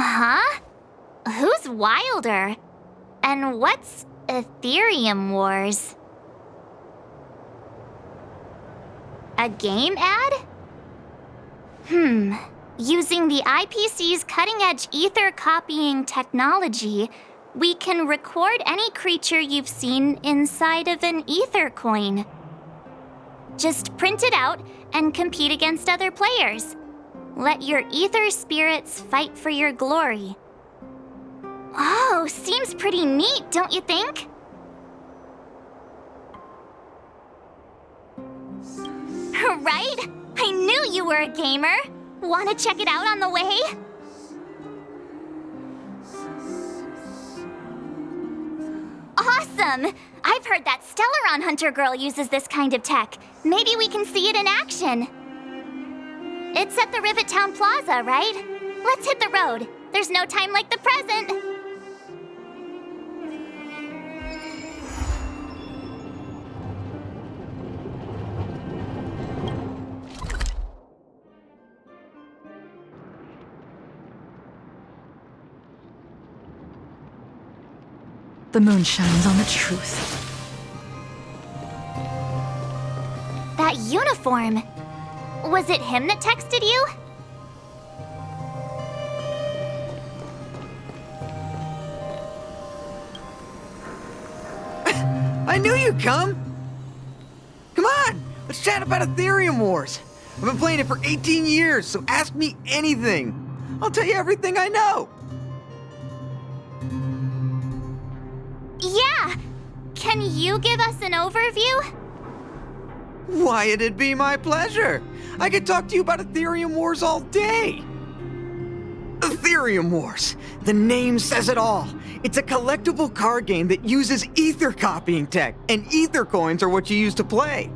Huh? Who's wilder? And what's Aetherium Wars? A game ad? Using the IPC's cutting-edge ether copying technology, we can record any creature you've seen inside of an ether coin. Just print it out and compete against other players. Let your ether spirits fight for your glory. Oh, seems pretty neat, don't you think? Right? I knew you were a gamer. Want to check it out on the way? Awesome! I've heard that Stellaron Hunter girl uses this kind of tech. Maybe we can see it in action. It's at the Rivet Town Plaza, right? Let's hit the road. There's no time like the present. The moon shines on the truth. That uniform. Was it him that texted you? I knew you'd come! Come on, let's chat about Aetherium Wars. I've been playing it for 18 years, so ask me anything. I'll tell you everything I know. Yeah! Can you give us an overview? Why, it'd be my pleasure. I could talk to you about Aetherium Wars all day. Aetherium Wars. The name says it all. It's a collectible card game that uses ether copying tech, and ether coins are what you use to play.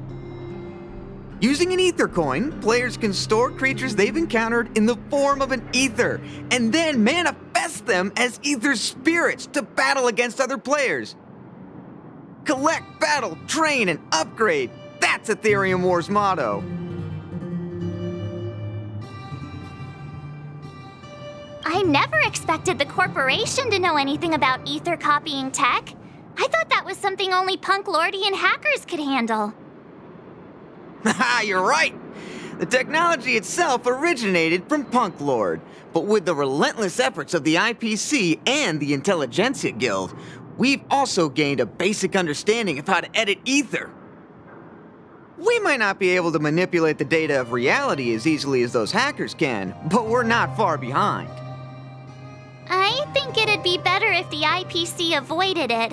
Using an ether coin, players can store creatures they've encountered in the form of an ether, and then manifest them as ether spirits to battle against other players. Collect, battle, train, and upgrade. That's Aetherium Wars' motto. I never expected the corporation to know anything about ether copying tech. I thought that was something only punk lordy and hackers could handle. Haha, you're right. The technology itself originated from Punk Lord, but with the relentless efforts of the IPC and the Intelligentsia Guild, we've also gained a basic understanding of how to edit ether. We might not be able to manipulate the data of reality as easily as those hackers can, but we're not far behind. I think it'd be better if the IPC avoided it.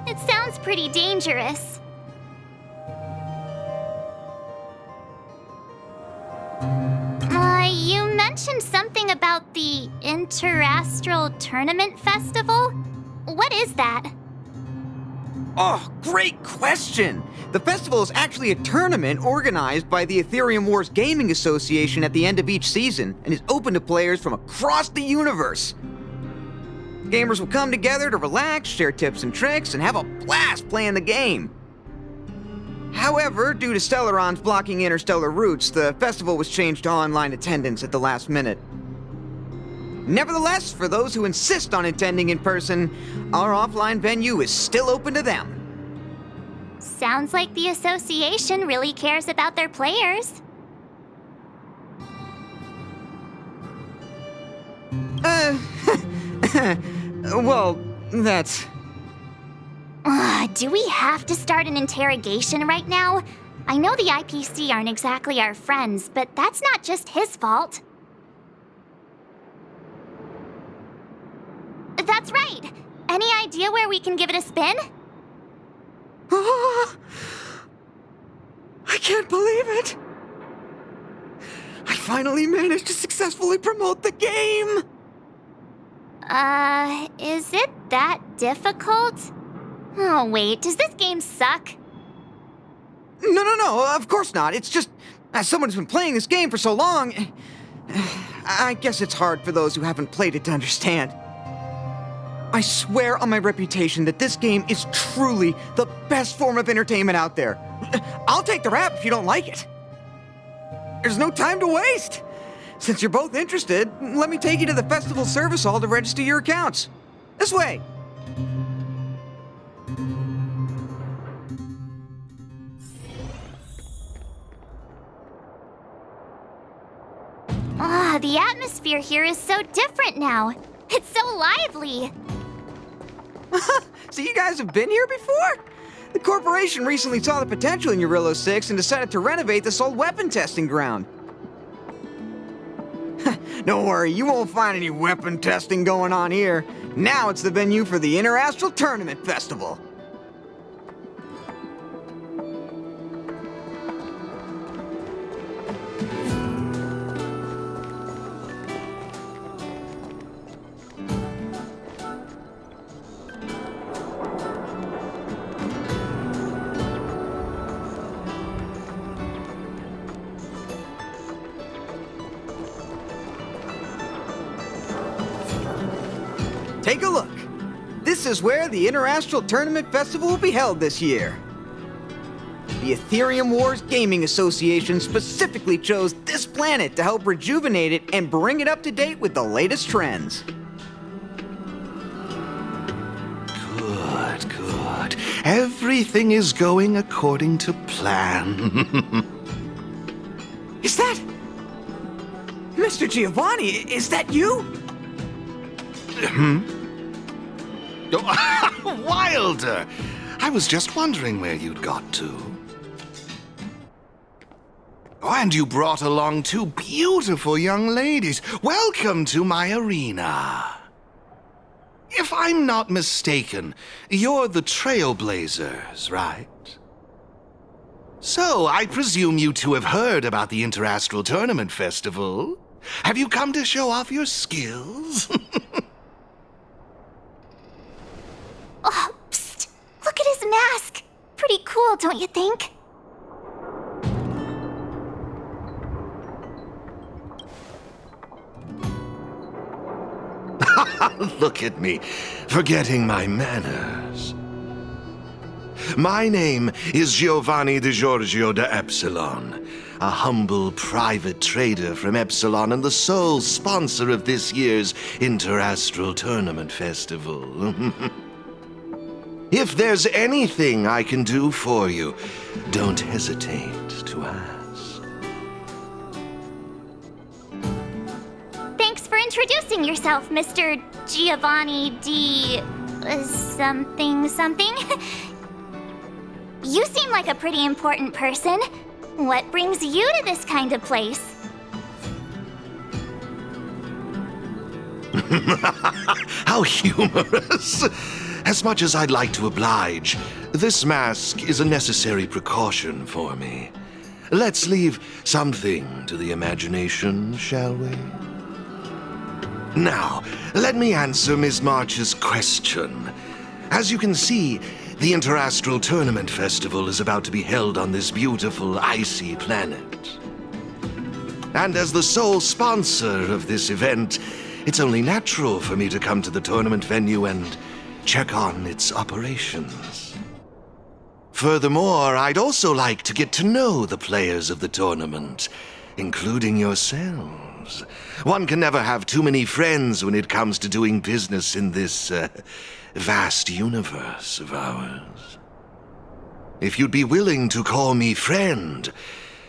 It sounds pretty dangerous. You mentioned mentioned something about the Interastral Tournament Festival. What is that? Oh, great question! The festival is actually a tournament organized by the Aetherium Wars Gaming Association at the end of each season and is open to players from across the universe. Gamers will come together to relax, share tips and tricks, and have a blast playing the game. However, due to Stellarons blocking interstellar routes, the festival was changed to online attendance at the last minute. Nevertheless, for those who insist on attending in person, our offline venue is still open to them. Sounds like the association really cares about their players. Well, that's... Do we have to start an interrogation right now? I know the IPC aren't exactly our friends, but that's not just his fault. That's right! Any idea where we can give it a spin? I can't believe it! I finally managed to successfully promote the game! Is it that difficult? Oh, wait, does this game suck? No, of course not. It's just, as someone who's been playing this game for so long, I guess it's hard for those who haven't played it to understand. I swear on my reputation that this game is truly the best form of entertainment out there. I'll take the rap if you don't like it. There's no time to waste. Since you're both interested, let me take you to the festival service hall to register your accounts. This way. The atmosphere here is so different now. It's so lively. So you guys have been here before? The corporation recently saw the potential in Eurillo 6 and decided to renovate this old weapon testing ground. Don't worry, you won't find any weapon testing going on here. Now it's the venue for the Interastral Tournament Festival. Take a look. This is where the Interastral Tournament Festival will be held this year. The Aetherium Wars Gaming Association specifically chose this planet to help rejuvenate it and bring it up to date with the latest trends. Good. Everything is going according to plan. Is that... Mr. Giovanni, is that you? Wilder! I was just wondering where you'd got to. Oh, and you brought along two beautiful young ladies. Welcome to my arena. If I'm not mistaken, you're the Trailblazers, right? So, I presume you two have heard about the Interastral Tournament Festival. Have you come to show off your skills? Oh, psst! Look at his mask! Pretty cool, don't you think? Look at me, forgetting my manners. My name is Giovanni Di Giorgio de Epsilon, a humble private trader from Epsilon and the sole sponsor of this year's Interastral Tournament Festival. If there's anything I can do for you, don't hesitate to ask. Thanks for introducing yourself, Mr. Giovanni D... something. You seem like a pretty important person. What brings you to this kind of place? How humorous! As much as I'd like to oblige, this mask is a necessary precaution for me. Let's leave something to the imagination, shall we? Now, let me answer Ms. March's question. As you can see, the Interastral Tournament Festival is about to be held on this beautiful, icy planet. And as the sole sponsor of this event, it's only natural for me to come to the tournament venue and check on its operations. Furthermore, I'd also like to get to know the players of the tournament, including yourselves. One can never have too many friends when it comes to doing business in this vast universe of ours. If you'd be willing to call me friend,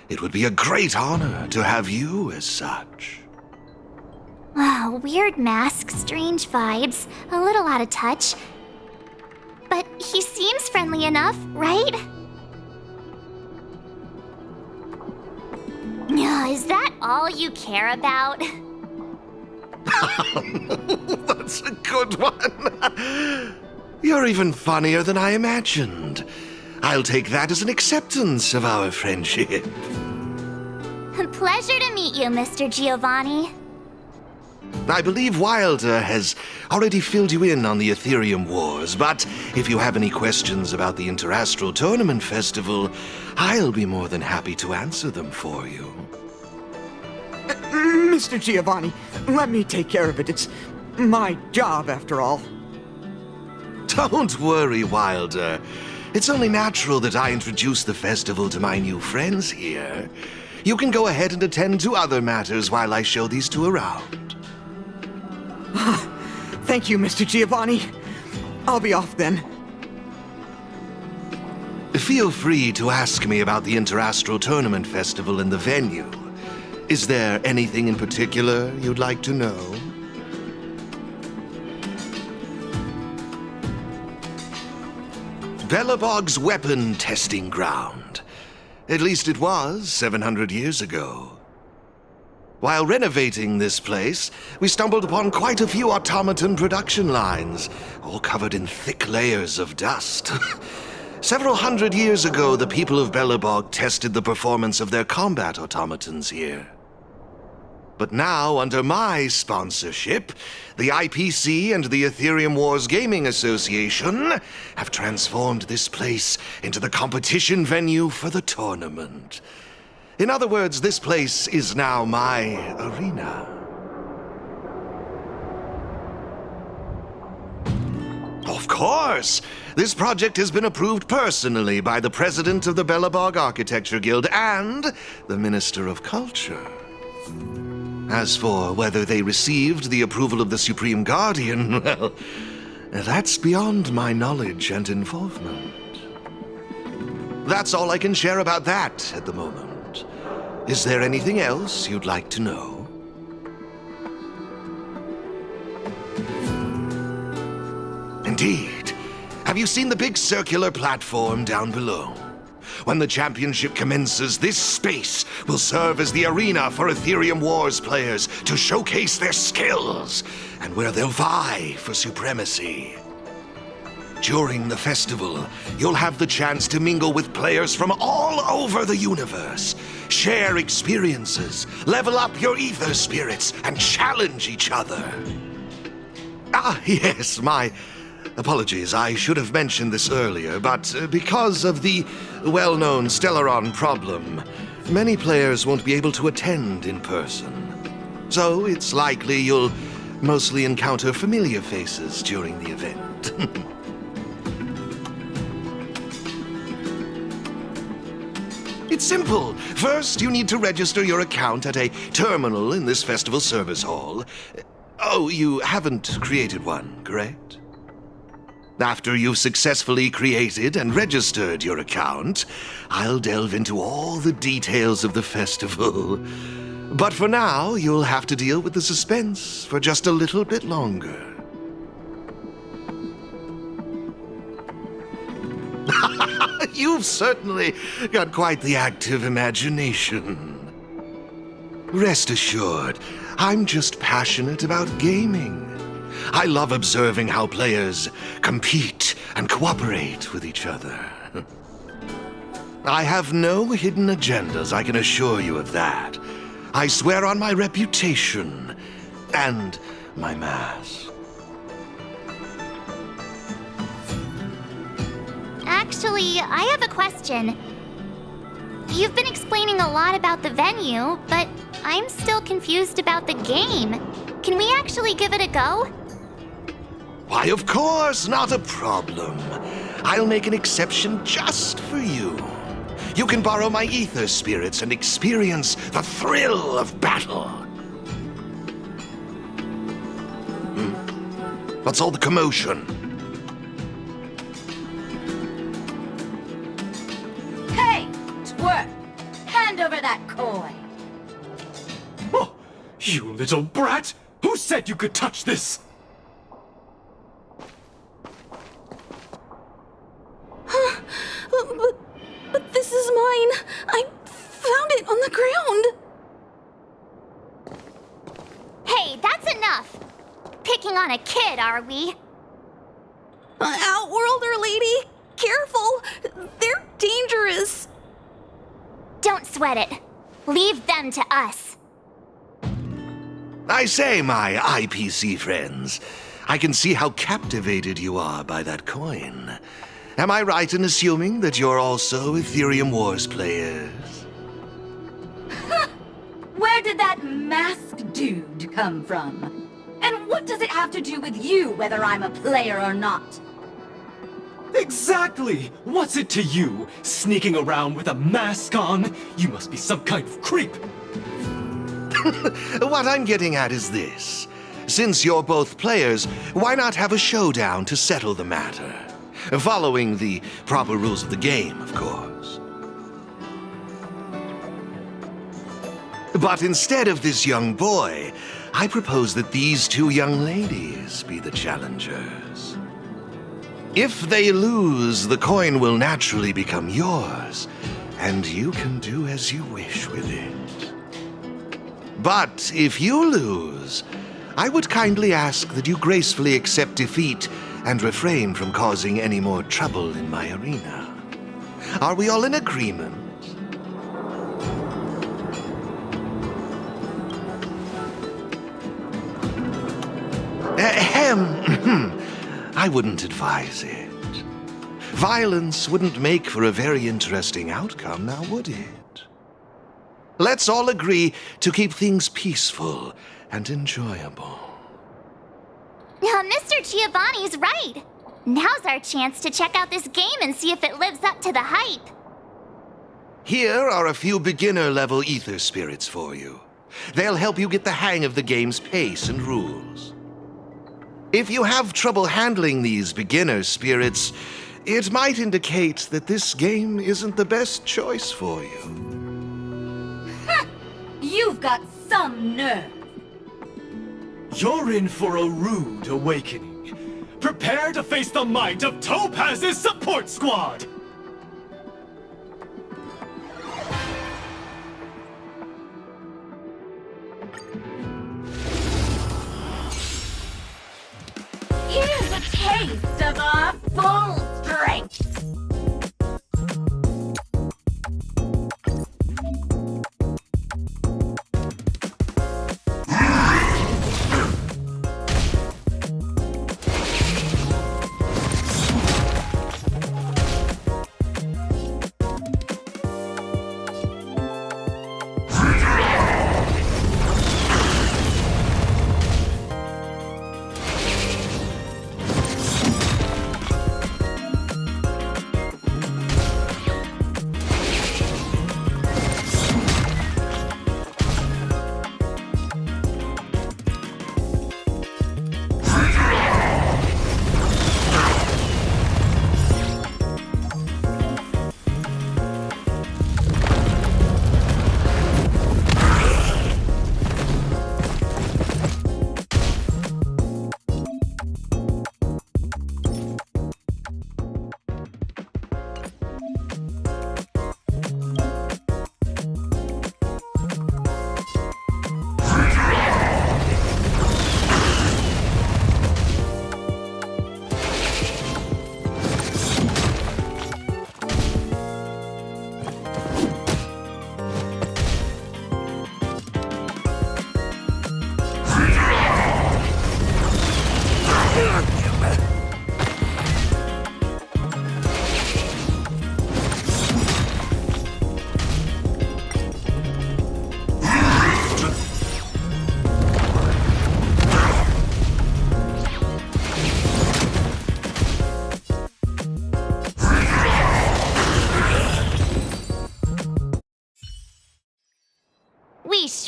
it would be a great honor to have you as such. Wow, weird mask, strange vibes, a little out of touch. But he seems friendly enough, right? Is that all you care about? That's a good one. You're even funnier than I imagined. I'll take that as an acceptance of our friendship. Pleasure to meet you, Mr. Giovanni. I believe Wilder has already filled you in on the Aetherium Wars, but if you have any questions about the Interastral Tournament Festival, I'll be more than happy to answer them for you. Mr. Giovanni, let me take care of it. It's my job, after all. Don't worry, Wilder. It's only natural that I introduce the festival to my new friends here. You can go ahead and attend to other matters while I show these two around. Thank you, Mr. Giovanni. I'll be off then. Feel free to ask me about the Interastral Tournament Festival and the venue. Is there anything in particular you'd like to know? Belobog's weapon testing ground. At least it was 700 years ago. While renovating this place, we stumbled upon quite a few automaton production lines, all covered in thick layers of dust. Several hundred years ago, the people of Belobog tested the performance of their combat automatons here. But now, under my sponsorship, the IPC and the Aetherium Wars Gaming Association have transformed this place into the competition venue for the tournament. In other words, this place is now my arena. Of course! This project has been approved personally by the president of the Belobog Architecture Guild and the Minister of Culture. As for whether they received the approval of the Supreme Guardian, well, that's beyond my knowledge and involvement. That's all I can share about that at the moment. Is there anything else you'd like to know? Indeed. Have you seen the big circular platform down below? When the championship commences, this space will serve as the arena for Aetherium Wars players to showcase their skills and where they'll vie for supremacy. During the festival, you'll have the chance to mingle with players from all over the universe, share experiences, level up your ether spirits, and challenge each other. Ah, yes, my apologies. I should have mentioned this earlier, but because of the well-known Stellaron problem, many players won't be able to attend in person. So it's likely you'll mostly encounter familiar faces during the event. It's simple. First, you need to register your account at a terminal in this festival service hall. Oh, you haven't created one, correct? After you've successfully created and registered your account, I'll delve into all the details of the festival. But for now, you'll have to deal with the suspense for just a little bit longer. You've certainly got quite the active imagination. Rest assured, I'm just passionate about gaming. I love observing how players compete and cooperate with each other. I have no hidden agendas, I can assure you of that. I swear on my reputation and my mask. Actually, I have a question. You've been explaining a lot about the venue, but I'm still confused about the game. Can we actually give it a go? Why, of course, not a problem. I'll make an exception just for you. You can borrow my ether spirits and experience the thrill of battle. What's all the commotion? Hey, twerp! Hand over that coin! Oh, you little brat! Who said you could touch this? But this is mine. I found it on the ground. Hey, that's enough! Picking on a kid, are we? Outworlder lady, careful. They're dangerous. Don't sweat it. Leave them to us. I say, my IPC friends, I can see how captivated you are by that coin. Am I right in assuming that you're also Aetherium Wars players? Where did that masked dude come from? And what does it have to do with you, whether I'm a player or not? Exactly! What's it to you, sneaking around with a mask on? You must be some kind of creep. What I'm getting at is this. Since you're both players, why not have a showdown to settle the matter? Following the proper rules of the game, of course. But instead of this young boy, I propose that these two young ladies be the challengers. If they lose, the coin will naturally become yours, and you can do as you wish with it. But if you lose, I would kindly ask that you gracefully accept defeat and refrain from causing any more trouble in my arena. Are we all in agreement? Ahem. I wouldn't advise it. Violence wouldn't make for a very interesting outcome, now would it? Let's all agree to keep things peaceful and enjoyable. Mr. Giovanni's right. Now's our chance to check out this game and see if it lives up to the hype. Here are a few beginner-level ether spirits for you. They'll help you get the hang of the game's pace and rules. If you have trouble handling these beginner spirits, it might indicate that this game isn't the best choice for you. You've got some nerve. You're in for a rude awakening. Prepare to face the might of Topaz's support squad! Here's a taste of our full strength.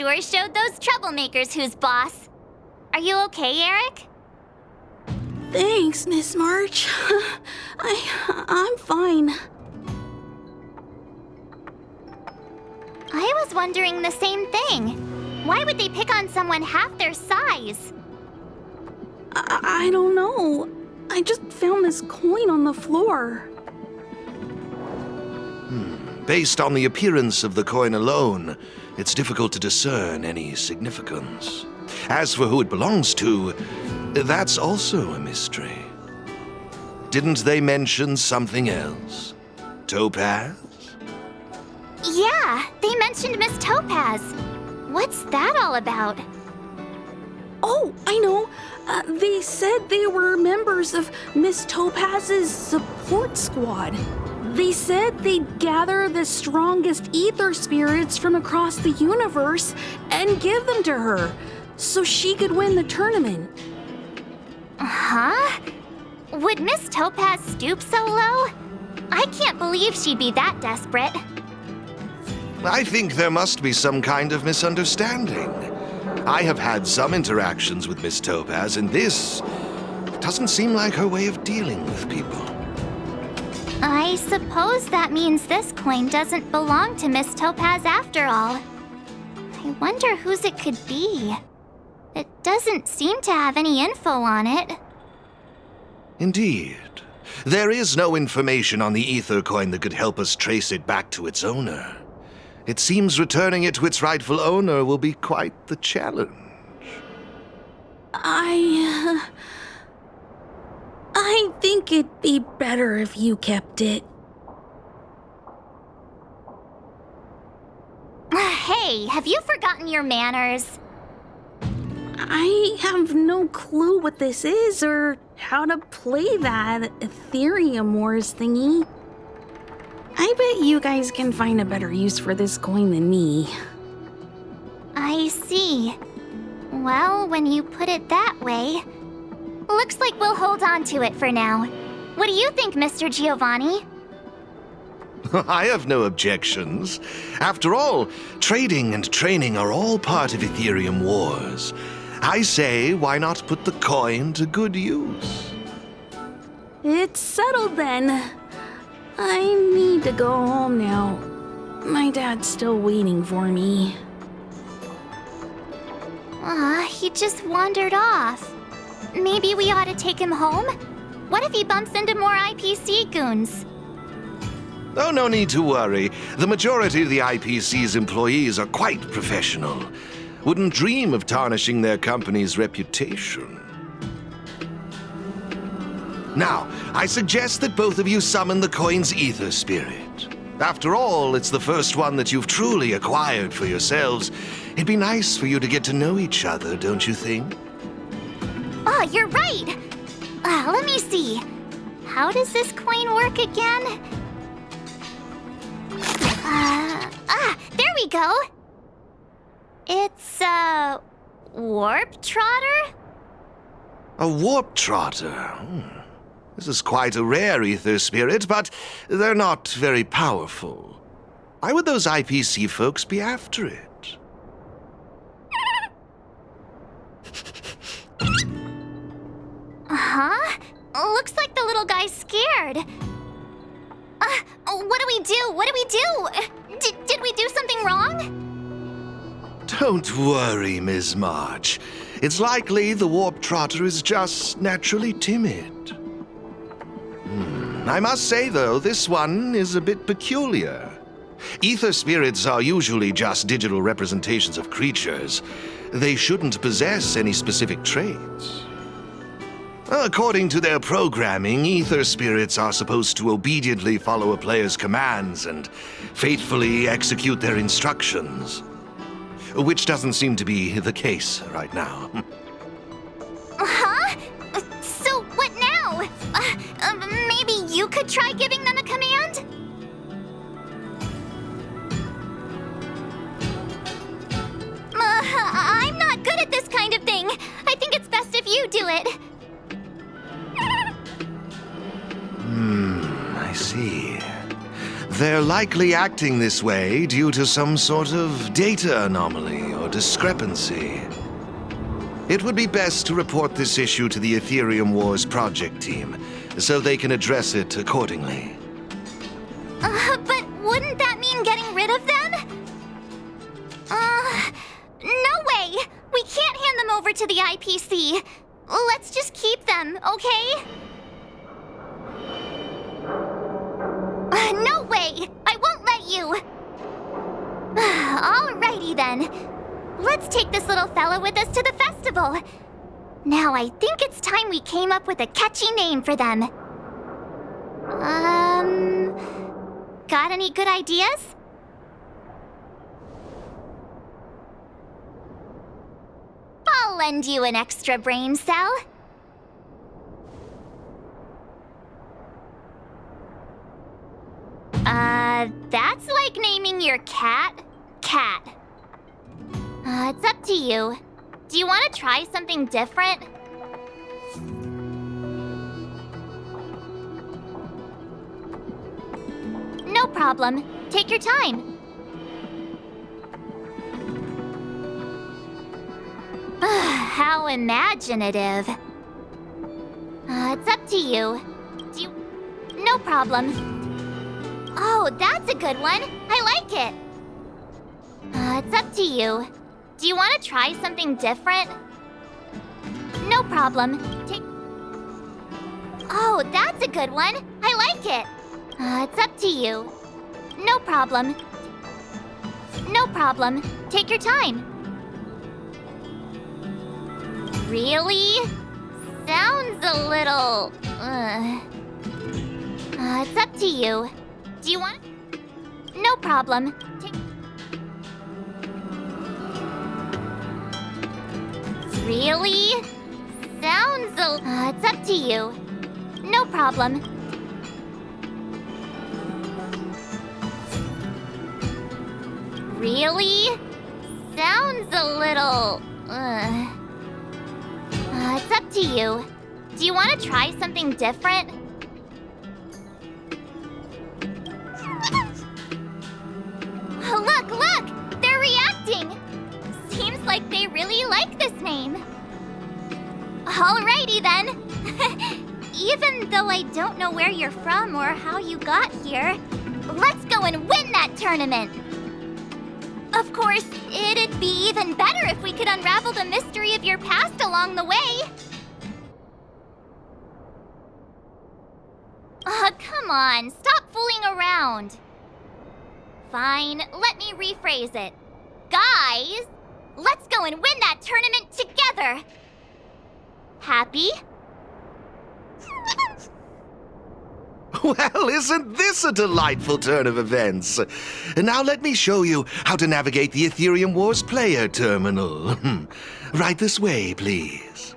sure showed those troublemakers who's boss. Are you okay, Eric? Thanks, Miss March. I'm fine. I was wondering the same thing. Why would they pick on someone half their size? I don't know. I just found this coin on the floor. Based on the appearance of the coin alone, it's difficult to discern any significance. As for who it belongs to, that's also a mystery. Didn't they mention something else? Topaz? Yeah, they mentioned Miss Topaz. What's that all about? Oh, I know. They said they were members of Miss Topaz's support squad. They said they'd gather the strongest ether spirits from across the universe and give them to her, so she could win the tournament. Huh? Would Miss Topaz stoop so low? I can't believe she'd be that desperate. I think there must be some kind of misunderstanding. I have had some interactions with Miss Topaz, and this doesn't seem like her way of dealing with people. I suppose that means this coin doesn't belong to Miss Topaz after all. I wonder whose it could be. It doesn't seem to have any info on it. Indeed. There is no information on the ether coin that could help us trace it back to its owner. It seems returning it to its rightful owner will be quite the challenge. I think it'd be better if you kept it. Hey, have you forgotten your manners? I have no clue what this is or how to play that Aetherium Wars thingy. I bet you guys can find a better use for this coin than me. I see. Well, when you put it that way, looks like we'll hold on to it for now. What do you think, Mr. Giovanni? I have no objections. After all, trading and training are all part of Aetherium Wars. I say, why not put the coin to good use? It's settled then. I need to go home now. My dad's still waiting for me. He just wandered off. Maybe we ought to take him home? What if he bumps into more IPC goons? Oh, no need to worry. The majority of the IPC's employees are quite professional. Wouldn't dream of tarnishing their company's reputation. Now, I suggest that both of you summon the coin's ether spirit. After all, it's the first one that you've truly acquired for yourselves. It'd be nice for you to get to know each other, don't you think? Oh, you're right! Let me see. How does this coin work again? There we go! It's a warp trotter? A warp trotter? This is quite a rare ether spirit, but they're not very powerful. Why would those IPC folks be after it? Huh? Looks like the little guy's scared. What do we do? What do we do? Did we do something wrong? Don't worry, Ms. March. It's likely the warp trotter is just naturally timid. I must say, though, this one is a bit peculiar. Ether spirits are usually just digital representations of creatures. They shouldn't possess any specific traits. According to their programming, ether spirits are supposed to obediently follow a player's commands and faithfully execute their instructions. Which doesn't seem to be the case right now. Huh? So what now? Maybe you could try giving them a command? I'm not good at this kind of thing. I think it's best if you do it. I see. They're likely acting this way due to some sort of data anomaly or discrepancy. It would be best to report this issue to the Aetherium Wars project team, so they can address it accordingly. But wouldn't that mean getting rid of them? No way! We can't hand them over to the IPC. Let's just keep them, okay? No way! I won't let you! Alrighty then. Let's take this little fella with us to the festival. Now I think it's time we came up with a catchy name for them. Got any good ideas? I'll lend you an extra brain cell. That's like naming your cat, Cat. It's up to you. Do you want to try something different? No problem. Take your time. How imaginative. It's up to you. Do you... No problem. Oh, that's a good one. I like it. It's up to you. Do you want to try something different? No problem. Take... Oh, that's a good one. I like it. It's up to you. No problem. No problem. Take your time. Really? Sounds a little... it's up to you. Do you want... No problem. Take... Really? Sounds a... it's up to you. No problem. Really? Sounds a little... it's up to you. Do you want to try something different? Look! They're reacting! Seems like they really like this name. Alrighty then. Even though I don't know where you're from or how you got here, let's go and win that tournament! Of course, it'd be even better if we could unravel the mystery of your past along the way. Come on, stop fooling around. Fine, let me rephrase it. Guys, let's go and win that tournament together. Happy? Well, isn't this a delightful turn of events? Now let me show you how to navigate the Aetherium Wars player terminal. Right this way, please.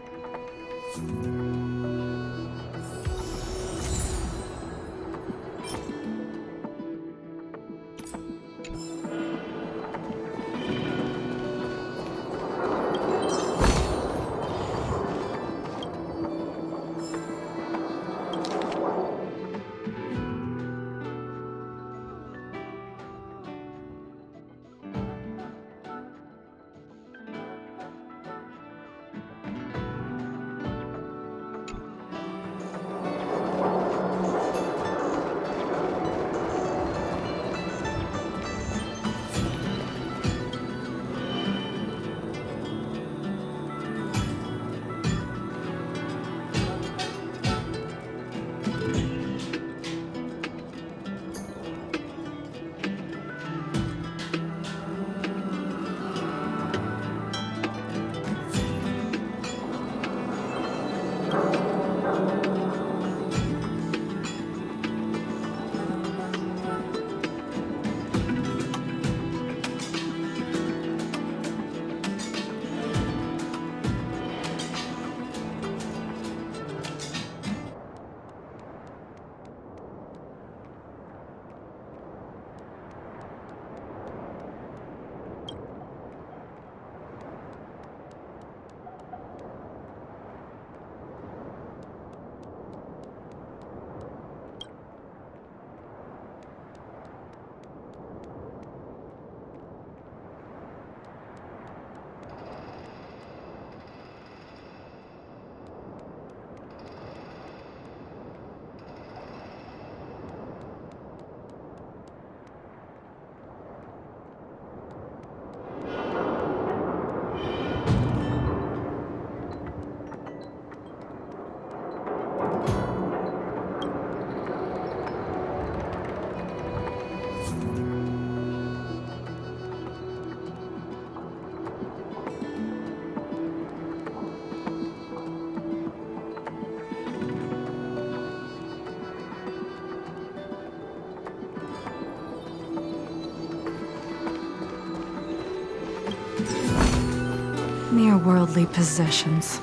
Mere worldly possessions.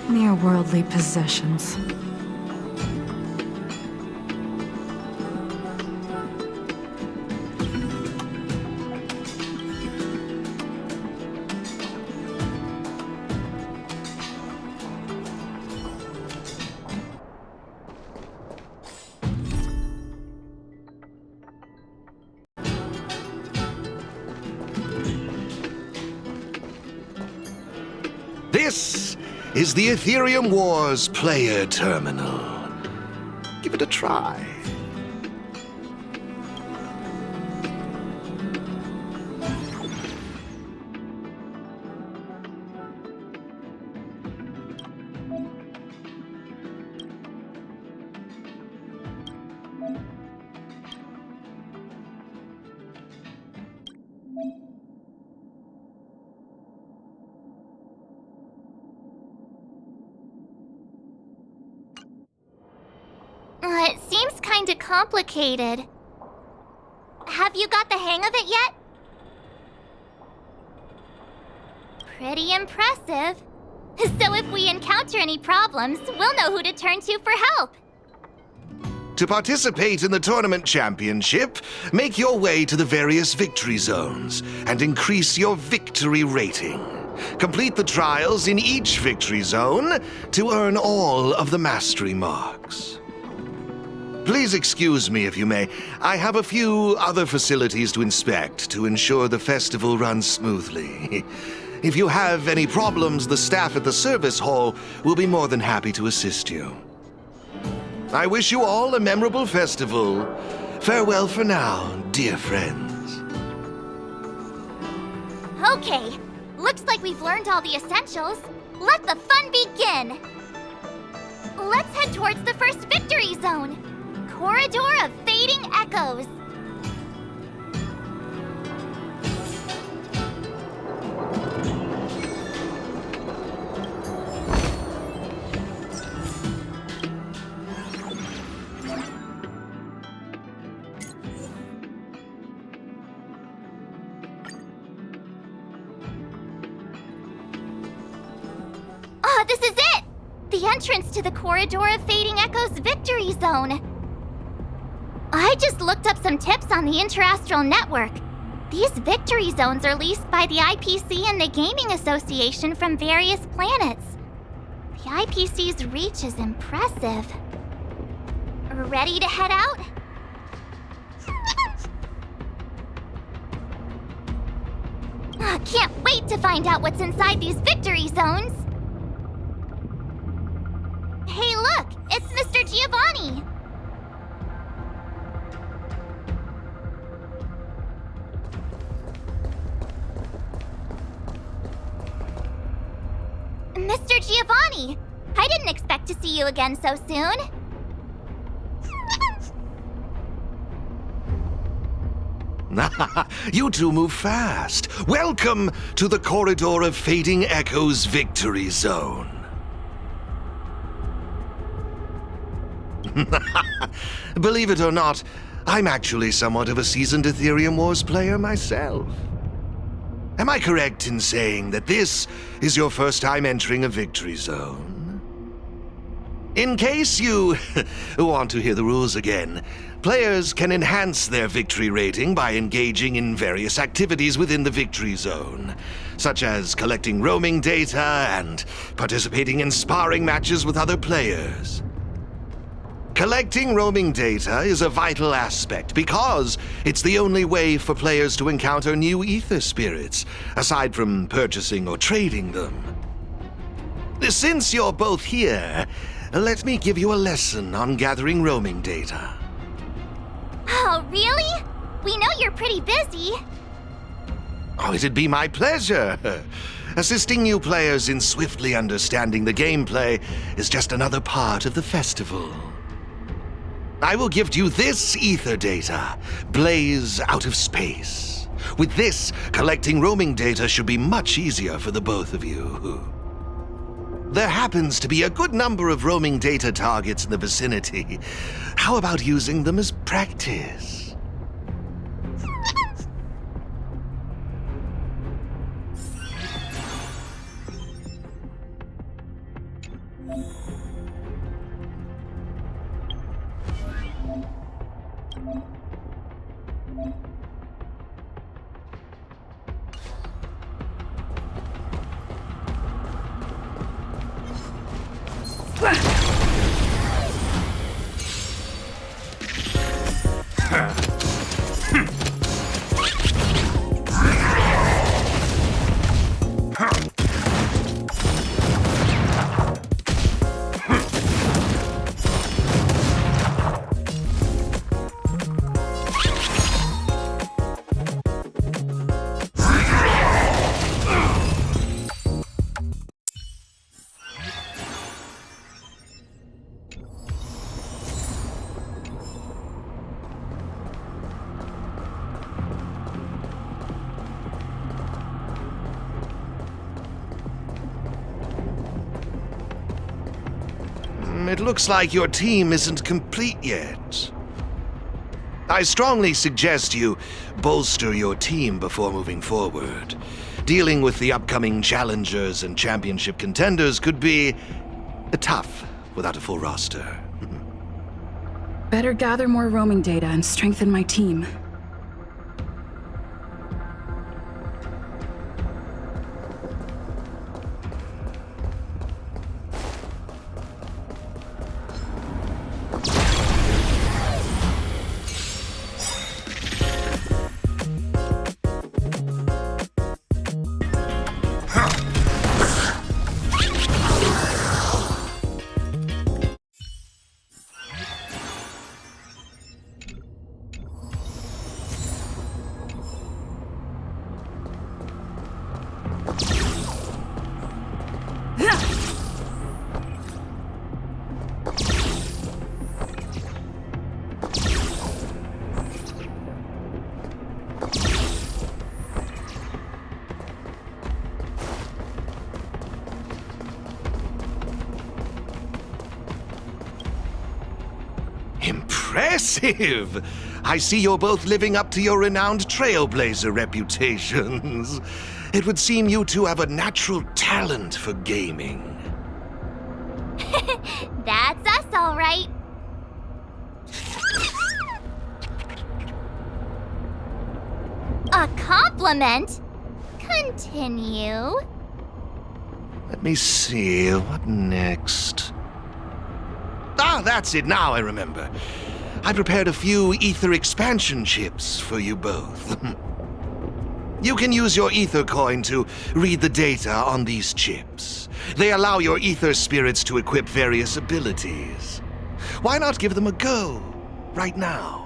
Mere worldly possessions. This is the Aetherium Wars player terminal. Give it a try. It seems kinda complicated. Have you got the hang of it yet? Pretty impressive. So if we encounter any problems, we'll know who to turn to for help. To participate in the tournament championship, make your way to the various victory zones and increase your victory rating. Complete the trials in each victory zone to earn all of the mastery marks. Please excuse me if you may. I have a few other facilities to inspect to ensure the festival runs smoothly. If you have any problems, the staff at the service hall will be more than happy to assist you. I wish you all a memorable festival. Farewell for now, dear friends. Okay, looks like we've learned all the essentials. Let the fun begin! Let's head towards the first victory zone. Corridor of Fading Echoes. Ah, this is it! The entrance to the Corridor of Fading Echoes Victory Zone. I just looked up some tips on the Interastral network. These victory zones are leased by the IPC and the Gaming Association from various planets. The IPC's reach is impressive. Ready to head out? Can't wait to find out what's inside these victory zones. Hey look, it's Mr. Giovanni. Mr. Giovanni! I didn't expect to see you again so soon. You two move fast. Welcome to the Corridor of Fading Echoes Victory Zone. Believe it or not, I'm actually somewhat of a seasoned Aetherium Wars player myself. Am I correct in saying that this is your first time entering a victory zone? In case you want to hear the rules again, players can enhance their victory rating by engaging in various activities within the victory zone, such as collecting roaming data and participating in sparring matches with other players. Collecting roaming data is a vital aspect because it's the only way for players to encounter new ether spirits, aside from purchasing or trading them. Since you're both here, let me give you a lesson on gathering roaming data. Oh, really? We know you're pretty busy. Oh, it'd be my pleasure. Assisting new players in swiftly understanding the gameplay is just another part of the festival. I will give you this ether data, Blaze out of space. With this, collecting roaming data should be much easier for the both of you. There happens to be a good number of roaming data targets in the vicinity. How about using them as practice? It looks like your team isn't complete yet. I strongly suggest you bolster your team before moving forward. Dealing with the upcoming challengers and championship contenders could be tough without a full roster. Better gather more roaming data and strengthen my team. Impressive! I see you're both living up to your renowned trailblazer reputations. It would seem you two have a natural talent for gaming. That's us, all right. A compliment? Continue. Let me see, what next? Ah, that's it, now I remember. I prepared a few ether expansion chips for you both. You can use your ether coin to read the data on these chips. They allow your ether spirits to equip various abilities. Why not give them a go, right now?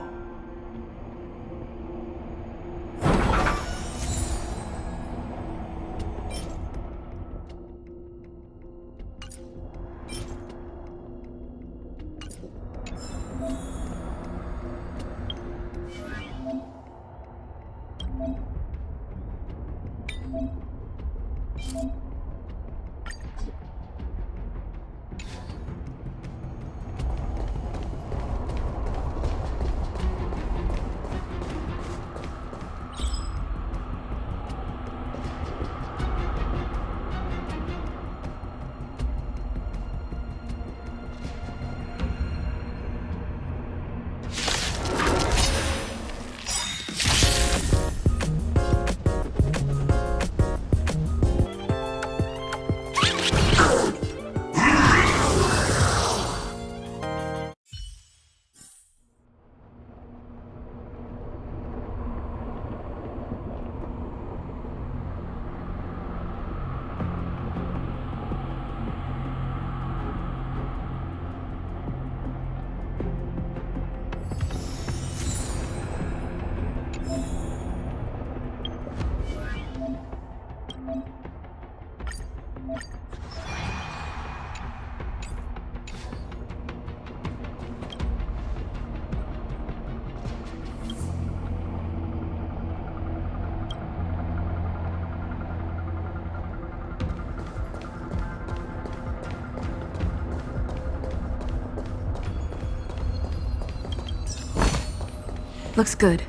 Looks good.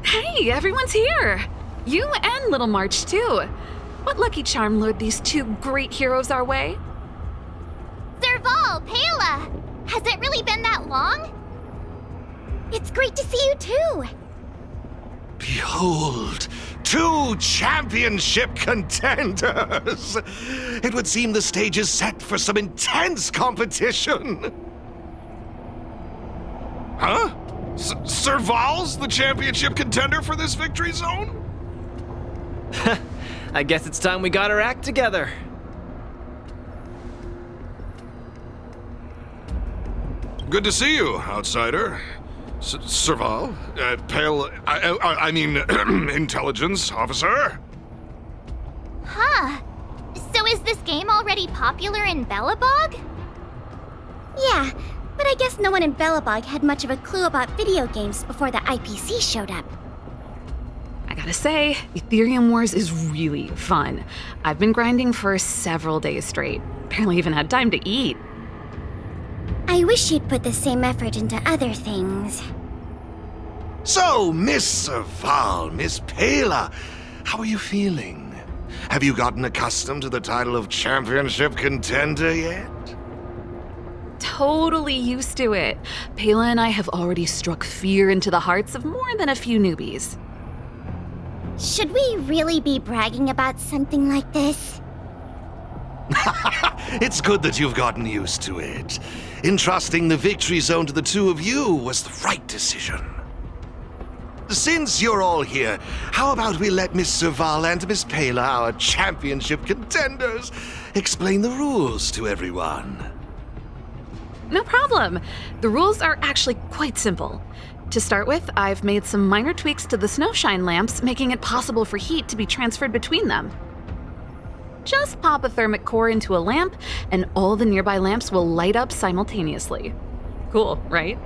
Hey, everyone's here! You and Little March, too. What lucky charm lured these two great heroes our way? Serval, Pela! Has it really been that long? It's great to see you too! Behold, two championship contenders! It would seem the stage is set for some intense competition. Huh? Serval's the championship contender for this victory zone? I guess it's time we got our act together. Good to see you, outsider. Serval? Pale... I mean, intelligence officer? Huh. So is this game already popular in Belobog? Yeah, but I guess no one in Belobog had much of a clue about video games before the IPC showed up. I gotta say, Aetherium Wars is really fun. I've been grinding for several days straight. Barely even had time to eat. I wish you'd put the same effort into other things. So, Miss Serval, Miss Pela, how are you feeling? Have you gotten accustomed to the title of championship contender yet? Totally used to it. Pela and I have already struck fear into the hearts of more than a few newbies. Should we really be bragging about something like this? It's good that you've gotten used to it. Entrusting the victory zone to the two of you was the right decision. Since you're all here, how about we let Miss Serval and Miss Pela, our championship contenders, explain the rules to everyone? No problem. The rules are actually quite simple. To start with, I've made some minor tweaks to the snowshine lamps, making it possible for heat to be transferred between them. Just pop a thermic core into a lamp, and all the nearby lamps will light up simultaneously. Cool, right?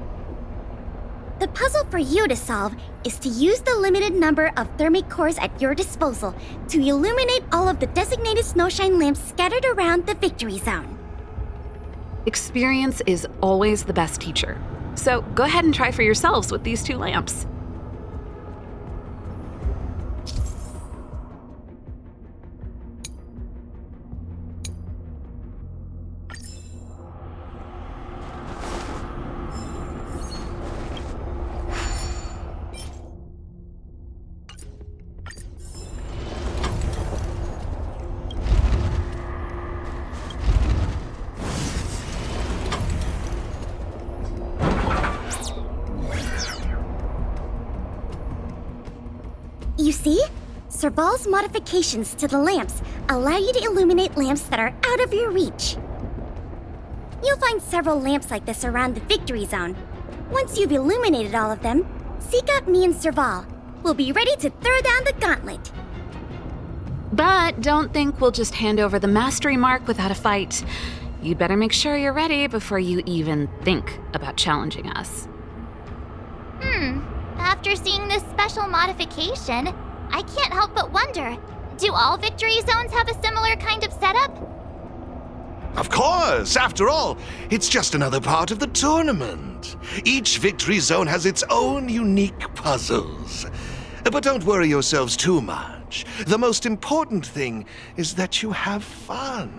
The puzzle for you to solve is to use the limited number of thermic cores at your disposal to illuminate all of the designated snowshine lamps scattered around the victory zone. Experience is always the best teacher. So go ahead and try for yourselves with these two lamps. You see? Serval's modifications to the lamps allow you to illuminate lamps that are out of your reach. You'll find several lamps like this around the victory zone. Once you've illuminated all of them, seek out me and Serval. We'll be ready to throw down the gauntlet. But don't think we'll just hand over the mastery mark without a fight. You'd better make sure you're ready before you even think about challenging us. After seeing this special modification, I can't help but wonder, do all victory zones have a similar kind of setup? Of course! After all, it's just another part of the tournament. Each victory zone has its own unique puzzles. But don't worry yourselves too much. The most important thing is that you have fun.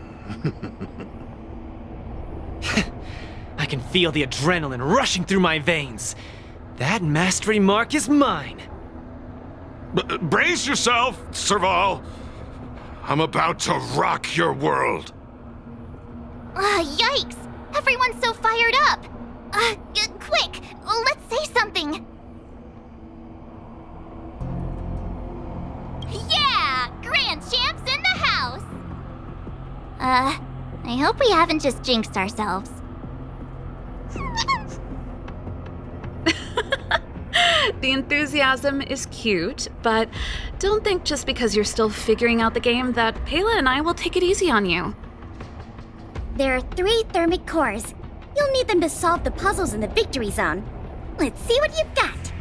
I can feel the adrenaline rushing through my veins. That mastery mark is mine. Brace yourself, Serval. I'm about to rock your world. Yikes! Everyone's so fired up! Quick! Let's say something! Yeah! Grand Champs in the house! I hope we haven't just jinxed ourselves. The enthusiasm is cute, but don't think just because you're still figuring out the game that Pela and I will take it easy on you. There are 3 thermic cores. You'll need them to solve the puzzles in the victory zone. Let's see what you've got.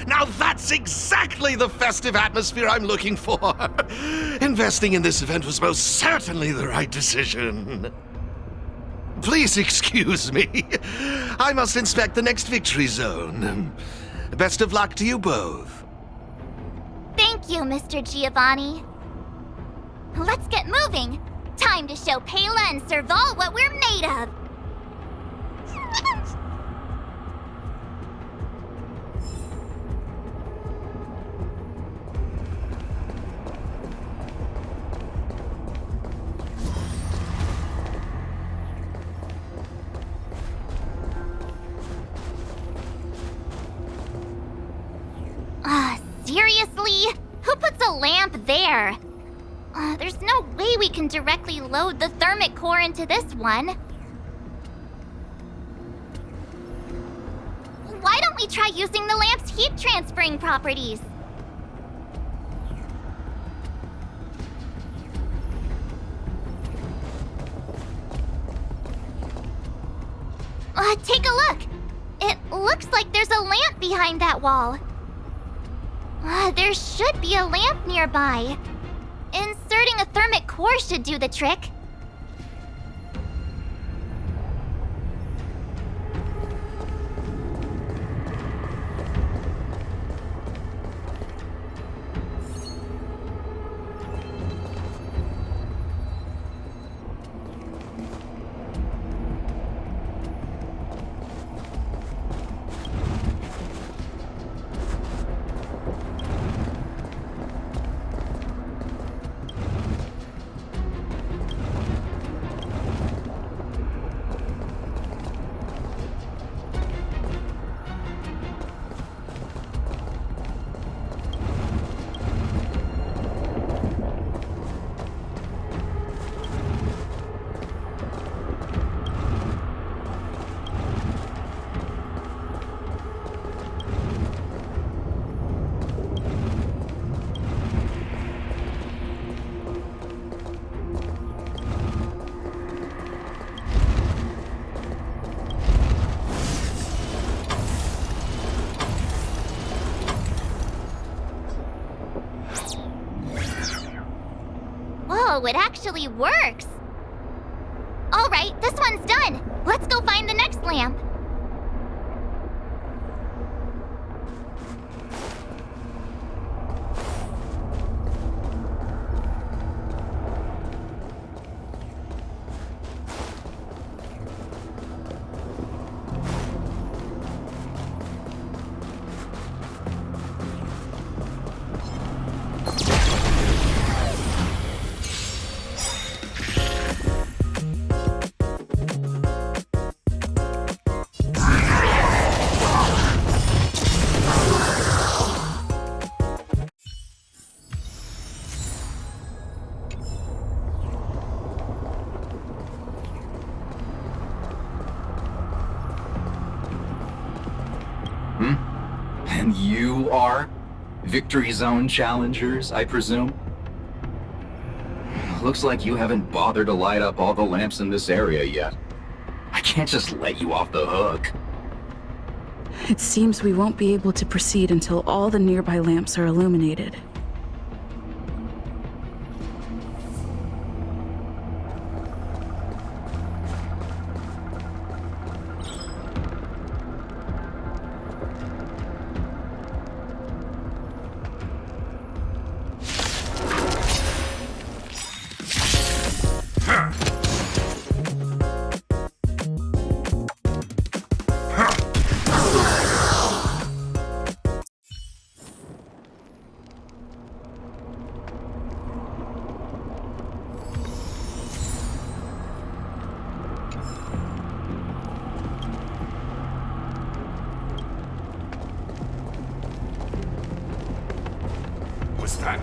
Now that's exactly the festive atmosphere I'm looking for. Investing in this event was most certainly the right decision. Please excuse me. I must inspect the next victory zone. Best of luck to you both. Thank you, Mr. Giovanni. Let's get moving. Time to show Pela and Serval what we're made of. Seriously? Who puts a lamp there? There's no way we can directly load the thermic core into this one. Why don't we try using the lamp's heat transferring properties? Take a look. It looks like there's a lamp behind that wall. There should be a lamp nearby. Inserting a thermic core should do the trick. Whoa, it actually works! Alright, this one's done! Let's go find the next lamp! And you are? Victory Zone challengers, I presume? Looks like you haven't bothered to light up all the lamps in this area yet. I can't just let you off the hook. It seems we won't be able to proceed until all the nearby lamps are illuminated. What's that?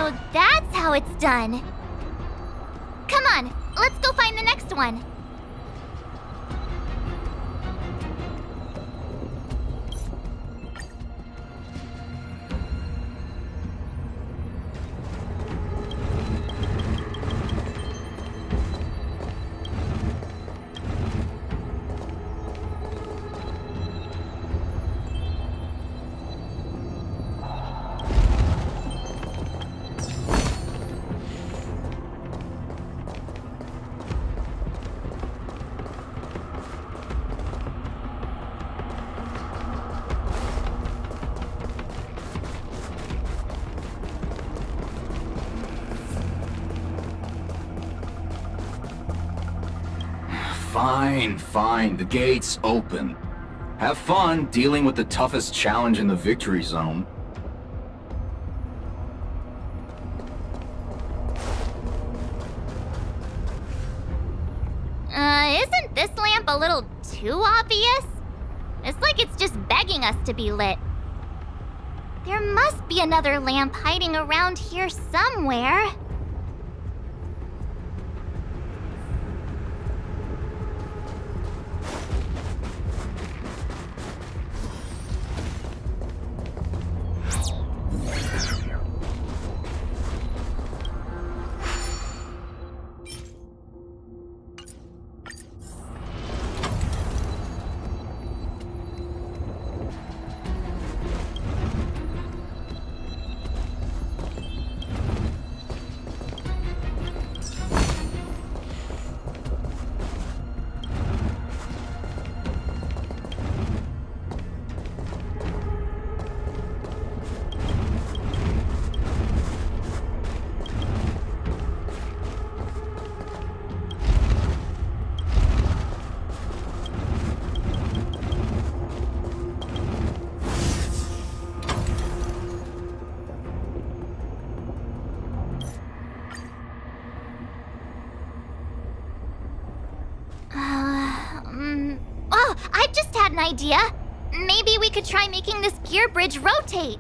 So that's how it's done. Come on, let's go find the next one. Fine. The gate's open. Have fun dealing with the toughest challenge in the victory zone. Isn't this lamp a little too obvious? It's like it's just begging us to be lit. There must be another lamp hiding around here somewhere. Oh, I've just had an idea. Maybe we could try making this gear bridge rotate.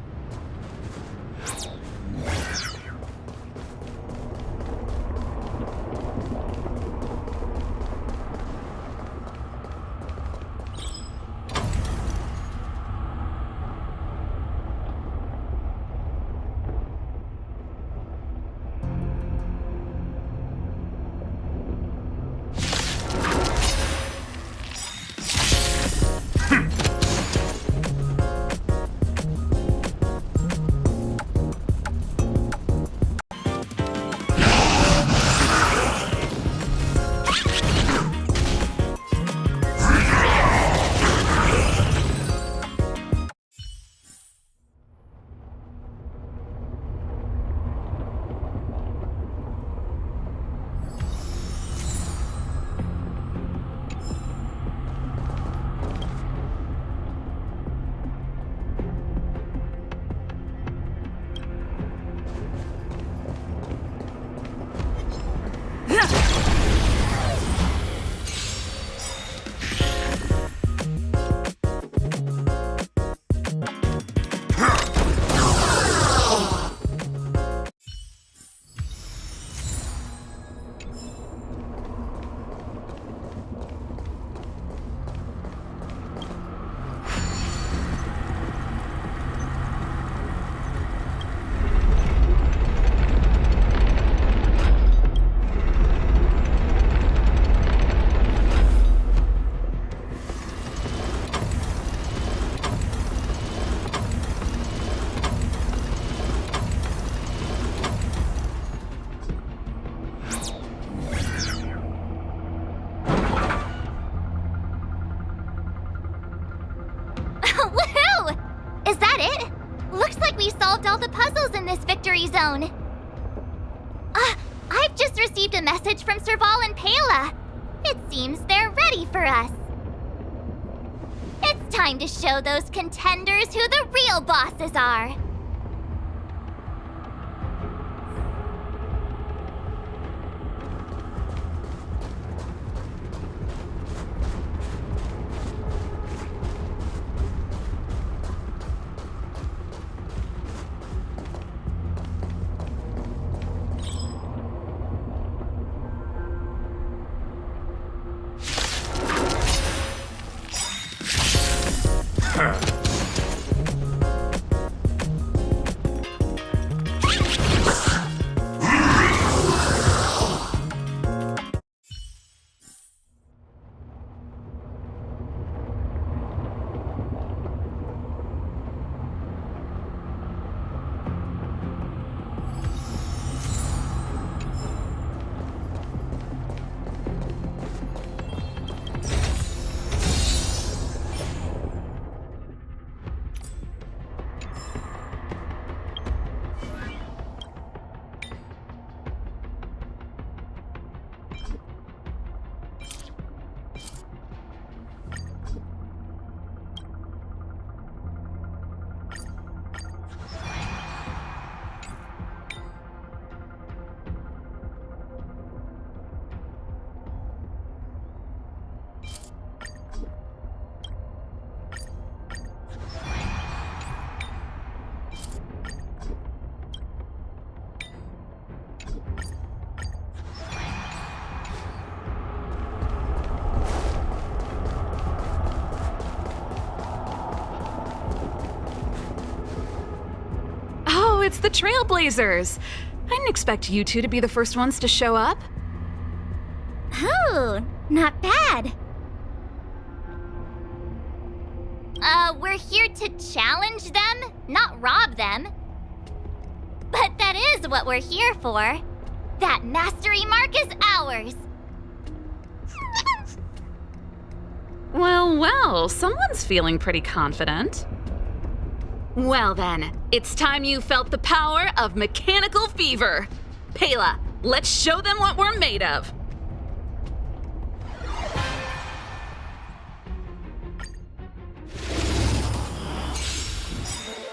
Is that it? Looks like we solved all the puzzles in this victory zone. I've just received a message from Serval and Pela. It seems they're ready for us. It's time to show those contenders who the real bosses are. the Trailblazers. I didn't expect you two to be the first ones to show up. Oh, not bad. We're here to challenge them, not rob them. But that is what we're here for. That mastery mark is ours. Well, someone's feeling pretty confident. Well then, it's time you felt the power of mechanical fever. Pela, let's show them what we're made of.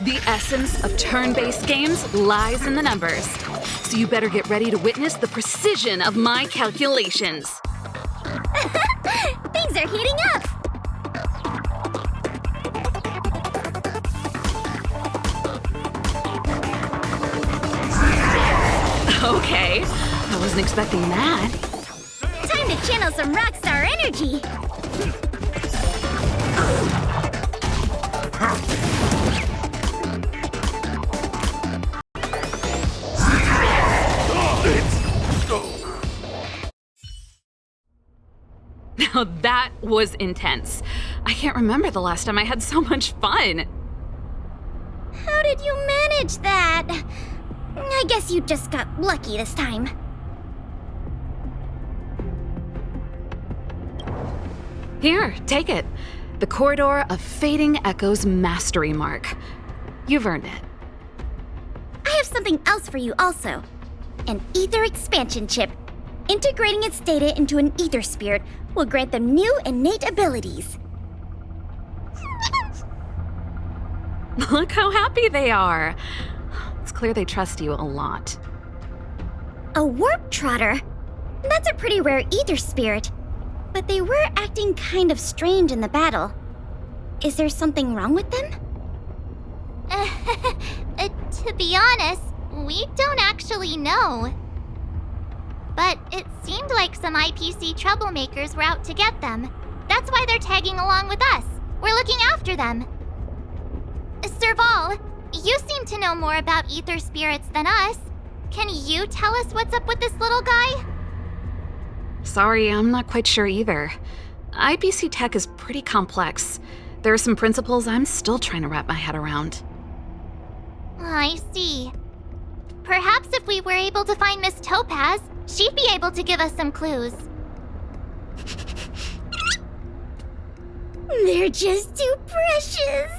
The essence of turn-based games lies in the numbers, so you better get ready to witness the precision of my calculations. Things are heating up. Okay, I wasn't expecting that. Time to channel some rockstar energy. Now that was intense. I can't remember the last time I had so much fun. How did you manage that? I guess you just got lucky this time. Here, take it. The Corridor of Fading Echoes Mastery Mark. You've earned it. I have something else for you also. An ether expansion chip. Integrating its data into an ether spirit will grant them new innate abilities. Look how happy they are. It's clear they trust you a lot. A warp trotter? That's a pretty rare ether spirit. But they were acting kind of strange in the battle. Is there something wrong with them? To be honest, we don't actually know. But it seemed like some IPC troublemakers were out to get them. That's why they're tagging along with us. We're looking after them. Serval, you seem to know more about ether spirits than us. Can you tell us what's up with this little guy? Sorry, I'm not quite sure either. IPC tech is pretty complex. There are some principles I'm still trying to wrap my head around. I see. Perhaps if we were able to find Miss Topaz, she'd be able to give us some clues. They're just too precious.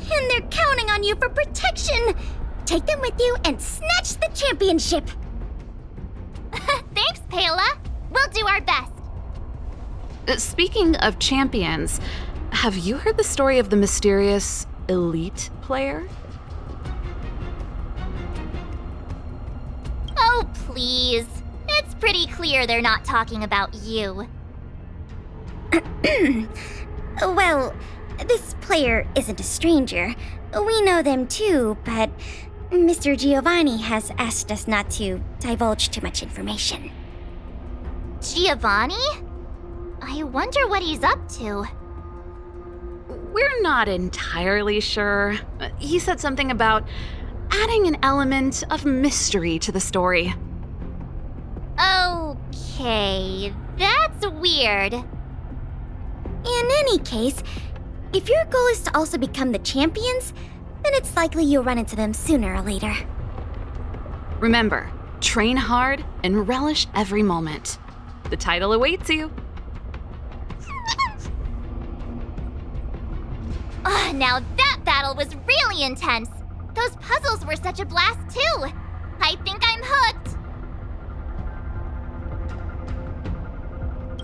And they're counting on you for protection. Take them with you and snatch the championship. Thanks, Pela. We'll do our best. Speaking of champions, have you heard the story of the mysterious elite player? Oh, please. It's pretty clear they're not talking about you. Well, this player isn't a stranger. We know them too, but Mr. Giovanni has asked us not to divulge too much information. Giovanni? I wonder what he's up to. We're not entirely sure. He said something about adding an element of mystery to the story. Okay, that's weird. In any case, if your goal is to also become the champions, then it's likely you'll run into them sooner or later. Remember, train hard and relish every moment. The title awaits you. Now that battle was really intense. Those puzzles were such a blast too. I think I'm hooked.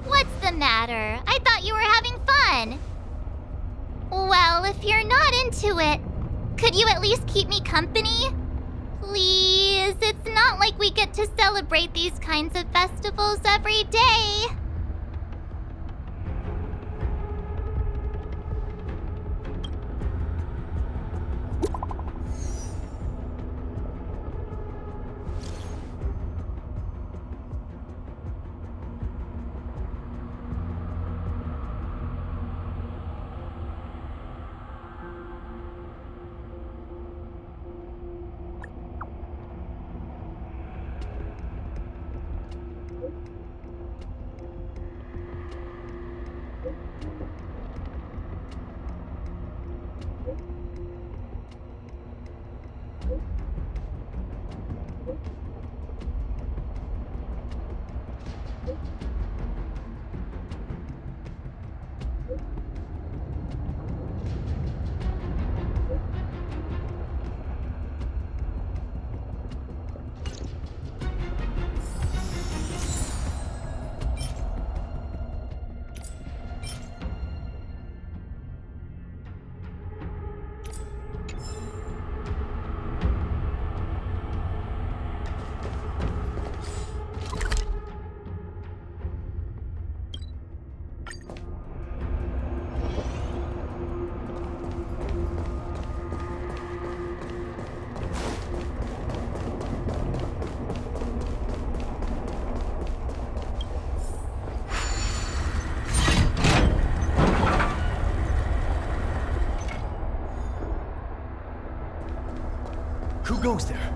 What's the matter? I thought you were having fun. Well, if you're not into it, could you at least keep me company? Please, it's not like we get to celebrate these kinds of festivals every day. goes there?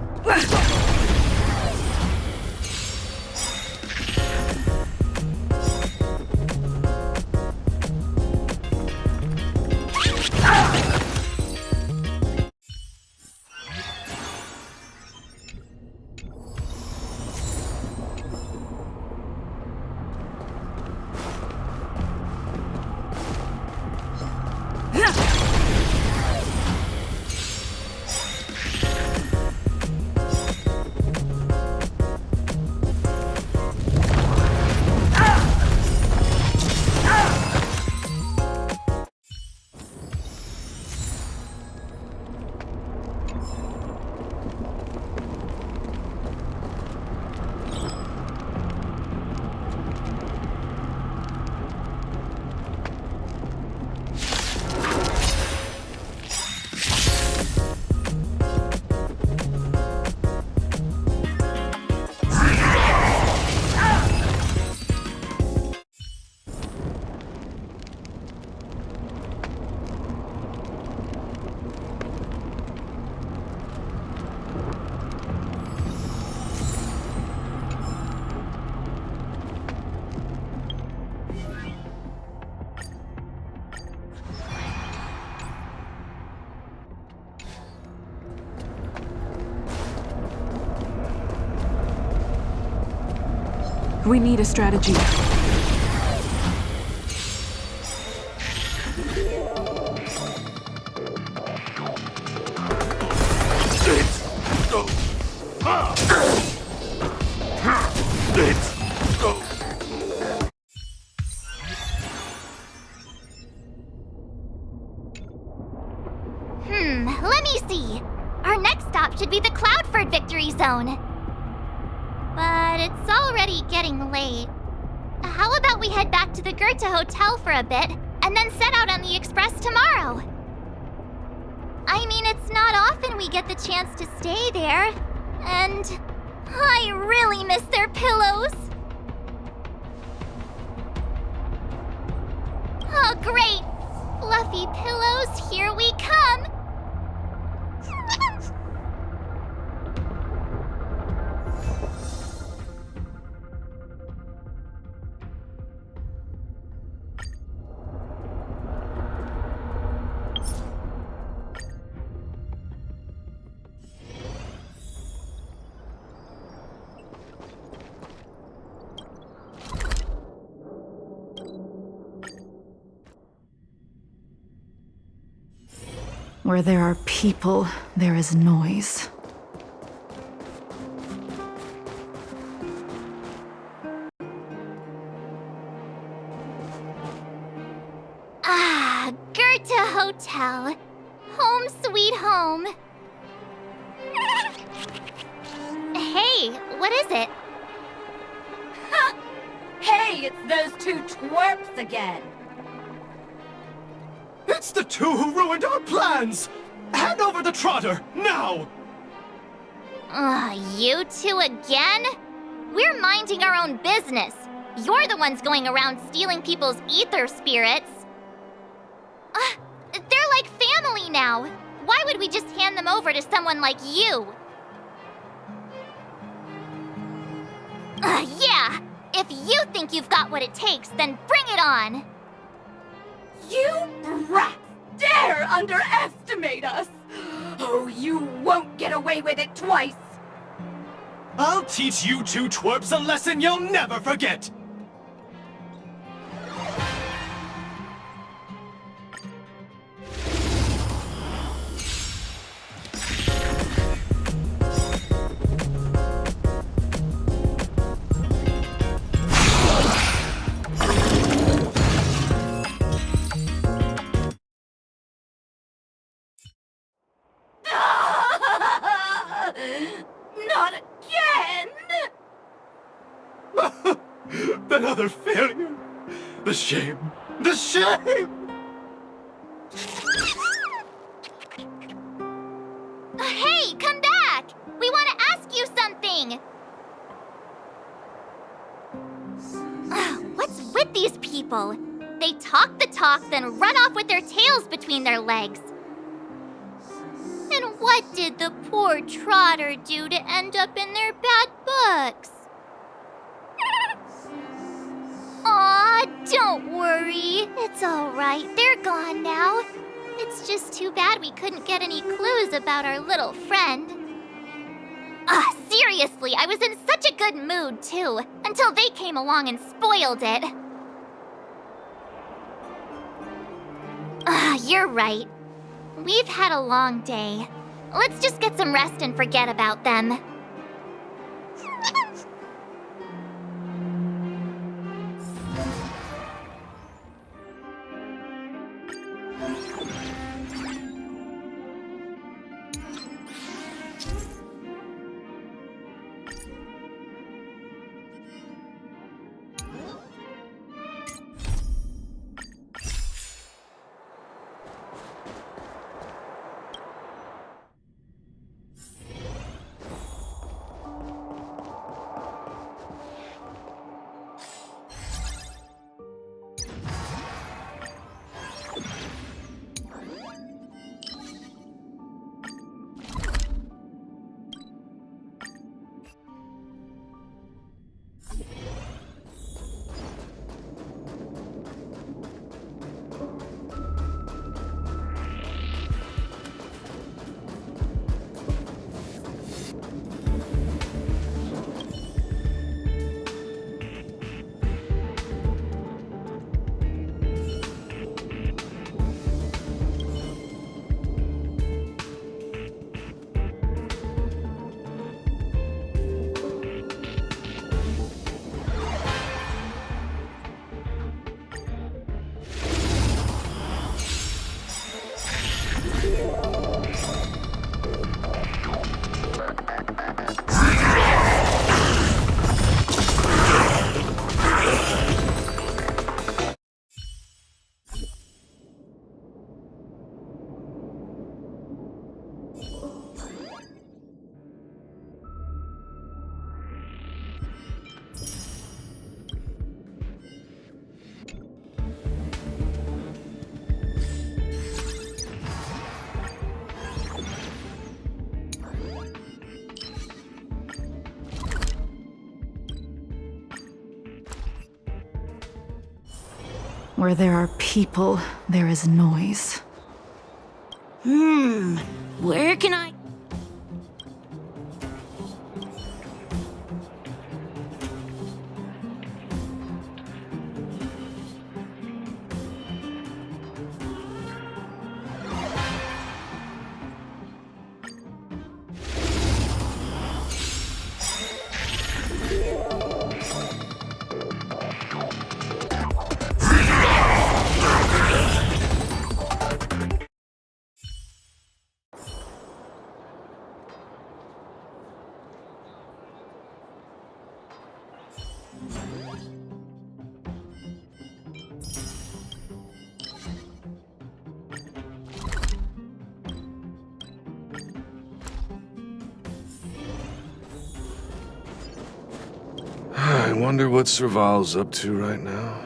We need a strategy. Let me see. Our next stop should be the Cloudford Victory Zone. But it's already getting late. How about we head back to the Goethe Hotel for a bit, and then set out on the Express tomorrow? I mean, it's not often we get the chance to stay there. And I really miss their pillows. Oh, great! Fluffy pillows, here we come! Where there are people, there is noise. Ah, Goethe Hotel. Home sweet home. Hey, what is it? Hey, it's those two twerps again. It's the two who ruined our plans! Hand over the trotter, now! You two again? We're minding our own business. You're the ones going around stealing people's ether spirits. They're like family now. Why would we just hand them over to someone like you? Yeah. If you think you've got what it takes, then bring it on. You brats dare underestimate us! Oh, you won't get away with it twice! I'll teach you two twerps a lesson you'll never forget! Not again! Another failure! The shame! The shame! Hey, come back! We want to ask you something! What's with these people? They talk the talk, then run off with their tails between their legs. And What did the poor Trotter do to end up in their bad books? Aw, don't worry. It's all right. They're gone now. It's just too bad we couldn't get any clues about our little friend. Seriously, I was in such a good mood, too, until they came along and spoiled it. You're right. We've had a long day. Let's just get some rest and forget about them. Where there are people, there is noise. Where can I... I wonder what Serval's up to right now.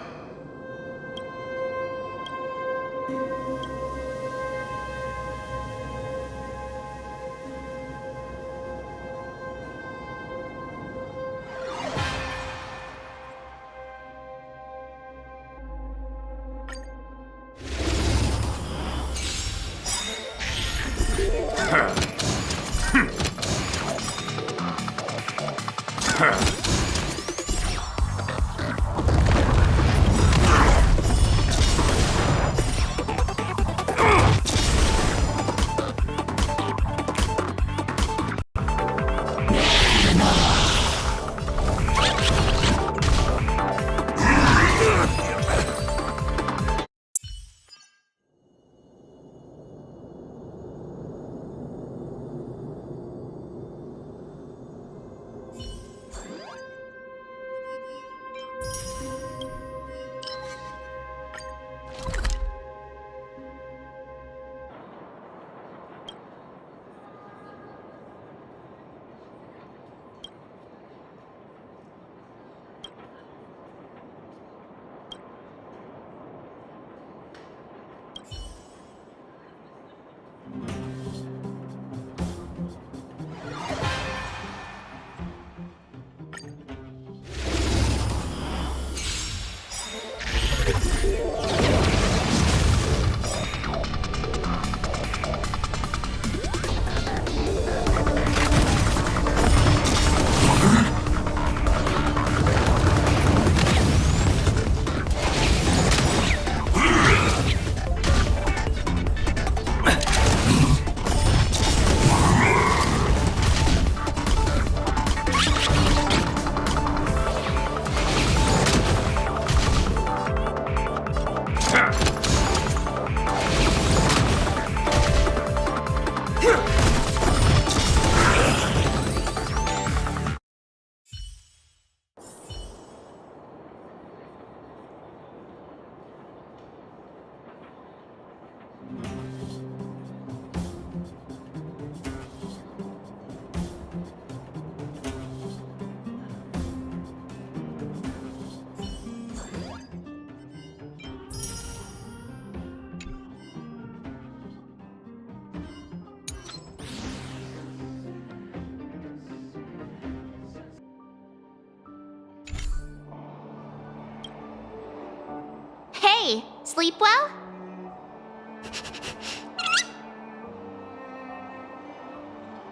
Hey, sleep well?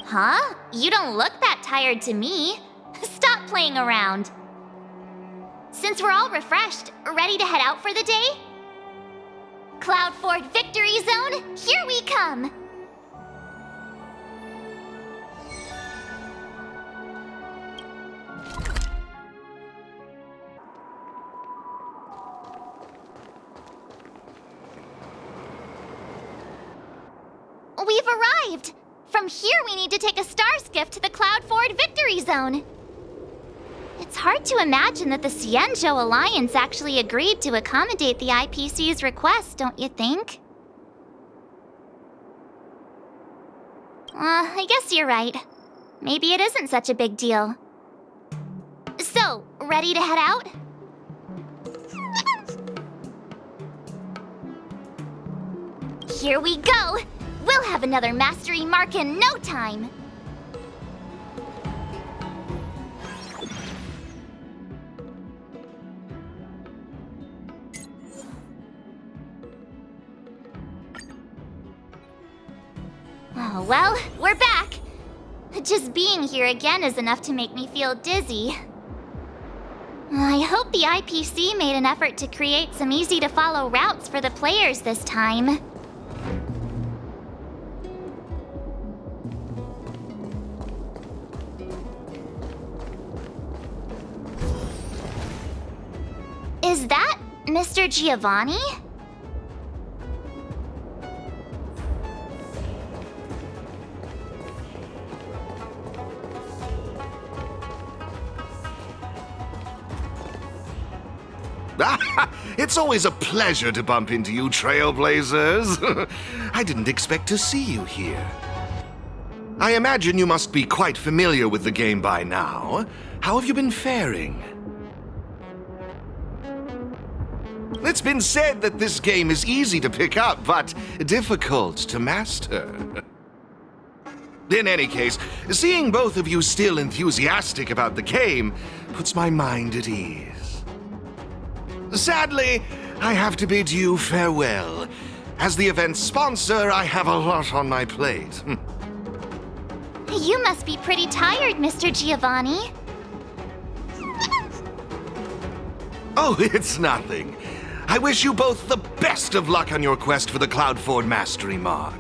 Huh? You don't look that tired to me. Stop playing around. Since we're all refreshed, ready to head out for the day? Cloud Ford Victory Zone, here we come! We've arrived! From here, we need to take a star skiff to the Cloud Ford Victory Zone. It's hard to imagine that the Xianzhou Alliance actually agreed to accommodate the IPC's request, don't you think? I guess you're right. Maybe it isn't such a big deal. So, ready to head out? Here we go! We'll have another mastery mark in no time! Oh, well, we're back! Just being here again is enough to make me feel dizzy. I hope the IPC made an effort to create some easy-to-follow routes for the players this time. Is that Mr. Giovanni? It's always a pleasure to bump into you, Trailblazers. I didn't expect to see you here. I imagine you must be quite familiar with the game by now. How have you been faring? It's been said that this game is easy to pick up, but difficult to master. In any case, seeing both of you still enthusiastic about the game puts my mind at ease. Sadly, I have to bid you farewell. As the event's sponsor, I have a lot on my plate. You must be pretty tired, Mr. Giovanni. Oh, it's nothing. I wish you both the best of luck on your quest for the Cloud Ford Mastery Mark.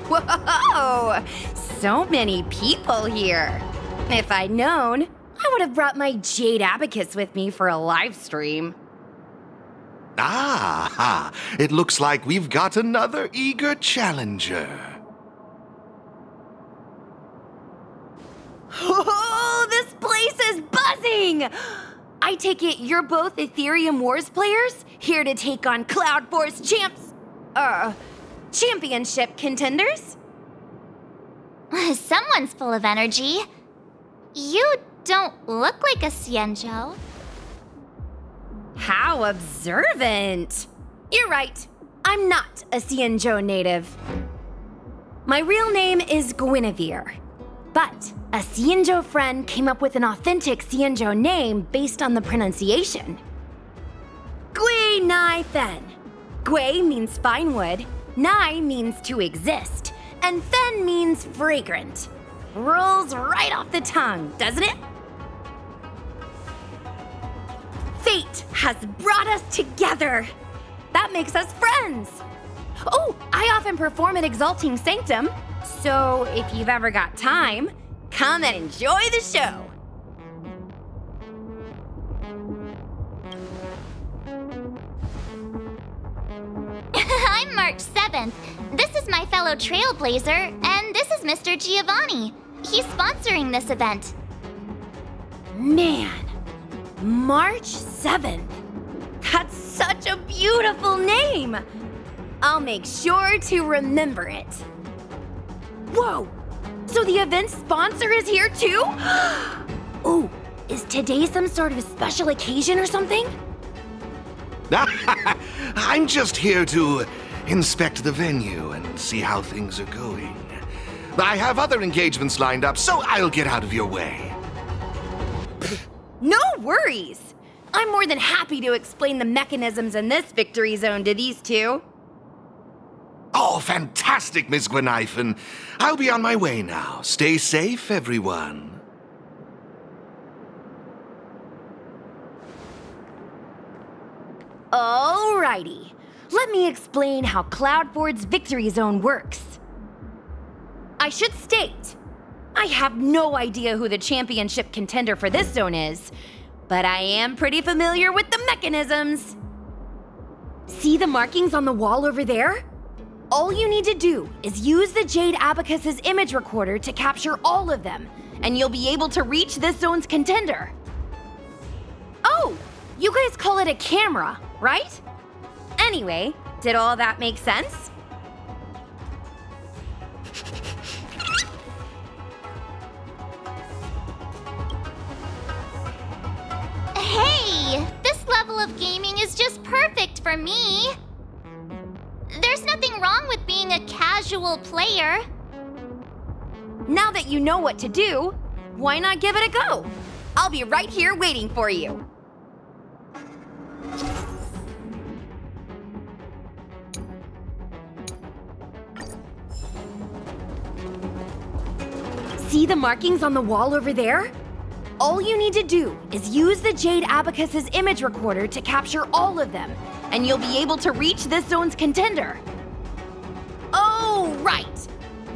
Whoa! So many people here. If I'd known, I would have brought my Jade Abacus with me for a live stream. Ah, it looks like we've got another eager challenger. Oh, this place is buzzing! I take it you're both Aetherium Wars players, here to take on Cloud Force championship contenders? Someone's full of energy. You don't look like a Xianzhou. How observant! You're right, I'm not a Xianzhou native. My real name is Guinevere, but a Xianzhou friend came up with an authentic Xianzhou name based on the pronunciation. Gui Nai Fen. Gui means fine wood, Nai means to exist, and Fen means fragrant. Rolls right off the tongue, doesn't it? Fate has brought us together. That makes us friends. Oh, I often perform at Exalting Sanctum, so if you've ever got time, come and enjoy the show. I'm March 7th. This is my fellow Trailblazer, and this is Mr. Giovanni. He's sponsoring this event. Man, March 7th. That's such a beautiful name. I'll make sure to remember it. Whoa, so the event sponsor is here too? Ooh, is today some sort of special occasion or something? I'm just here to inspect the venue and see how things are going. I have other engagements lined up, so I'll get out of your way. No worries. I'm more than happy to explain the mechanisms in this victory zone to these two. Oh, fantastic, Miss Gwenithan. I'll be on my way now. Stay safe, everyone. Alrighty. Let me explain how Cloudford's victory zone works. I should state, I have no idea who the championship contender for this zone is, but I am pretty familiar with the mechanisms. See the markings on the wall over there? All you need to do is use the Jade Abacus's image recorder to capture all of them, and you'll be able to reach this zone's contender. Oh, you guys call it a camera, right? Anyway, did all that make sense? Hey! This level of gaming is just perfect for me. There's nothing wrong with being a casual player. Now that you know what to do, why not give it a go? I'll be right here waiting for you. See the markings on the wall over there? All you need to do is use the Jade Abacus's image recorder to capture all of them, and you'll be able to reach this zone's contender. Oh, right.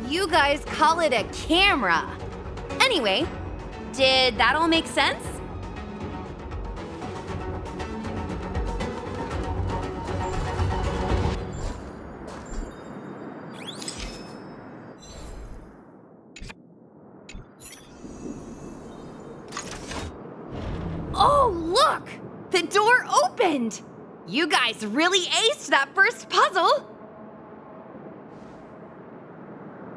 You guys call it a camera. Anyway, did that all make sense? Oh, look! The door opened! You guys really aced that first puzzle!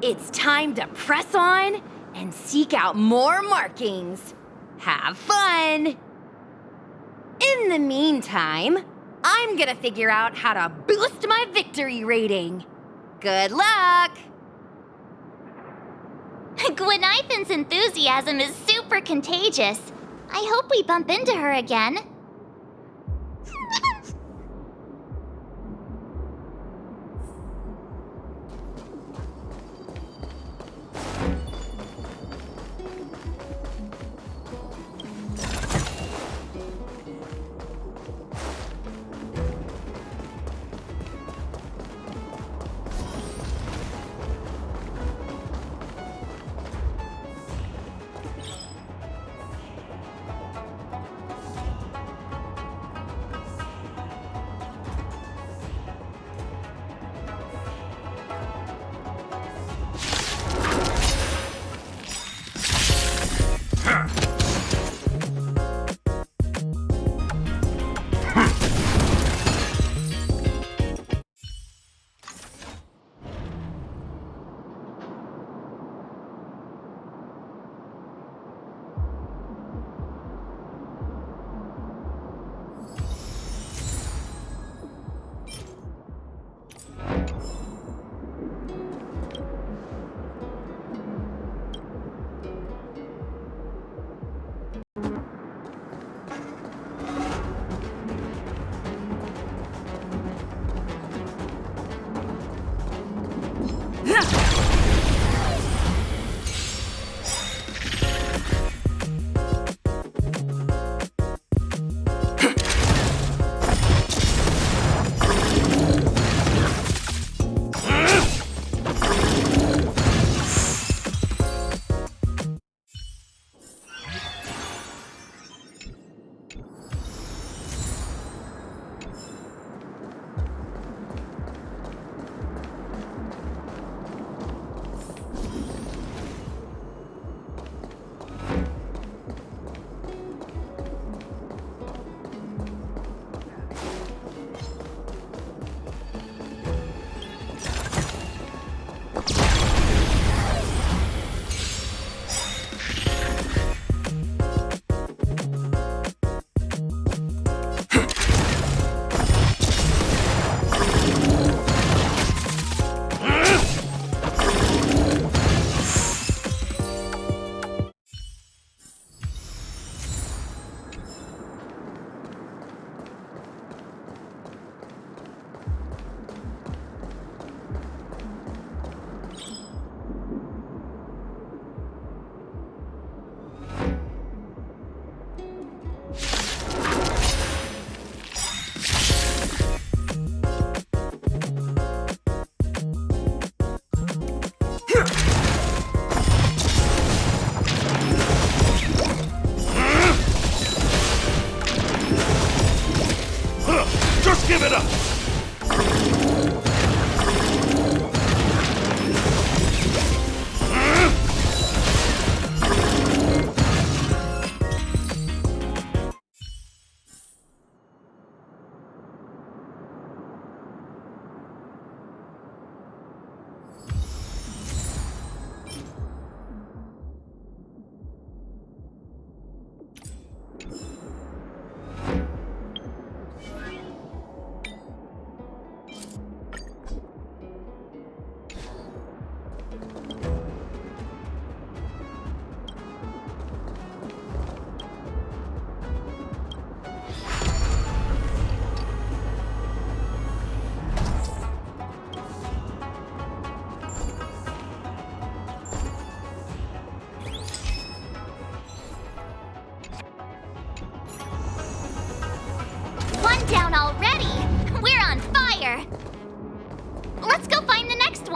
It's time to press on and seek out more markings. Have fun! In the meantime, I'm gonna figure out how to boost my victory rating. Good luck! Gwenithan's enthusiasm is super contagious. I hope we bump into her again.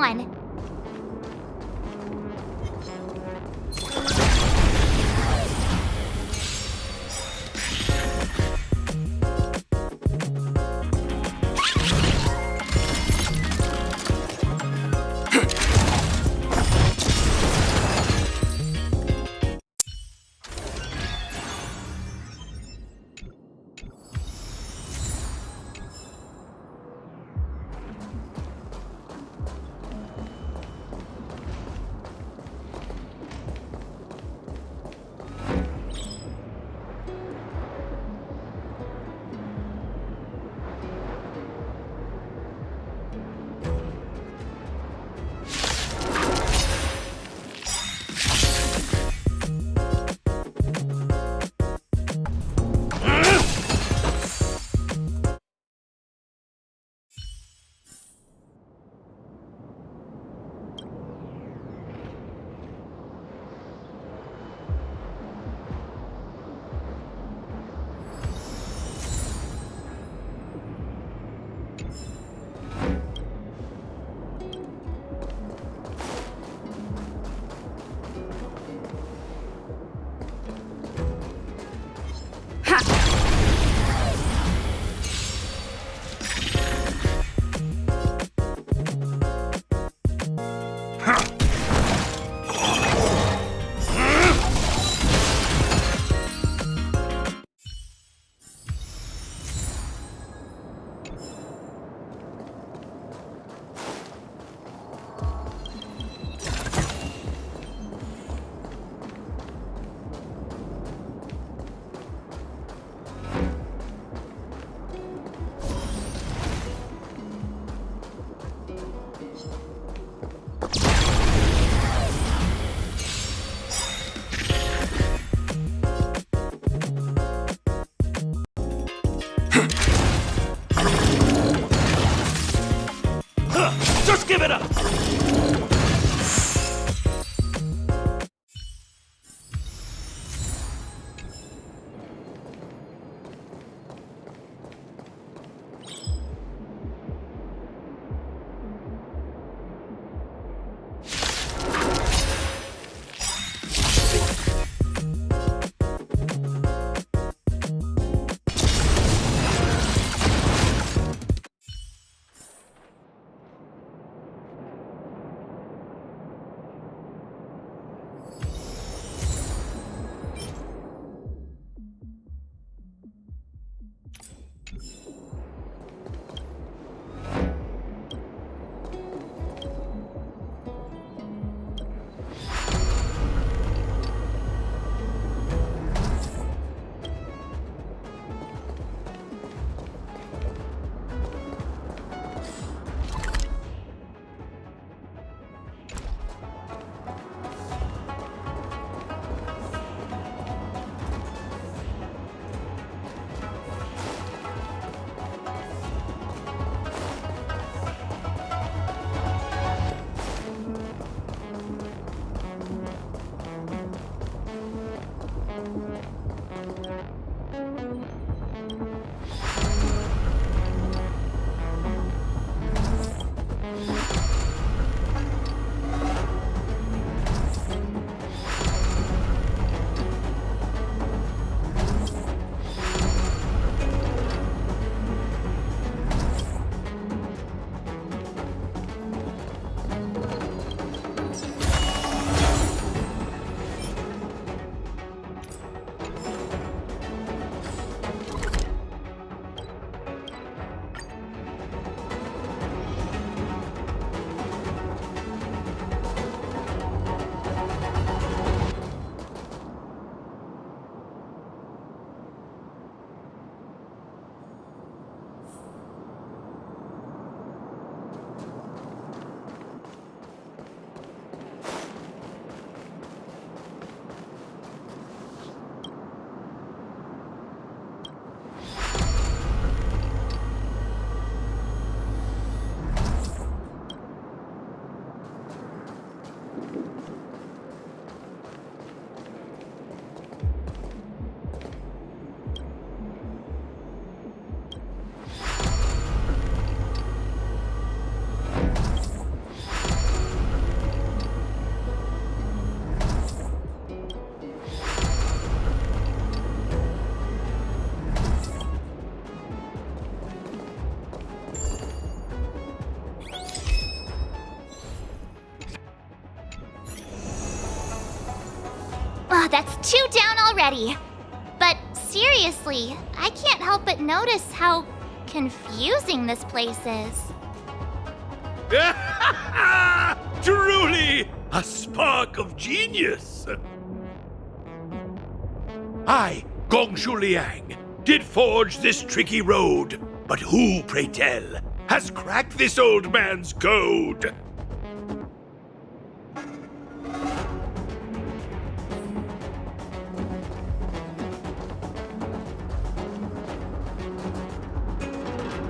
one. Just give it up! that's 2 down already. But seriously, I can't help but notice how confusing this place is. Truly, a spark of genius. I, Gongshu Liang, did forge this tricky road, but who, pray tell, has cracked this old man's code?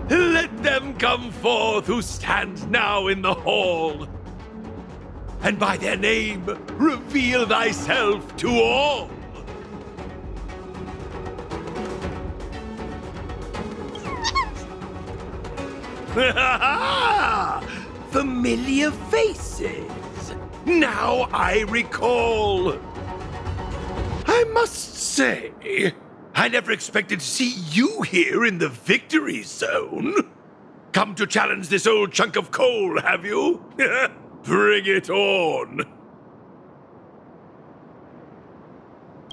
Let them come forth who stand now in the hall, and by their name reveal thyself to all. Familiar faces. Now I recall. I must say, I never expected to see you here in the victory zone. Come to challenge this old chunk of coal, have you? Bring it on.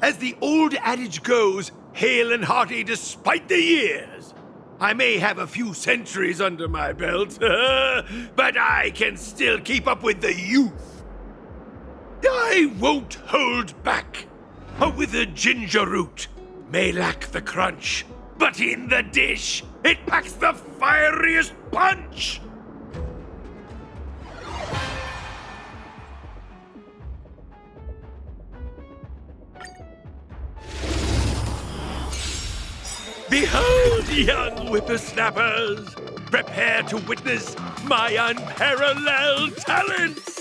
As the old adage goes, hale and hearty despite the years. I may have a few centuries under my belt, but I can still keep up with the youth. I won't hold back. A withered ginger root may lack the crunch, but in the dish, it packs the fieriest punch! Behold, young whippersnappers! Prepare to witness my unparalleled talents!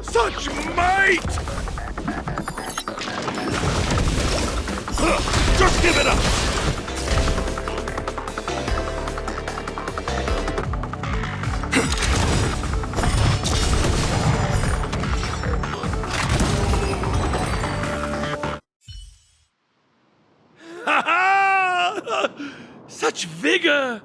Such might! Just give it up! Such vigor!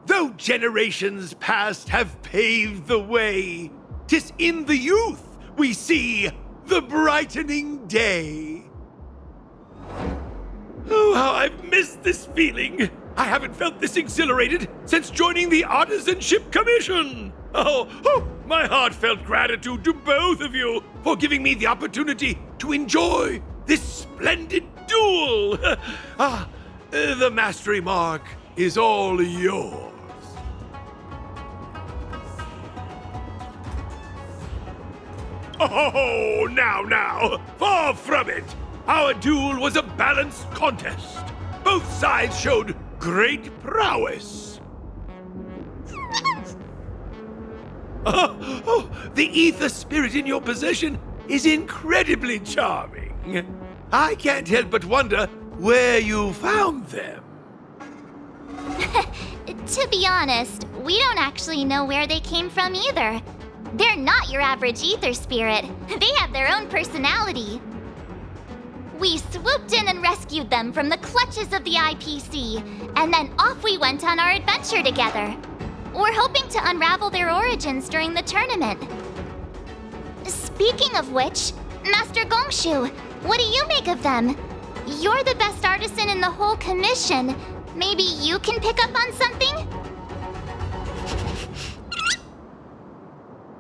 Though generations past have paved the way, 'tis in the youth we see the brightening day. Oh, how I've missed this feeling. I haven't felt this exhilarated since joining the Artisanship Commission. Oh, my heartfelt gratitude to both of you for giving me the opportunity to enjoy this splendid duel. The mastery mark is all yours. Oh, now, far from it. Our duel was a balanced contest. Both sides showed great prowess. The ether spirit in your possession is incredibly charming. I can't help but wonder where you found them. To be honest, we don't actually know where they came from either. They're not your average ether spirit. They have their own personality. We swooped in and rescued them from the clutches of the IPC, and then off we went on our adventure together. We're hoping to unravel their origins during the tournament. Speaking of which, Master Gongshu, what do you make of them? You're the best artisan in the whole commission. Maybe you can pick up on something?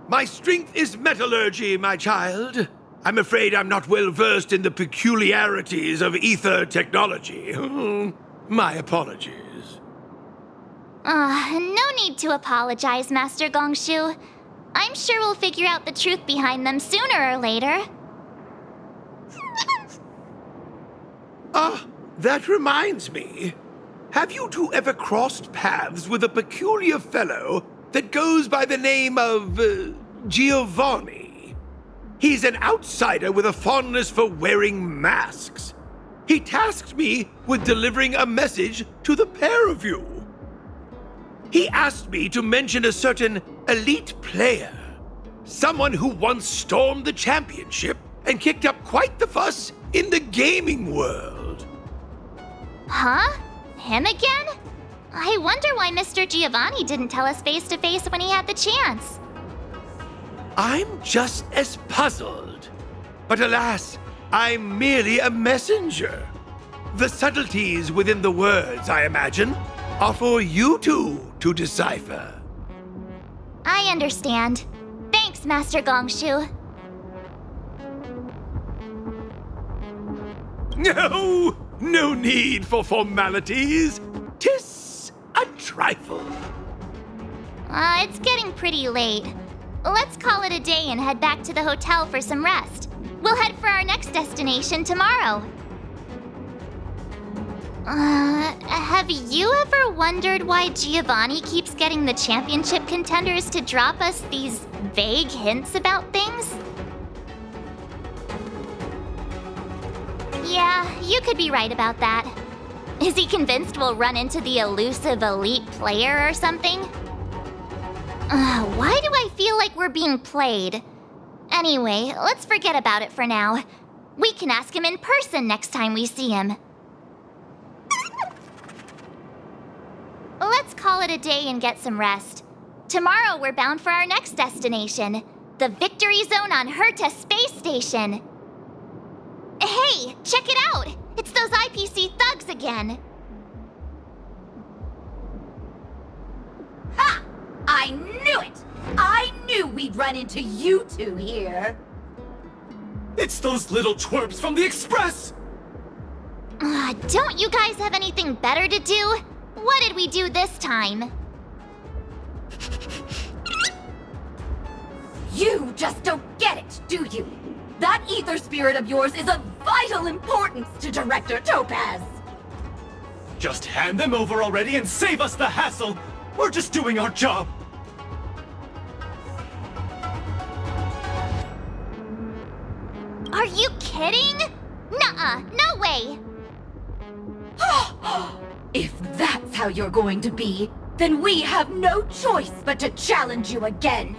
My strength is metallurgy, my child. I'm afraid I'm not well versed in the peculiarities of ether technology. My apologies. No need to apologize, Master Gongshu. I'm sure we'll figure out the truth behind them sooner or later. That reminds me. Have you two ever crossed paths with a peculiar fellow that goes by the name of Giovanni? He's an outsider with a fondness for wearing masks. He tasked me with delivering a message to the pair of you. He asked me to mention a certain elite player. Someone who once stormed the championship and kicked up quite the fuss in the gaming world. Huh? Him again? I wonder why Mr. Giovanni didn't tell us face to face when he had the chance. I'm just as puzzled. But alas, I'm merely a messenger. The subtleties within the words, I imagine, are for you two to decipher. I understand. Thanks, Master Gongshu. No need for formalities. 'Tis a trifle. It's getting pretty late. Let's call it a day and head back to the hotel for some rest. We'll head for our next destination tomorrow. Have you ever wondered why Giovanni keeps getting the championship contenders to drop us these vague hints about things? Yeah, you could be right about that. Is he convinced we'll run into the elusive elite player or something? Why do I feel like we're being played? Anyway, let's forget about it for now. We can ask him in person next time we see him. Let's call it a day and get some rest. Tomorrow we're bound for our next destination, the Victory Zone on Herta Space Station. Hey, check it out! It's those IPC thugs again. Ha! I knew it! I knew we'd run into you two here. It's those little twerps from the Express! Don't you guys have anything better to do? What did we do this time? You just don't get it, do you? That ether spirit of yours is of vital importance to Director Topaz. Just hand them over already and save us the hassle! We're just doing our job! Are you kidding? Nuh-uh, no way! If that's how you're going to be, then we have no choice but to challenge you again.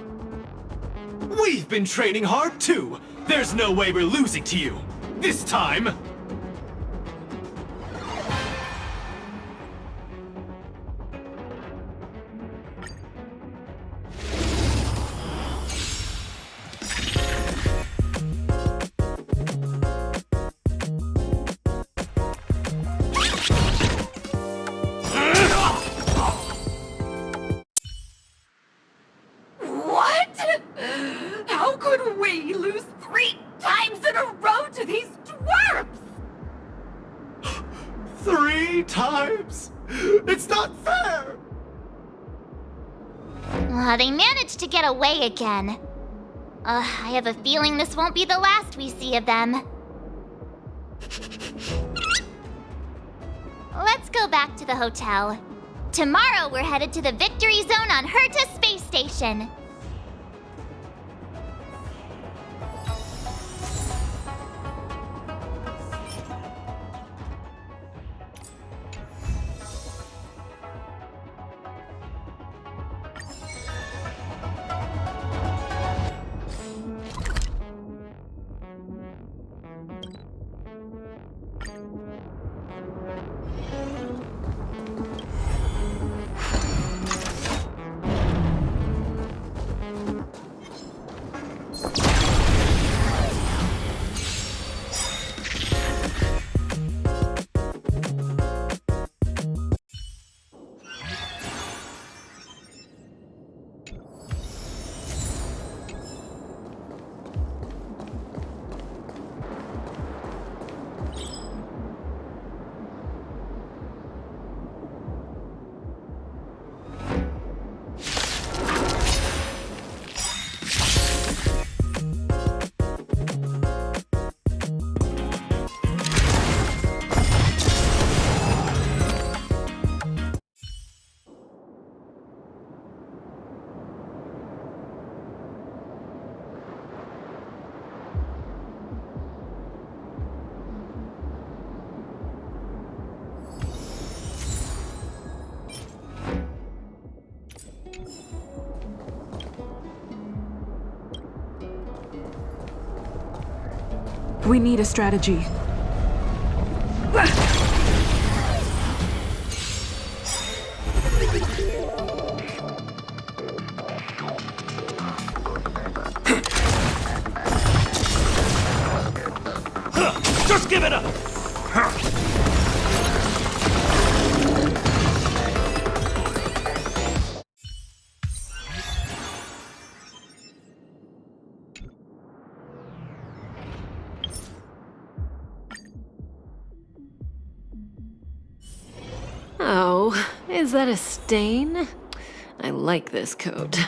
We've been training hard too! There's no way we're losing to you! This time! What? How could we lose 3 times in a row to these twerps? 3 times? It's not fair! They managed to get away again. I have a feeling this won't be the last we see of them. Let's go back to the hotel. Tomorrow we're headed to the Victory Zone on Herta Space Station. We need a strategy. Just give it up! Oh, is that a stain? I like this coat.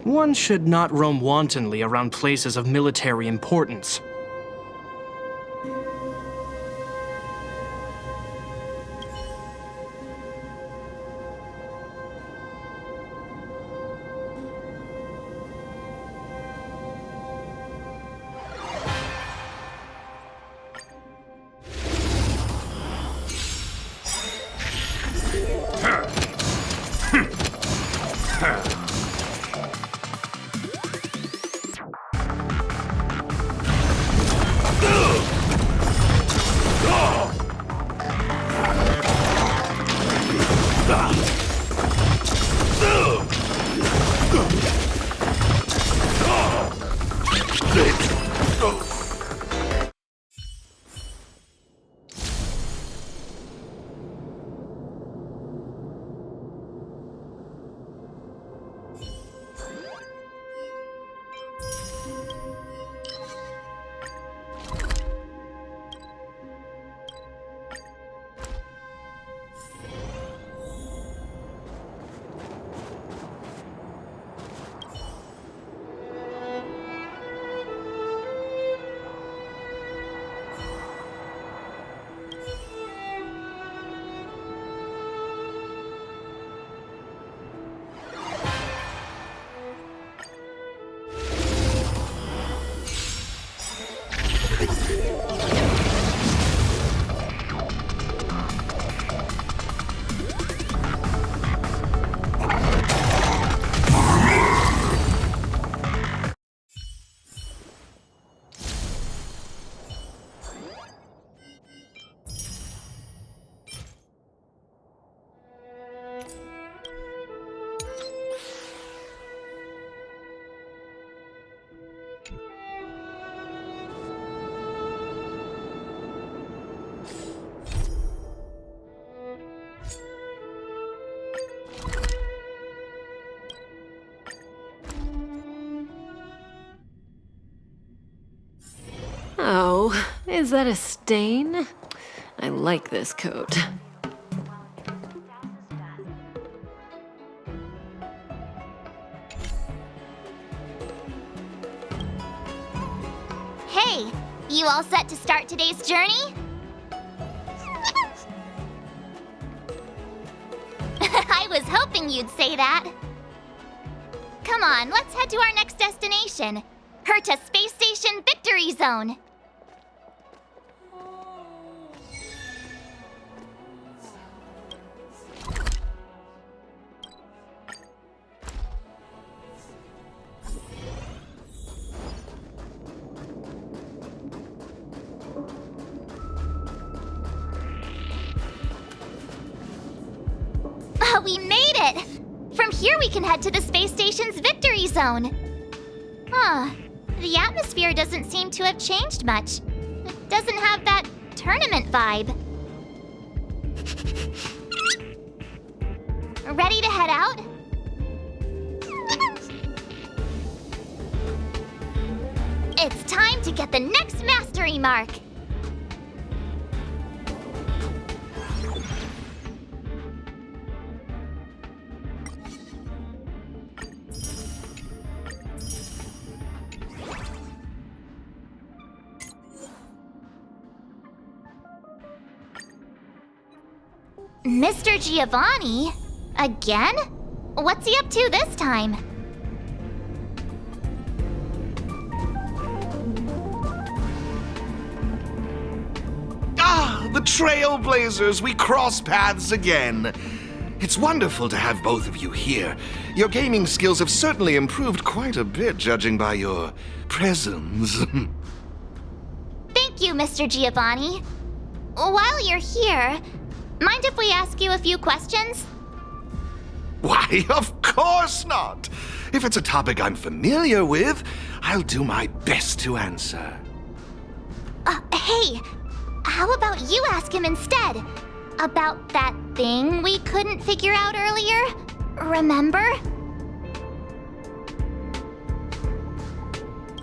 One should not roam wantonly around places of military importance. Oh, is that a stain? I like this coat. Hey, you all set to start today's journey? I was hoping you'd say that. Come on, let's head to our next destination. Herta Space Station Victory Zone. We made it! From here we can head to the space station's Victory Zone. Huh. The atmosphere doesn't seem to have changed much. It doesn't have that tournament vibe. Ready to head out? It's time to get the next mastery mark! Mr. Giovanni? Again? What's he up to this time? Ah, the Trailblazers! We cross paths again. It's wonderful to have both of you here. Your gaming skills have certainly improved quite a bit, judging by your presence. Thank you, Mr. Giovanni. While you're here, mind if we ask you a few questions? Why, of course not! If it's a topic I'm familiar with, I'll do my best to answer. Hey, how about you ask him instead? About that thing we couldn't figure out earlier? Remember?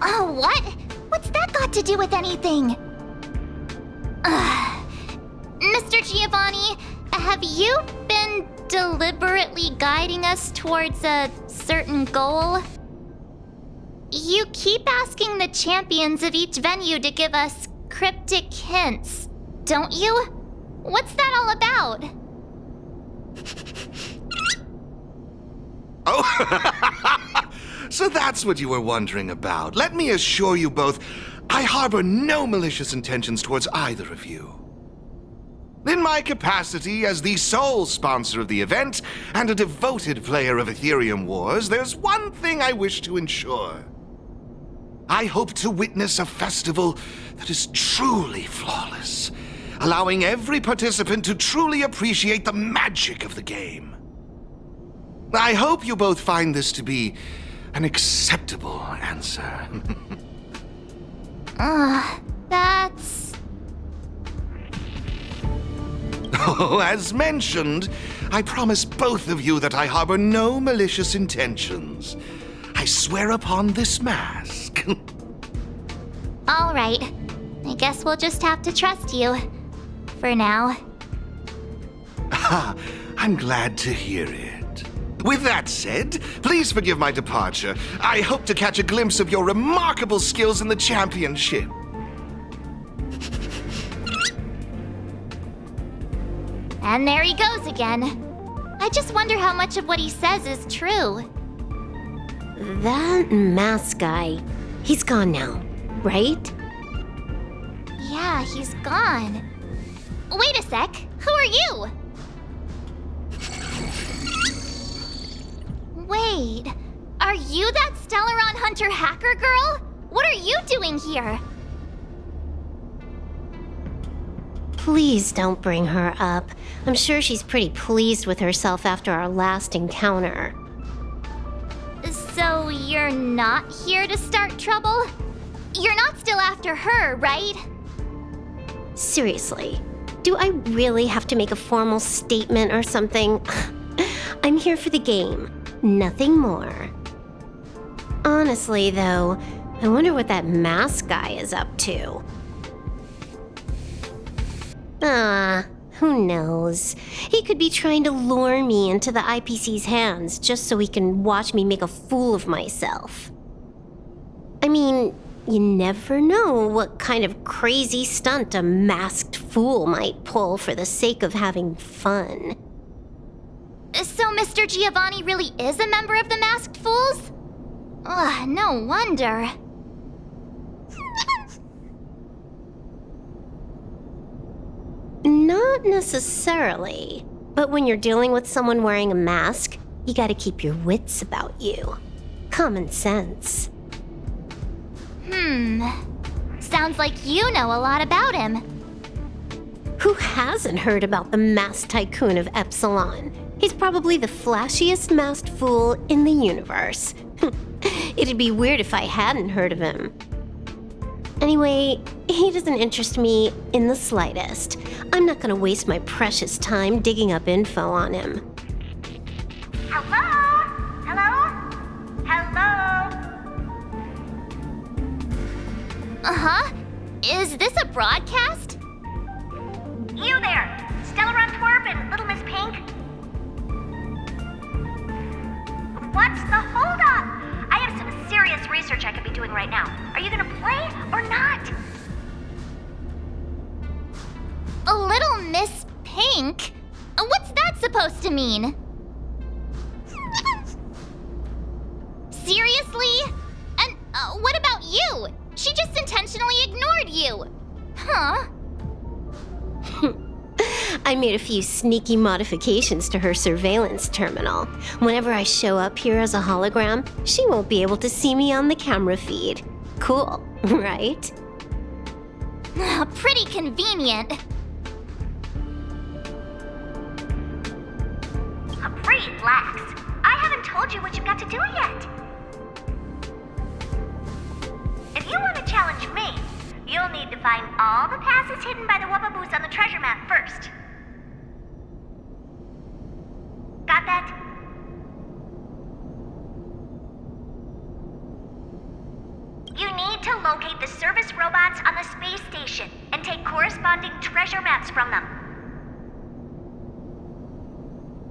Oh, what? What's that got to do with anything? Mr. Giovanni, have you been deliberately guiding us towards a certain goal? You keep asking the champions of each venue to give us cryptic hints, don't you? What's that all about? Oh, so that's what you were wondering about. Let me assure you both, I harbor no malicious intentions towards either of you. In my capacity as the sole sponsor of the event and a devoted player of Aetherium Wars, there's one thing I wish to ensure. I hope to witness a festival that is truly flawless, allowing every participant to truly appreciate the magic of the game. I hope you both find this to be an acceptable answer. That's... Oh, as mentioned, I promise both of you that I harbor no malicious intentions. I swear upon this mask. All right. I guess we'll just have to trust you. For now. I'm glad to hear it. With that said, please forgive my departure. I hope to catch a glimpse of your remarkable skills in the championship. And there he goes again. I just wonder how much of what he says is true. That mask guy, he's gone now, right? Yeah, he's gone. Wait a sec. Who are you? Wait, are you that Stellaron Hunter hacker girl? What are you doing here? Please don't bring her up. I'm sure she's pretty pleased with herself after our last encounter. So you're not here to start trouble? You're not still after her, right? Seriously, do I really have to make a formal statement or something? I'm here for the game, nothing more. Honestly, though, I wonder what that mask guy is up to. Who knows? He could be trying to lure me into the IPC's hands just so he can watch me make a fool of myself. I mean, you never know what kind of crazy stunt a masked fool might pull for the sake of having fun. So Mr. Giovanni really is a member of the Masked Fools? Ugh, no wonder. Not necessarily. But when you're dealing with someone wearing a mask, you gotta keep your wits about you. Common sense. Sounds like you know a lot about him. Who hasn't heard about the masked tycoon of Epsilon? He's probably the flashiest masked fool in the universe. It'd be weird if I hadn't heard of him. Anyway, he doesn't interest me in the slightest. I'm not gonna waste my precious time digging up info on him. Hello? Hello? Hello? Uh-huh. Is this a broadcast? You there! Stellaron Twerp and Little Miss Pink? What's the holdup? I have some serious research I could be doing right now. Are you gonna play or not? A Little Miss Pink? What's that supposed to mean? Seriously? And what about you? She just intentionally ignored you. Huh? I made a few sneaky modifications to her surveillance terminal. Whenever I show up here as a hologram, she won't be able to see me on the camera feed. Cool, right? Pretty convenient. Relax. I haven't told you what you've got to do yet. If you want to challenge me, You'll need to find all the passes hidden by the Wubbaboos on the treasure map first. Got that? You need to locate the service robots on the space station and take corresponding treasure maps from them.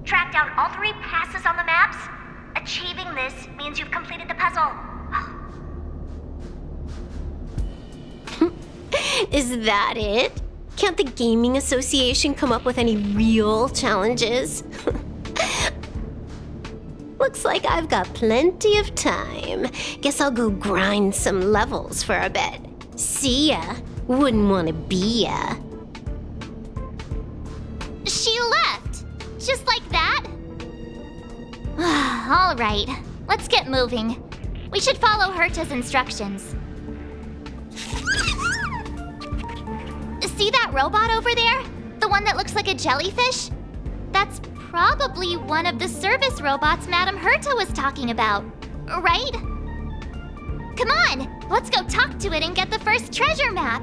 Track down all 3 passes on the maps. Achieving this means you've completed the puzzle. Is that it? Can't the Gaming Association come up with any real challenges? Looks like I've got plenty of time. Guess I'll go grind some levels for a bit. See ya. Wouldn't want to be ya. She left! Just like that? All right, let's get moving. We should follow Herta's instructions. See that robot over there? The one that looks like a jellyfish? That's probably one of the service robots Madame Herta was talking about, right? Come on, let's go talk to it and get the first treasure map.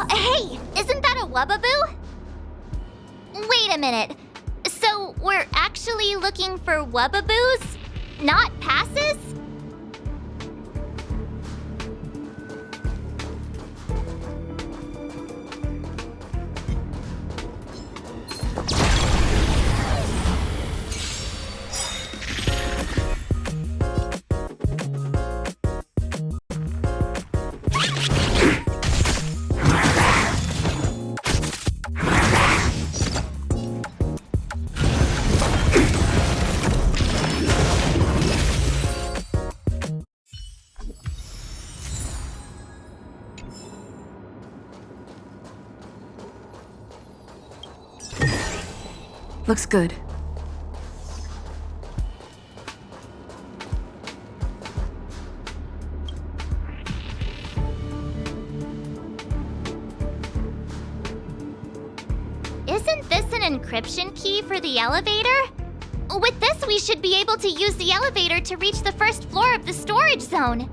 Hey, isn't that a Wubbaboo? Wait a minute. So we're actually looking for Wubbaboos, not passes? Looks good. Isn't this an encryption key for the elevator? With this, we should be able to use the elevator to reach the first floor of the storage zone.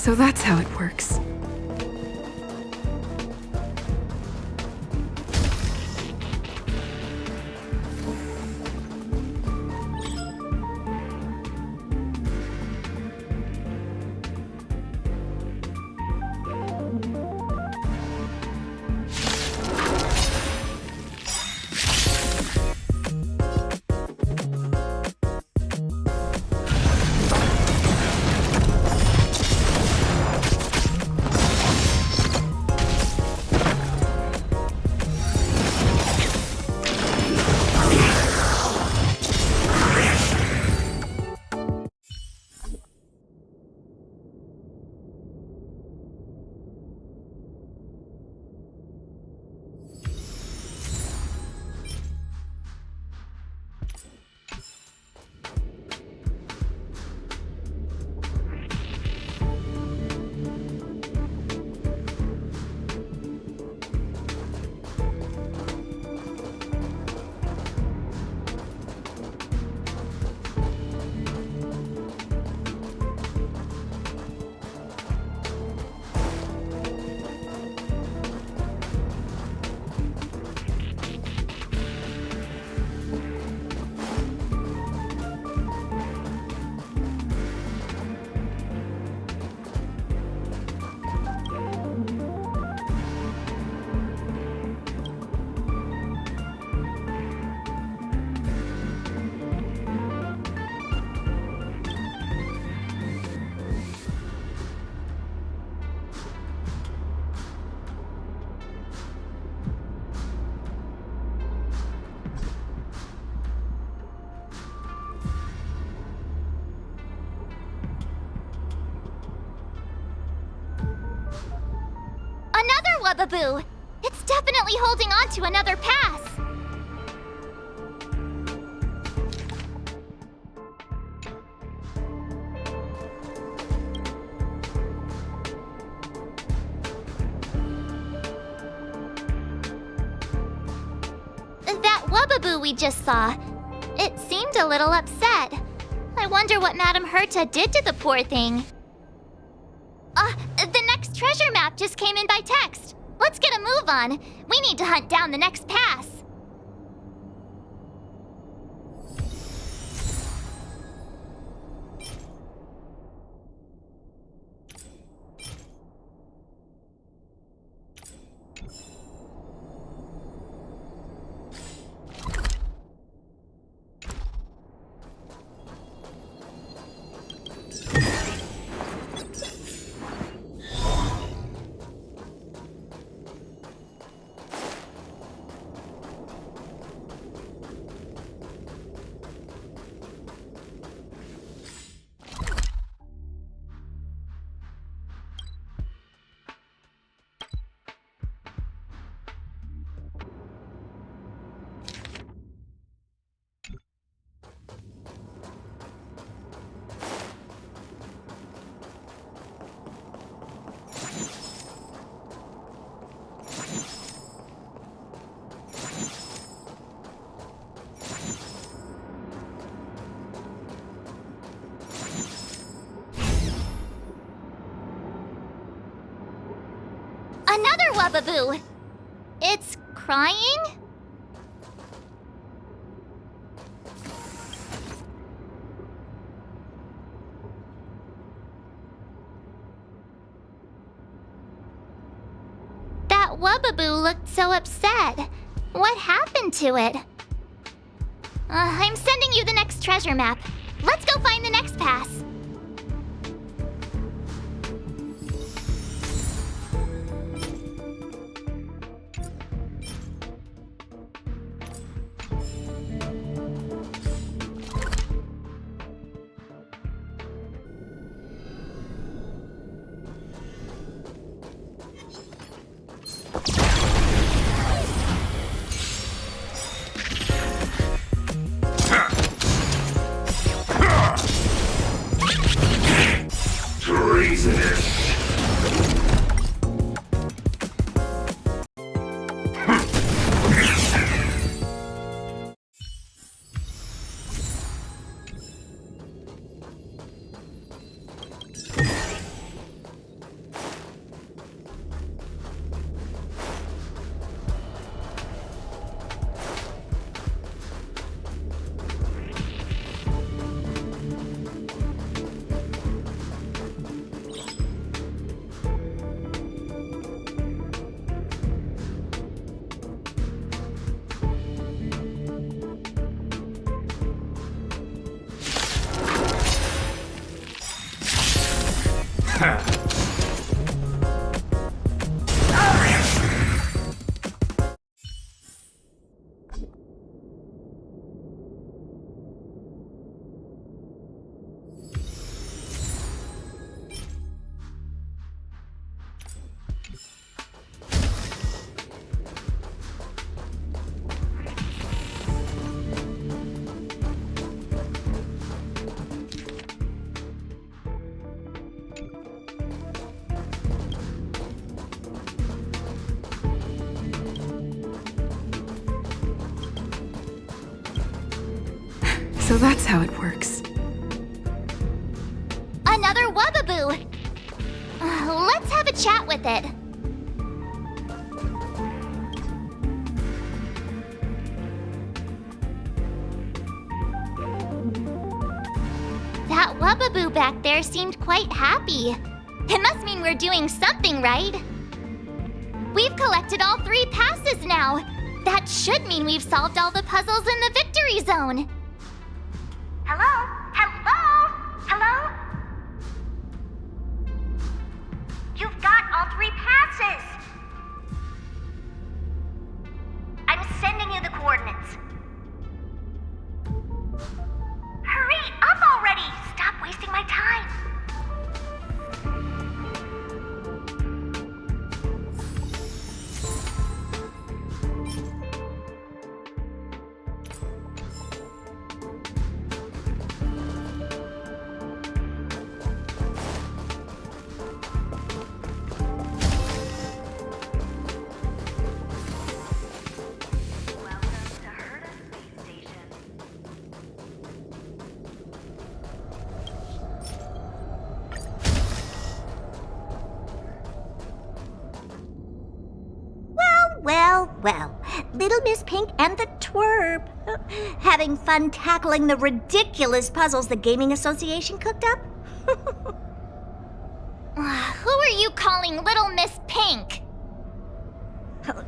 So that's how it works. Another Wubaboo! It's definitely holding on to another pass! That Wubaboo we just saw, it seemed a little upset. I wonder what Madame Herta did to the poor thing. The next treasure map just came in by text. Let's get a move on. We need to hunt down the next pass. Another Wubaboo! It's crying? That Wubaboo looked so upset. What happened to it? I'm sending you the next treasure map. Let's go find the next pass. So that's how it works. Another Wubbaboo! Let's have a chat with it. That Wubbaboo back there seemed quite happy. It must mean we're doing something right. We've collected all 3 passes now. That should mean we've solved all the puzzles in the victory zone. Hello? Hello? Hello? You've got all 3 passes! I'm sending you the coordinates. Hurry up already! Stop wasting my time! Well, Little Miss Pink and the Twerp. Having fun tackling the ridiculous puzzles the Gaming Association cooked up? Who are you calling Little Miss Pink?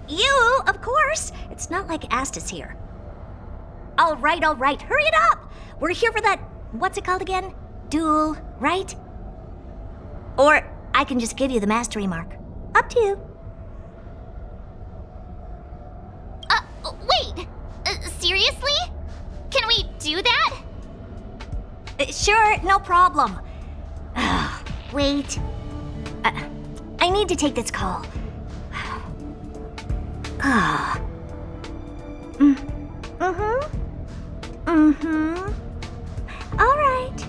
You, of course. It's not like Asta's here. All right, hurry it up! We're here for that, what's it called again? Duel, right? Or I can just give you the mastery mark. Up to you. Wait! Seriously? Can we do that? Sure, no problem. Wait. I need to take this call. All right.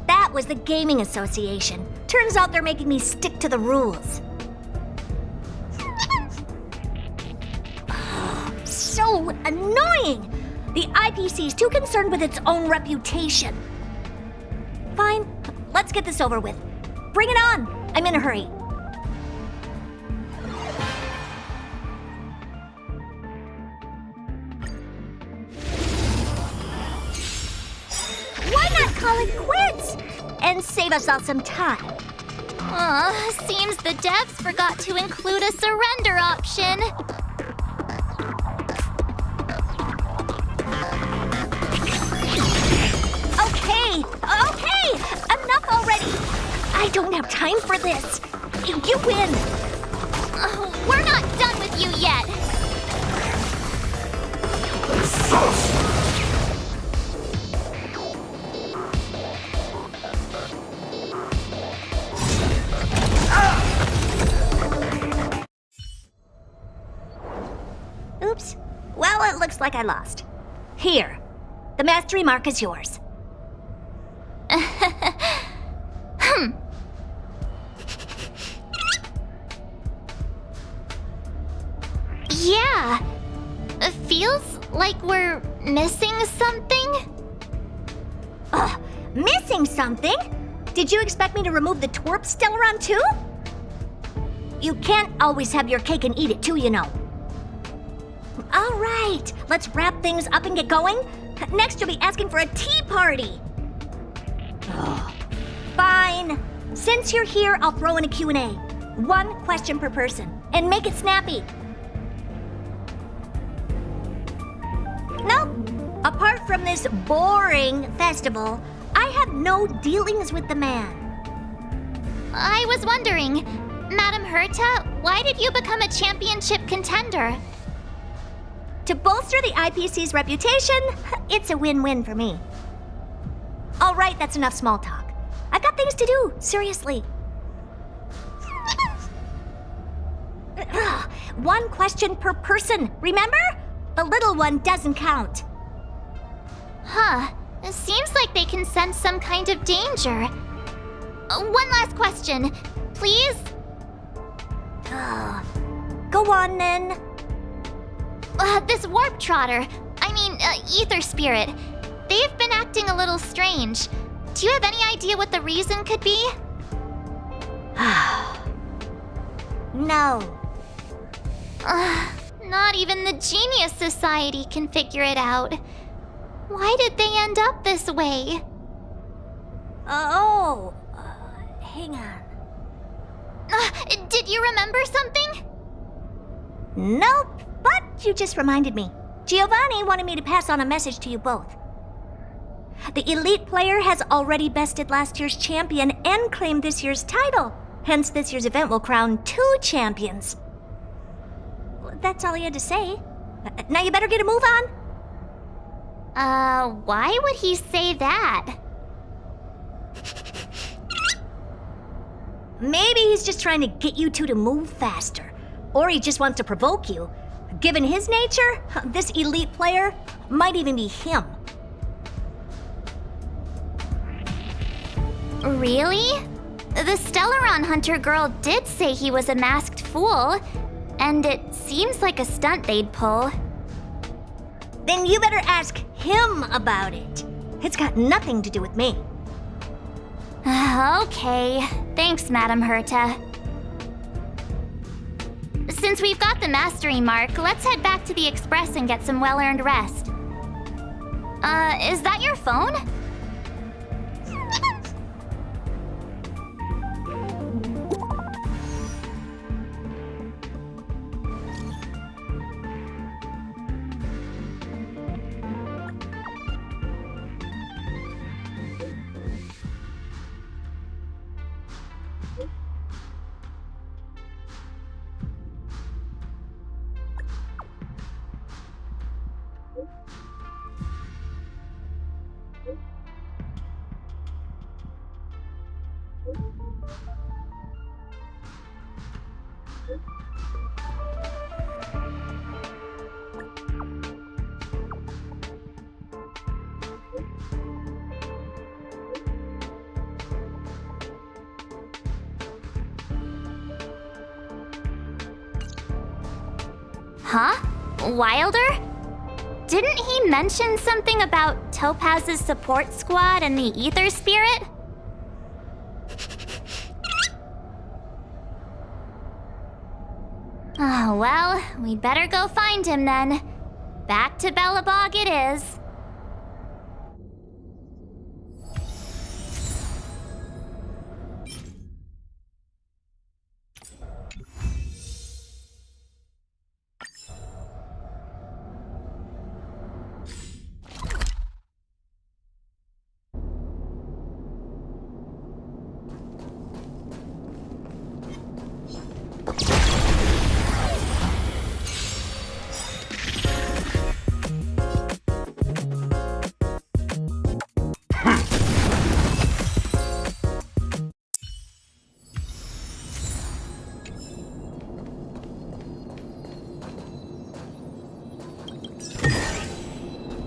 That was the Gaming Association. Turns out they're making me stick to the rules. So annoying! The IPC's too concerned with its own reputation. Fine, let's get this over with. Bring it on! I'm in a hurry. Why not call it quits? And save us all some time. Seems the devs forgot to include a surrender option. Okay! Enough already! I don't have time for this. You win! We're not done with you yet! Oops. Well, it looks like I lost. Here. The mastery mark is yours. Yeah. It feels like we're missing something. Missing something? Did you expect me to remove the twerp still around too? You can't always have your cake and eat it too, you know. All right, let's wrap things up and get going. Next, you'll be asking for a tea party. Fine. Since you're here, I'll throw in a Q&A. 1 question per person. And make it snappy. Nope. Apart from this boring festival, I have no dealings with the man. I was wondering, Madam Herta, why did you become a championship contender? To bolster the IPC's reputation, it's a win-win for me. All right, that's enough small talk. I've got things to do, seriously. One question per person, remember? The little one doesn't count. Huh. It seems like they can sense some kind of danger. One last question, please? Go on, then. This warp trotter, ether spirit, they've been acting a little strange. Do you have any idea what the reason could be? No. Not even the Genius Society can figure it out. Why did they end up this way? Hang on. Did you remember something? Nope, but you just reminded me. Giovanni wanted me to pass on a message to you both. The elite player has already bested last year's champion and claimed this year's title. Hence, this year's event will crown 2 champions. That's all he had to say. Now you better get a move on. Why would he say that? Maybe he's just trying to get you two to move faster. Or he just wants to provoke you. Given his nature, this elite player might even be him. Really? The Stellaron Hunter girl did say he was a masked fool, and it seems like a stunt they'd pull. Then you better ask him about it. It's got nothing to do with me. Okay. Thanks, Madam Herta. Since we've got the mastery mark, let's head back to the Express and get some well-earned rest. Is that your phone? Huh? Wilder? Didn't he mention something about Topaz's support squad and the Ether Spirit? Oh, well, we'd better go find him then. Back to Bellabog it is.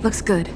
Looks good.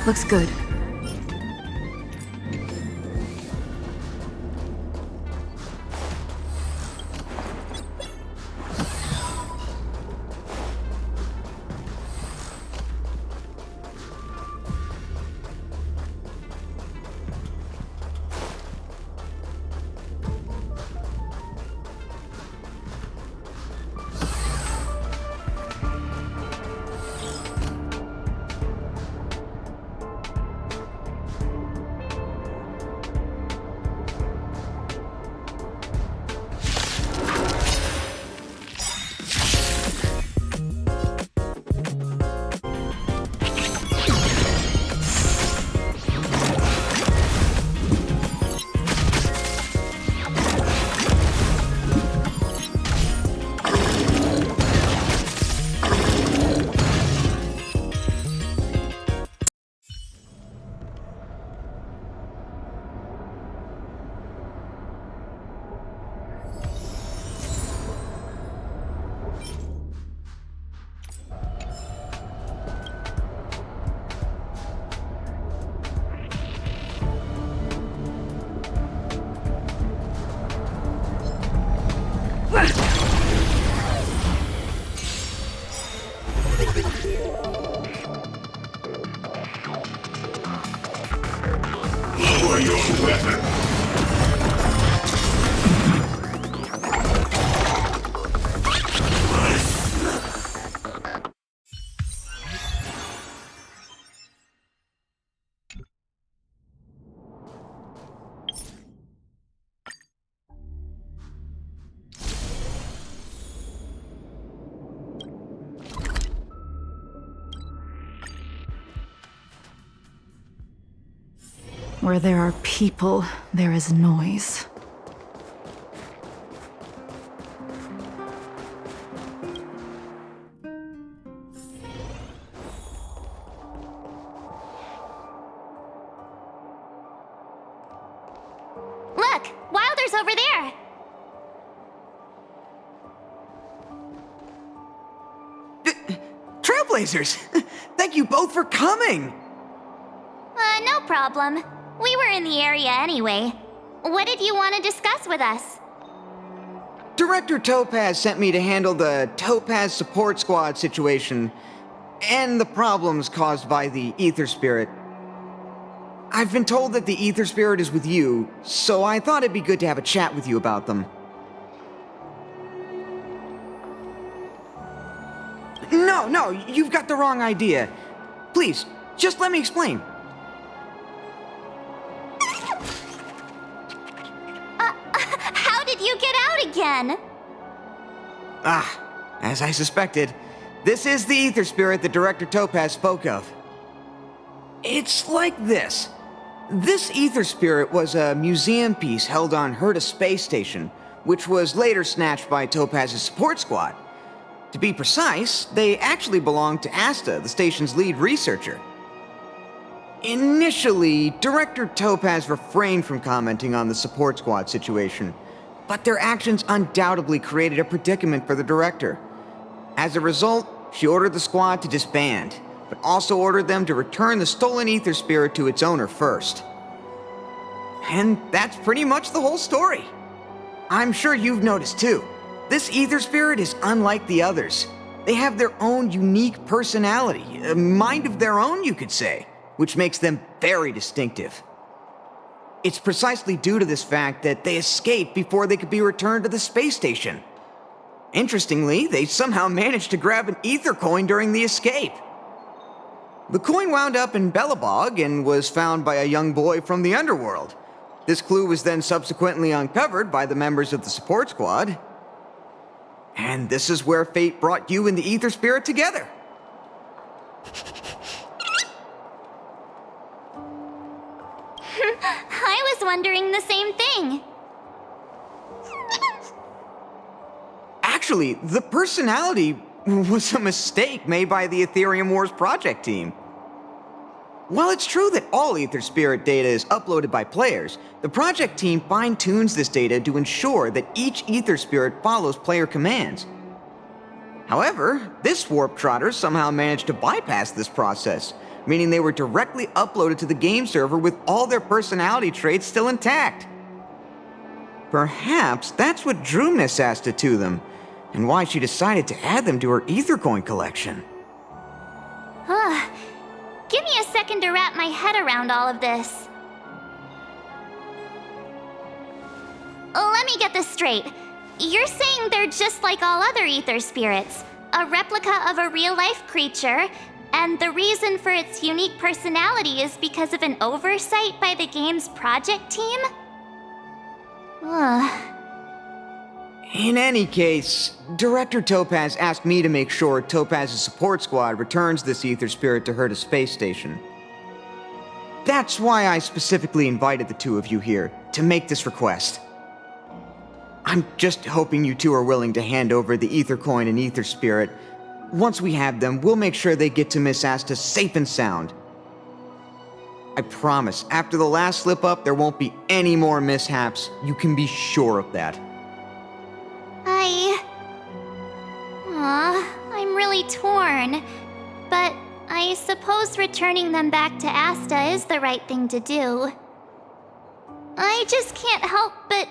Looks good. Lower your weapon. Where there are people, there is noise. Look! Wilder's over there! Trailblazers! Thank you both for coming! No problem. We were in the area anyway. What did you want to discuss with us? Director Topaz sent me to handle the Topaz support squad situation and the problems caused by the Ether Spirit. I've been told that the Ether Spirit is with you, so I thought it'd be good to have a chat with you about them. No, you've got the wrong idea. Please, just let me explain. How did you get out again? As I suspected, this is the Ether Spirit that Director Topaz spoke of. It's like this. This Ether Spirit was a museum piece held on Herta Space Station, which was later snatched by Topaz's support squad. To be precise, they actually belonged to Asta, the station's lead researcher. Initially, Director Topaz refrained from commenting on the support squad situation, but their actions undoubtedly created a predicament for the director. As a result, she ordered the squad to disband, but also ordered them to return the stolen Ether Spirit to its owner first. And that's pretty much the whole story. I'm sure you've noticed too. This Ether Spirit is unlike the others. They have their own unique personality, a mind of their own, you could say, which makes them very distinctive. It's precisely due to this fact that they escaped before they could be returned to the space station. Interestingly, they somehow managed to grab an Ether coin during the escape. The coin wound up in Belobog and was found by a young boy from the underworld. This clue was then subsequently uncovered by the members of the support squad. And this is where fate brought you and the Ether Spirit together. I was wondering the same thing. Actually, the personality was a mistake made by the Aetherium Wars project team. While it's true that all Ether Spirit data is uploaded by players, the project team fine-tunes this data to ensure that each Ether Spirit follows player commands. However, this Warp Trotter somehow managed to bypass this process, meaning they were directly uploaded to the game server with all their personality traits still intact. Perhaps that's what drew Miss Asta to them, and why she decided to add them to her Aether Coin collection. Give me a second to wrap my head around all of this. Let me get this straight. You're saying they're just like all other ether spirits, a replica of a real-life creature, and the reason for its unique personality is because of an oversight by the game's project team? In any case, Director Topaz asked me to make sure Topaz's support squad returns this ether spirit to her to space station. That's why I specifically invited the two of you here, to make this request. I'm just hoping you two are willing to hand over the Aether Coin and Ether Spirit. Once we have them, we'll make sure they get to Miss Asta safe and sound. I promise, after the last slip-up, there won't be any more mishaps. You can be sure of that. I'm really torn. But I suppose returning them back to Asta is the right thing to do. I just can't help but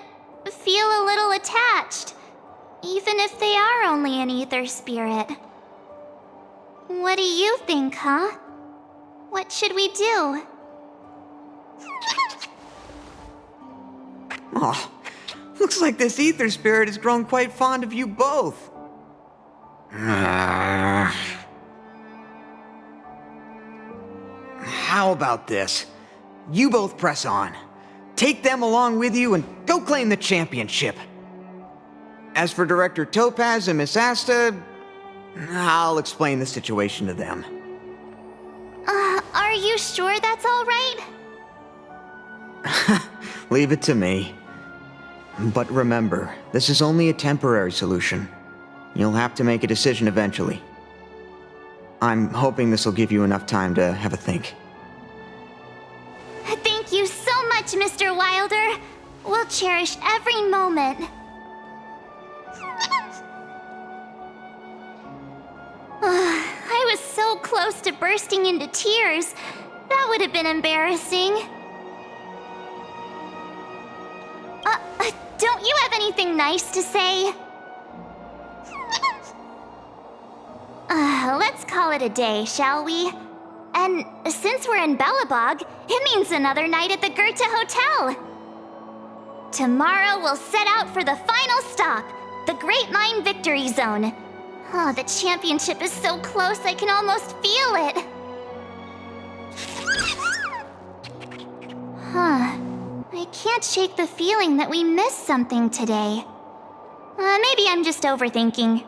feel a little attached, even if they are only an ether spirit. What do you think, huh? What should we do? Oh, looks like this ether spirit has grown quite fond of you both. How about this? You both press on. Take them along with you and go claim the championship. As for Director Topaz and Miss Asta, I'll explain the situation to them. Are you sure that's all right? Leave it to me. But remember, this is only a temporary solution. You'll have to make a decision eventually. I'm hoping this will give you enough time to have a think. Thank you so much, Mr. Wilder. We'll cherish every moment. I was so close to bursting into tears. That would have been embarrassing. Don't you have anything nice to say? Let's call it a day, shall we? And since we're in Belobog, it means another night at the Goethe Hotel. Tomorrow we'll set out for the final stop, the Great Mine Victory Zone. Oh, the championship is so close I can almost feel it. I can't shake the feeling that we missed something today. Maybe I'm just overthinking.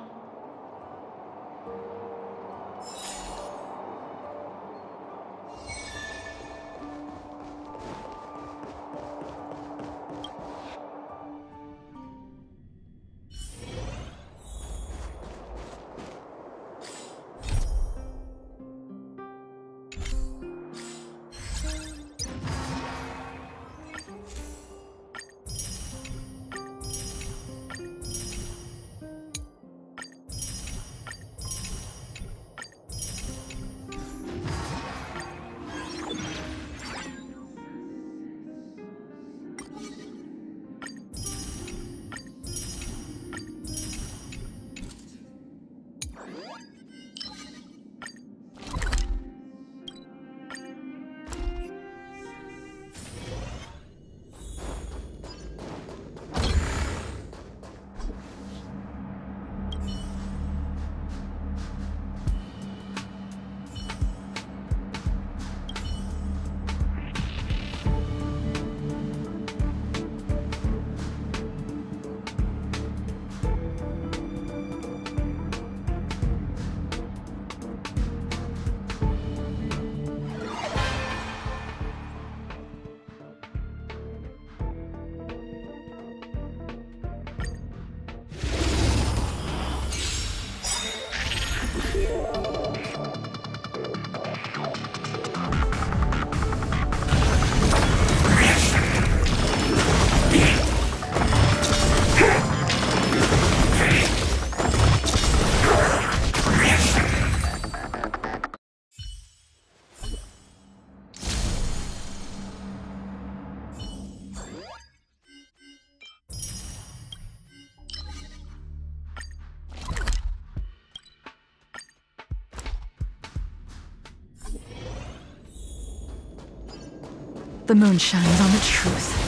The moon shines on the truth.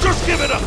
Just give it up!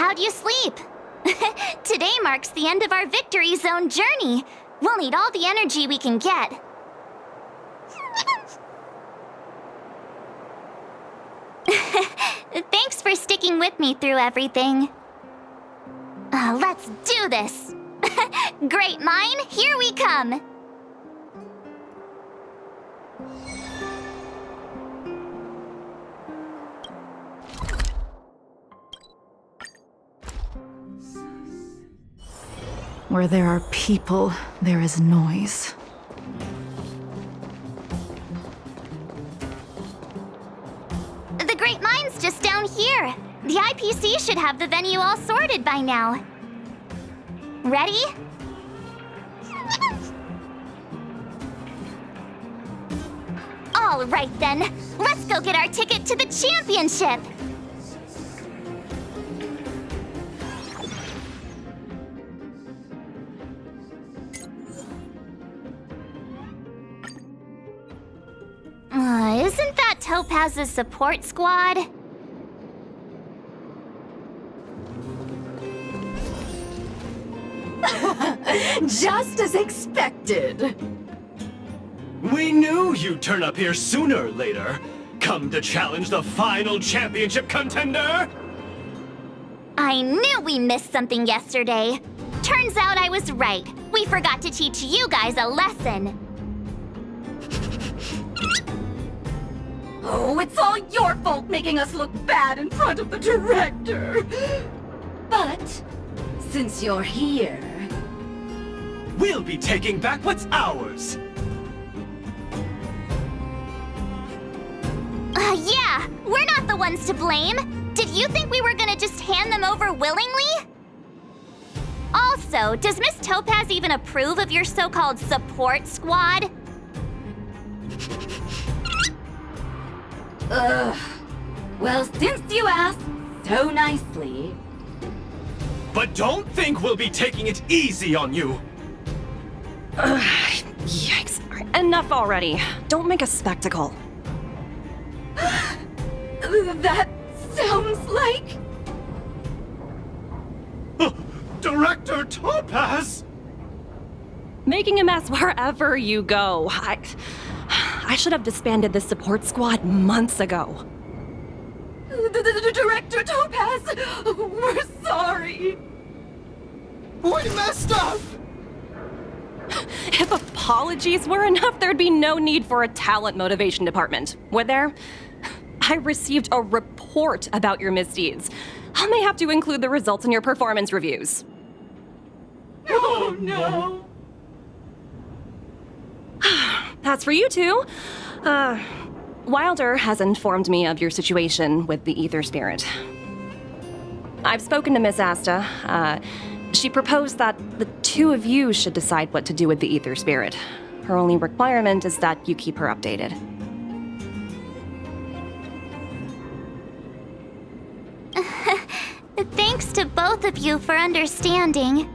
How'd you sleep? Today marks the end of our Victory Zone journey. We'll need all the energy we can get. Thanks for sticking with me through everything. Let's do this! Great mine, here we come! Where there are people, there is noise. The Great Mine's just down here. The IPC should have the venue all sorted by now. Ready? All right then, let's go get our ticket to the championship! Isn't that Topaz's support squad? Just as expected. We knew you'd turn up here sooner or later. Come to challenge the final championship contender? I knew we missed something yesterday. Turns out I was right. We forgot to teach you guys a lesson. Oh, it's all your fault making us look bad in front of the director. But since you're here, We'll be taking back what's ours. Yeah, we're not the ones to blame. Did you think we were gonna just hand them over willingly? Also, does Miss Topaz even approve of your so-called support squad? ugh. Well, since you asked so nicely. But don't think we'll be taking it easy on you. Yikes. Enough already. Don't make a spectacle. That sounds like... Director Topaz! Making a mess wherever you go. I should have disbanded the support squad months ago. The Director Topaz! We're sorry! We messed up! If apologies were enough, there'd be no need for a talent motivation department, would there? I received a report about your misdeeds. I may have to include the results in your performance reviews. Oh no! That's for you two. Wilder has informed me of your situation with the Ether Spirit. I've spoken to Miss Asta. She proposed that the two of you should decide what to do with the Ether Spirit. Her only requirement is that you keep her updated. Thanks to both of you for understanding.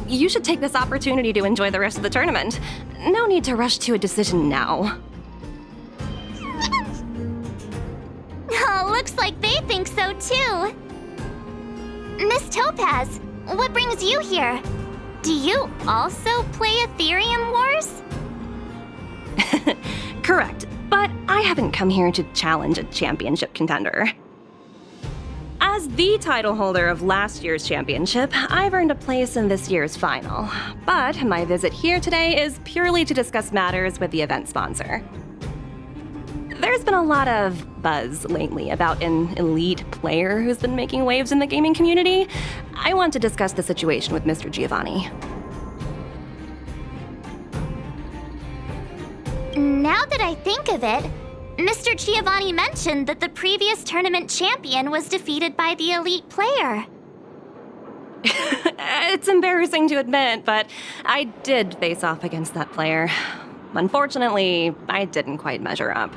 You should take this opportunity to enjoy the rest of the tournament. No need to rush to a decision now. Oh, looks like they think so too. Miss Topaz, what brings you here? Do you also play Aetherium Wars? Correct, but I haven't come here to challenge a championship contender. As the title holder of last year's championship, I've earned a place in this year's final. But my visit here today is purely to discuss matters with the event sponsor. There's been a lot of buzz lately about an elite player who's been making waves in the gaming community. I want to discuss the situation with Mr. Giovanni. Now that I think of it, Mr. Giovanni mentioned that the previous tournament champion was defeated by the elite player. It's embarrassing to admit, but I did face off against that player. Unfortunately, I didn't quite measure up.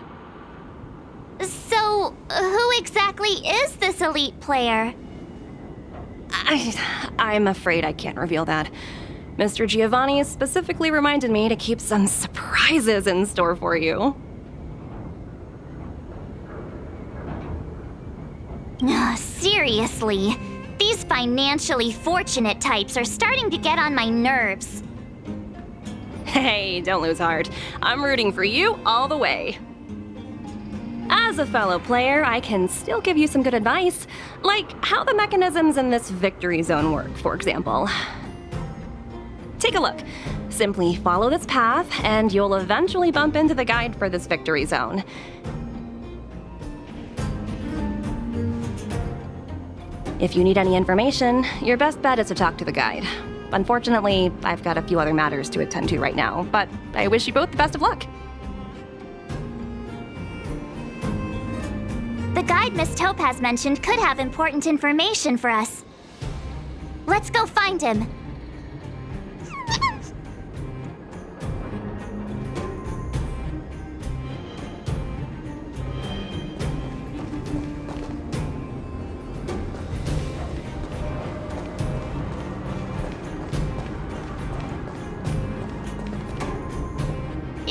So, who exactly is this elite player? I'm afraid I can't reveal that. Mr. Giovanni specifically reminded me to keep some surprises in store for you. Seriously, these financially fortunate types are starting to get on my nerves. Hey, don't lose heart. I'm rooting for you all the way. As a fellow player, I can still give you some good advice, like how the mechanisms in this victory zone work, for example. Take a look. Simply follow this path, and you'll eventually bump into the guide for this victory zone. If you need any information, your best bet is to talk to the guide. Unfortunately, I've got a few other matters to attend to right now, but I wish you both the best of luck. The guide Miss Topaz mentioned could have important information for us. Let's go find him.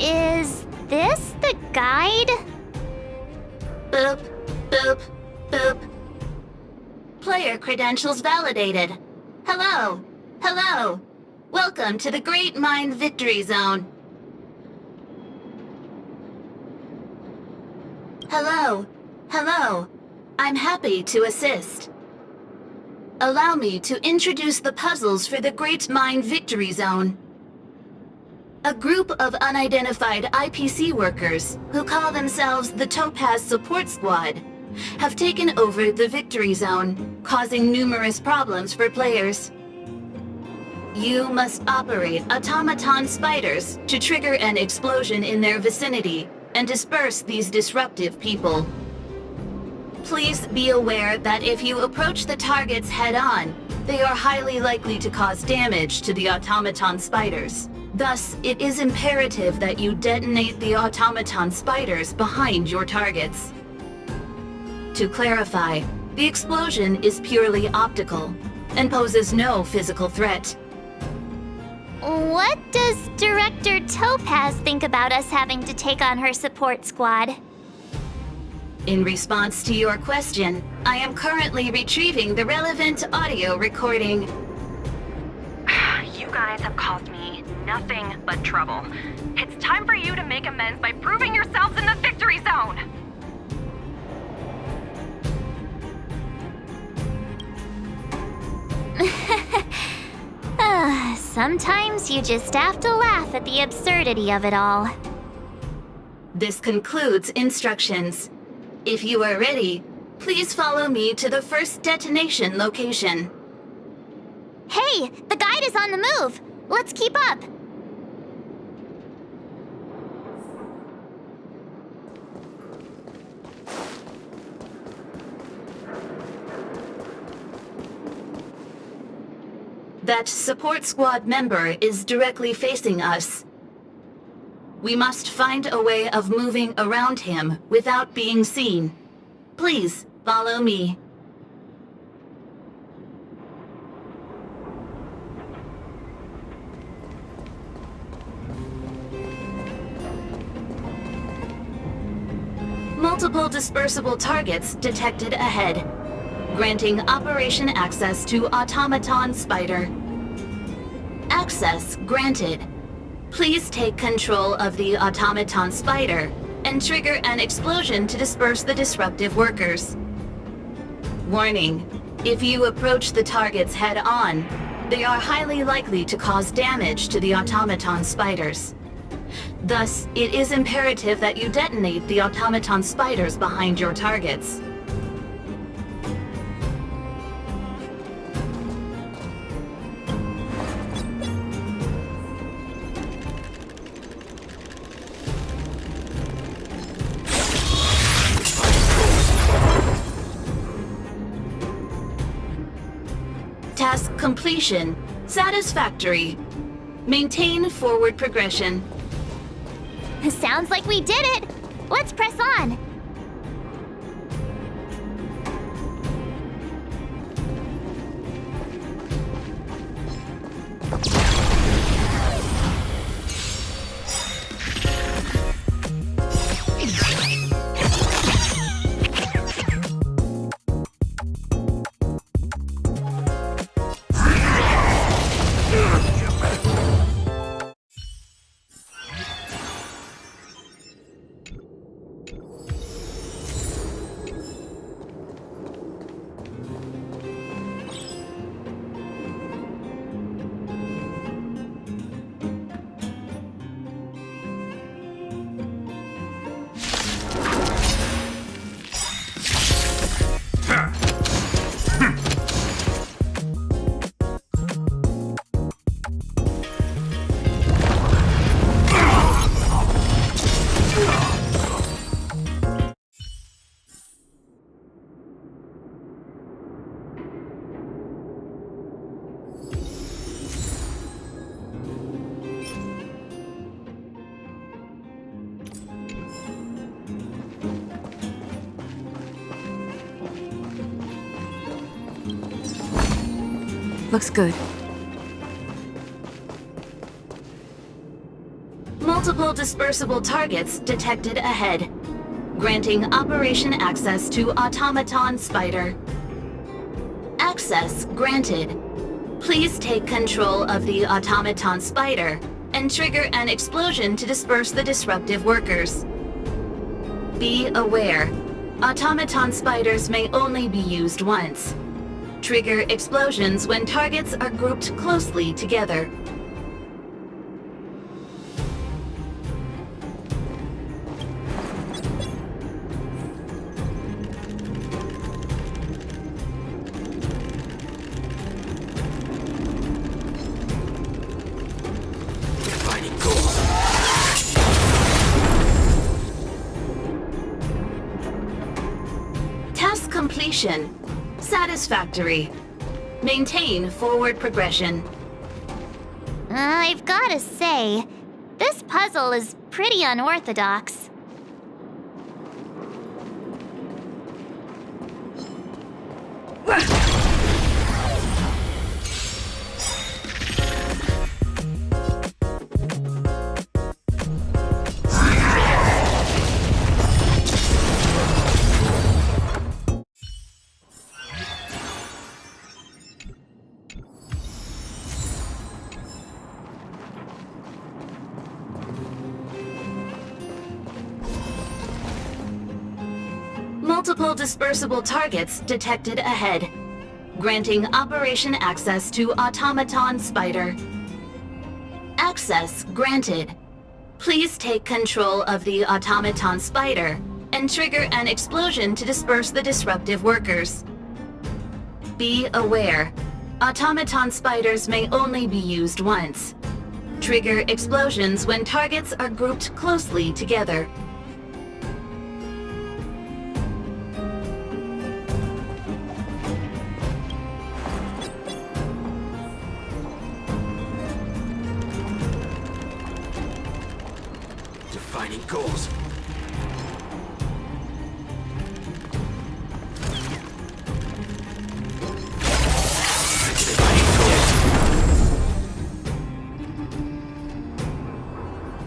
Is this the guide? Boop, boop, boop. Player credentials validated. Hello, hello. Welcome to the Great Mind Victory Zone. Hello, hello. I'm happy to assist. Allow me to introduce the puzzles for the Great Mind Victory Zone. A group of unidentified IPC workers, who call themselves the Topaz Support Squad, have taken over the Victory Zone, causing numerous problems for players. You must operate automaton spiders to trigger an explosion in their vicinity and disperse these disruptive people. Please be aware that if you approach the targets head-on, they are highly likely to cause damage to the automaton spiders. Thus, it is imperative that you detonate the automaton spiders behind your targets. To clarify, the explosion is purely optical and poses no physical threat. What does Director Topaz think about us having to take on her support squad? In response to your question, I am currently retrieving the relevant audio recording. You guys have caused me nothing but trouble. It's time for you to make amends by proving yourselves in the victory zone! Sometimes you just have to laugh at the absurdity of it all. This concludes instructions. If you are ready, please follow me to the first detonation location. Hey, the guide is on the move. Let's keep up. That support squad member is directly facing us. We must find a way of moving around him without being seen. Please follow me. Multiple dispersible targets detected ahead, granting operation access to Automaton Spider. Access granted. Please take control of the Automaton Spider and trigger an explosion to disperse the disruptive workers. Warning, if you approach the targets head-on, they are highly likely to cause damage to the Automaton Spiders. Thus, it is imperative that you detonate the Automaton Spiders behind your targets. Task completion. Satisfactory. Maintain forward progression. Sounds like we did it. Let's press on. Looks good. Multiple dispersible targets detected ahead. Granting operation access to Automaton Spider. Access granted. Please take control of the Automaton Spider and trigger an explosion to disperse the disruptive workers. Be aware, Automaton Spiders may only be used once. Trigger explosions when targets are grouped closely together. Task completion. Satisfactory. Maintain forward progression. I've gotta say, this puzzle is pretty unorthodox. Multiple dispersible targets detected ahead. Granting operation access to Automaton Spider. Access granted. Please take control of the Automaton Spider and trigger an explosion to disperse the disruptive workers. Be aware, Automaton Spiders may only be used once. Trigger explosions when targets are grouped closely together. Defining goals.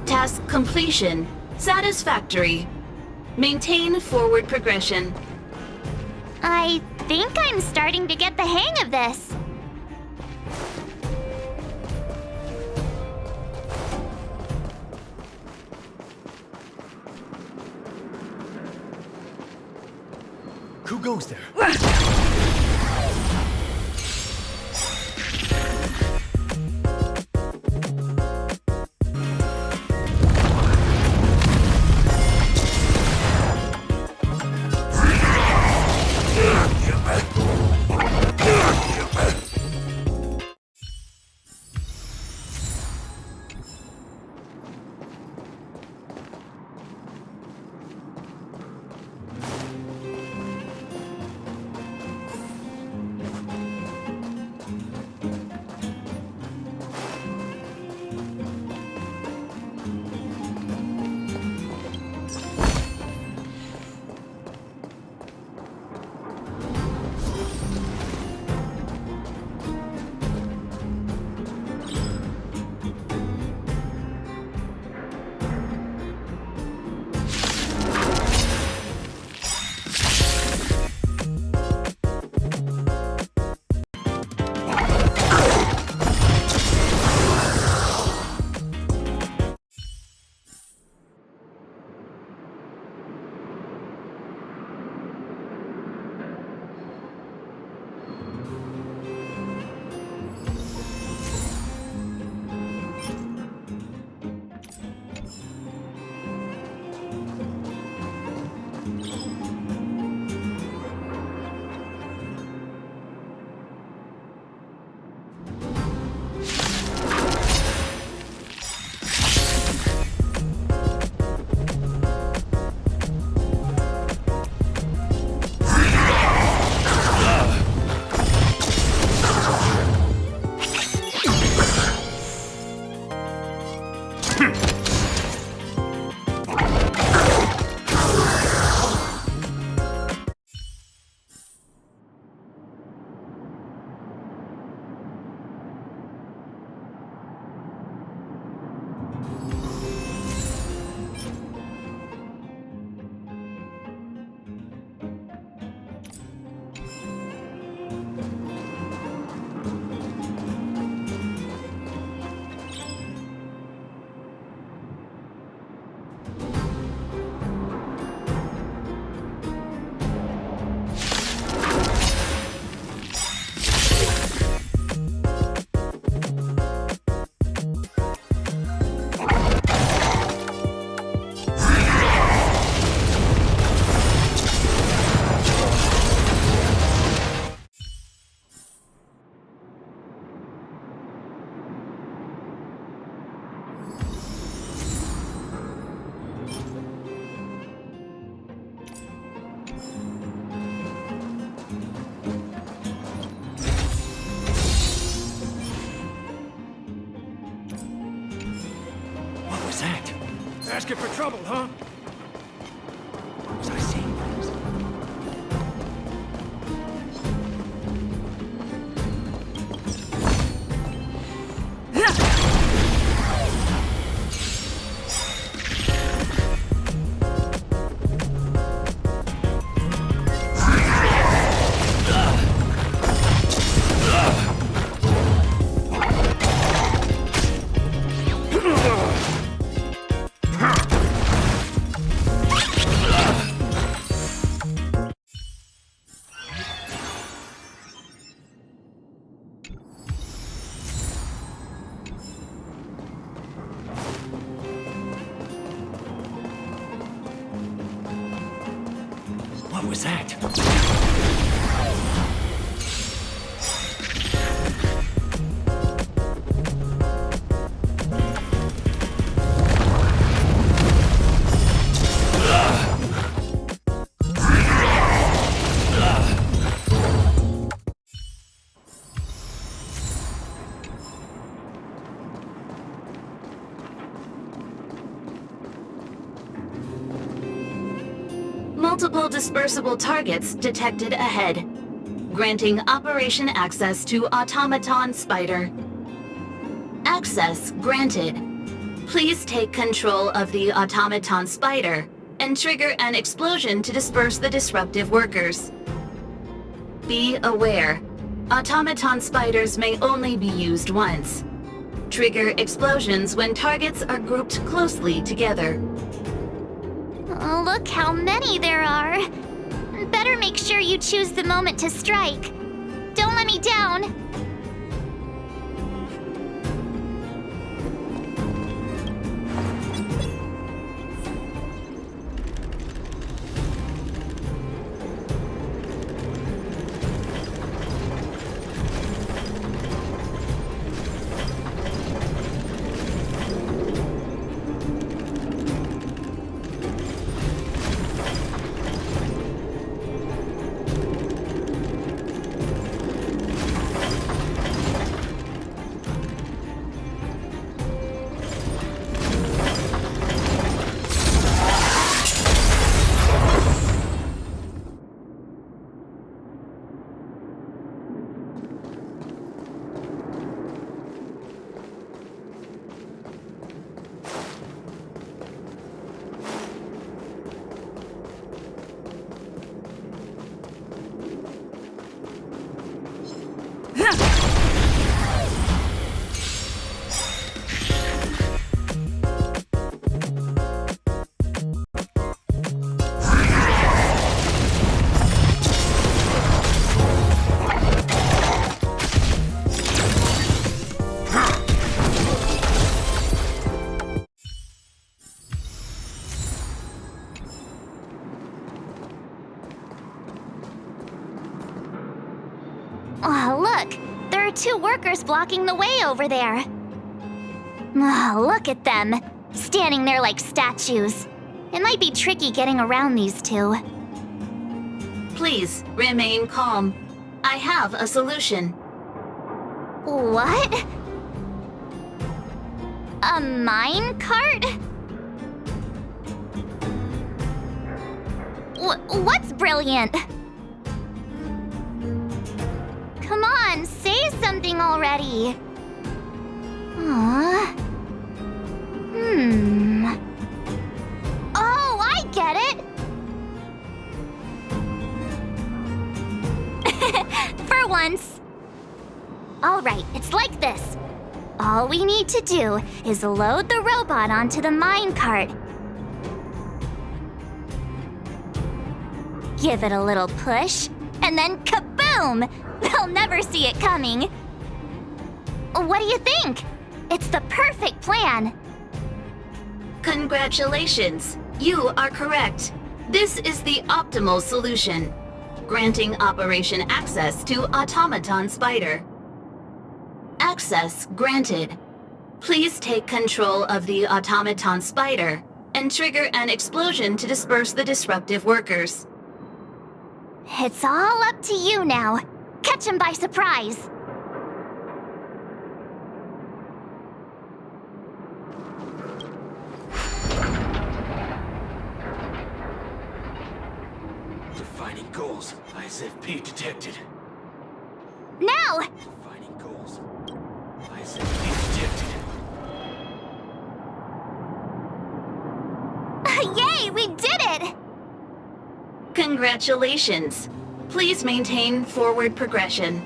Task completion. Satisfactory. Maintain forward progression. I think I'm starting to get the hang of this. Who goes there? Asking for trouble, huh? Was I saying things? What was that? Multiple dispersible targets detected ahead. Granting operation access to Automaton Spider. Access granted. Please take control of the Automaton Spider and trigger an explosion to disperse the disruptive workers. Be aware, Automaton Spiders may only be used once. Trigger explosions when targets are grouped closely together. Oh, look how many there are. Better make sure you choose the moment to strike. Don't let me down. Oh, look! There are two workers blocking the way over there. Oh, look at them, standing there like statues. It might be tricky getting around these two. Please remain calm. I have a solution. What? A mine cart? What's brilliant? Come on, say something already. Aww. Oh, I get it! For once. Alright, it's like this. All we need to do is load the robot onto the minecart. Give it a little push, and then kaboom! They'll never see it coming. What do you think? It's the perfect plan. Congratulations. You are correct. This is the optimal solution. Granting operation access to Automaton Spider. Access granted. Please take control of the Automaton Spider and trigger an explosion to disperse the disruptive workers. It's all up to you now. Catch him by surprise. Finding goals. ISFP detected. Now! Finding goals. ISFP detected. Yay, we did it! Congratulations. Please maintain forward progression.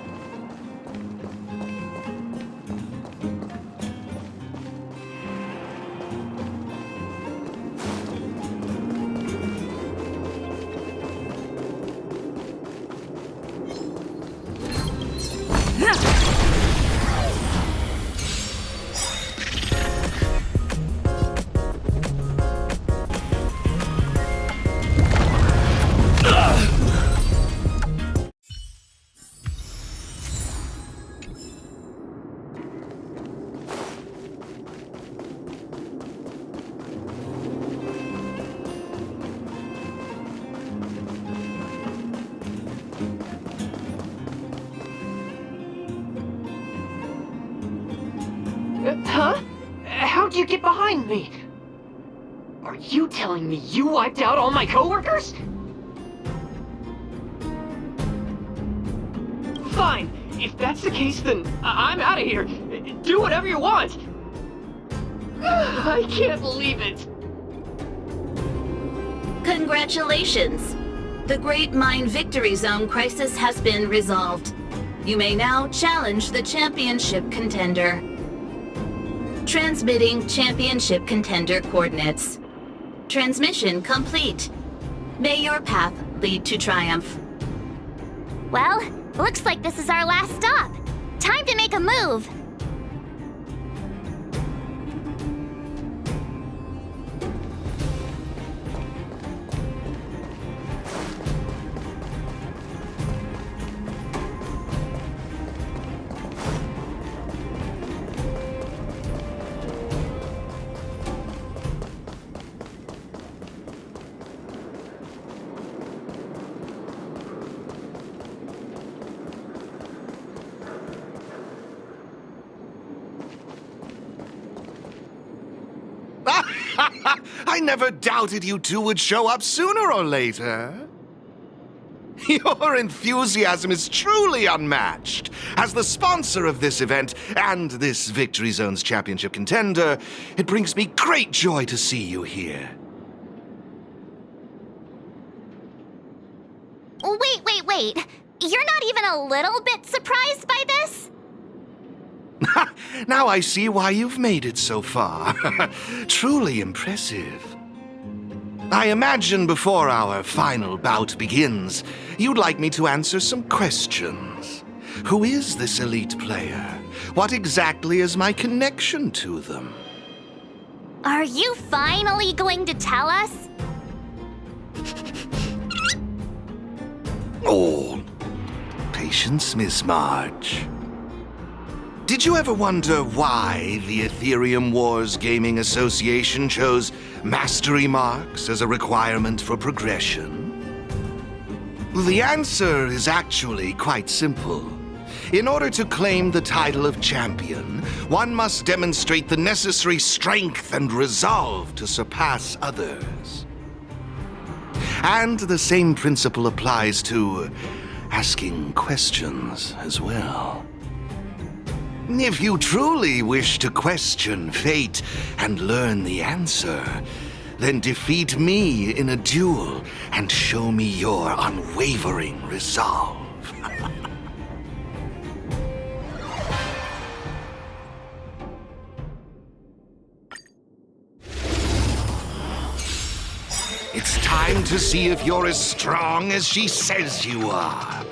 Huh? How'd you get behind me? Are you telling me you wiped out all my coworkers? Fine. If that's the case, then I'm out of here. Do whatever you want. I can't believe it. Congratulations! The Great Mind Victory Zone crisis has been resolved. You may now challenge the championship contender. Transmitting championship contender coordinates. Transmission complete. May your path lead to triumph. Well, looks like this is our last stop. Time to make a move. I never doubted you two would show up sooner or later. Your enthusiasm is truly unmatched. As the sponsor of this event and this Victory Zone's championship contender, it brings me great joy to see you here. Wait. You're not even a little bit surprised by this? Now I see why you've made it so far. Truly impressive. I imagine before our final bout begins, you'd like me to answer some questions. Who is this elite player? What exactly is my connection to them? Are you finally going to tell us? Oh, patience, Miss Marge. Did you ever wonder why the Aetherium Wars Gaming Association chose mastery marks as a requirement for progression? The answer is actually quite simple. In order to claim the title of champion, one must demonstrate the necessary strength and resolve to surpass others. And the same principle applies to asking questions as well. If you truly wish to question fate and learn the answer, then defeat me in a duel and show me your unwavering resolve. It's time to see if you're as strong as she says you are.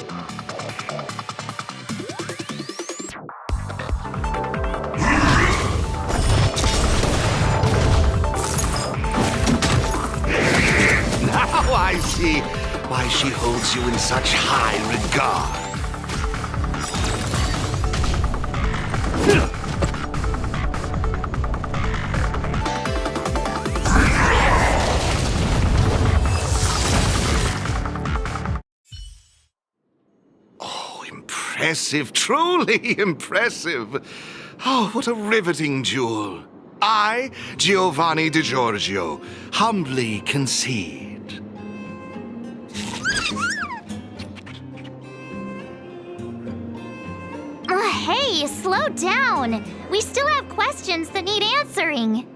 Now I see why she holds you in such high regard. Oh, impressive, truly impressive. Oh, what a riveting duel. I, Giovanni Di Giorgio, humbly concede. Hey, slow down! We still have questions that need answering.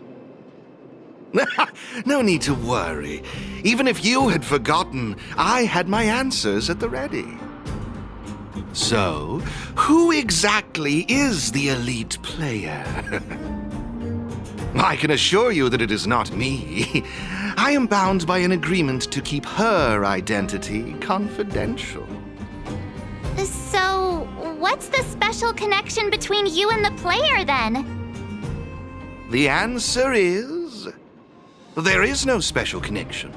No need to worry. Even if you had forgotten, I had my answers at the ready. So, who exactly is the elite player? I can assure you that it is not me. I am bound by an agreement to keep her identity confidential. So, what's the special connection between you and the player then? The answer is... there is no special connection.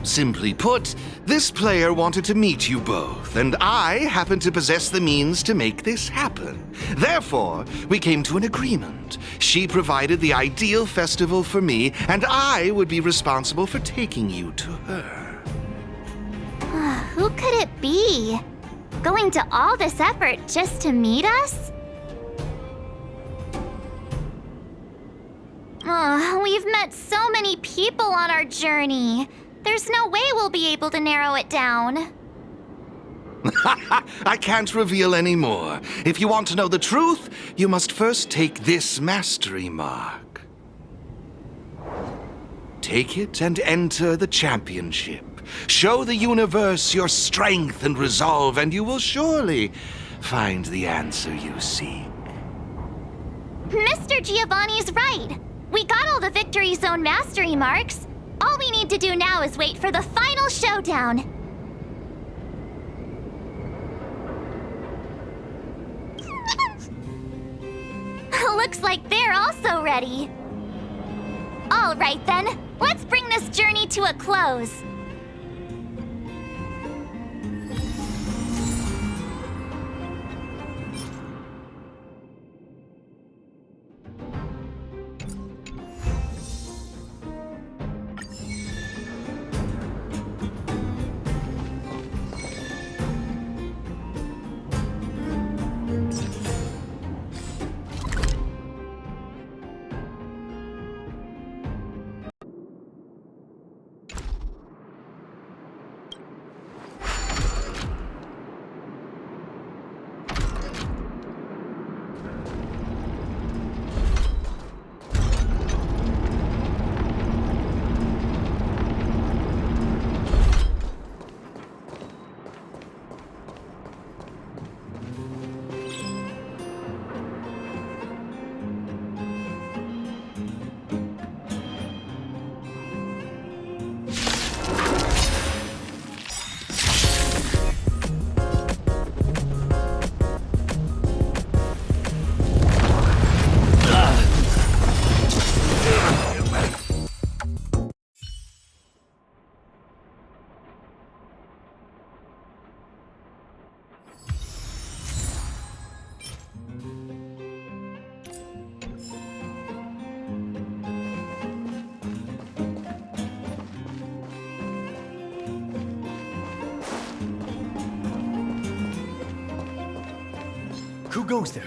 Simply put, this player wanted to meet you both, and I happen to possess the means to make this happen. Therefore, we came to an agreement. She provided the ideal festival for me, and I would be responsible for taking you to her. Who could it be? Going to all this effort just to meet us? We've met so many people on our journey. There's no way we'll be able to narrow it down. I can't reveal any more. If you want to know the truth, you must first take this mastery mark. Take it and enter the championship. Show the universe your strength and resolve, and you will surely find the answer you seek. Mr. Giovanni's right. We got all the Victory Zone mastery marks. All we need to do now is wait for the final showdown. Looks like they're also ready. All right then, let's bring this journey to a close. Who goes there?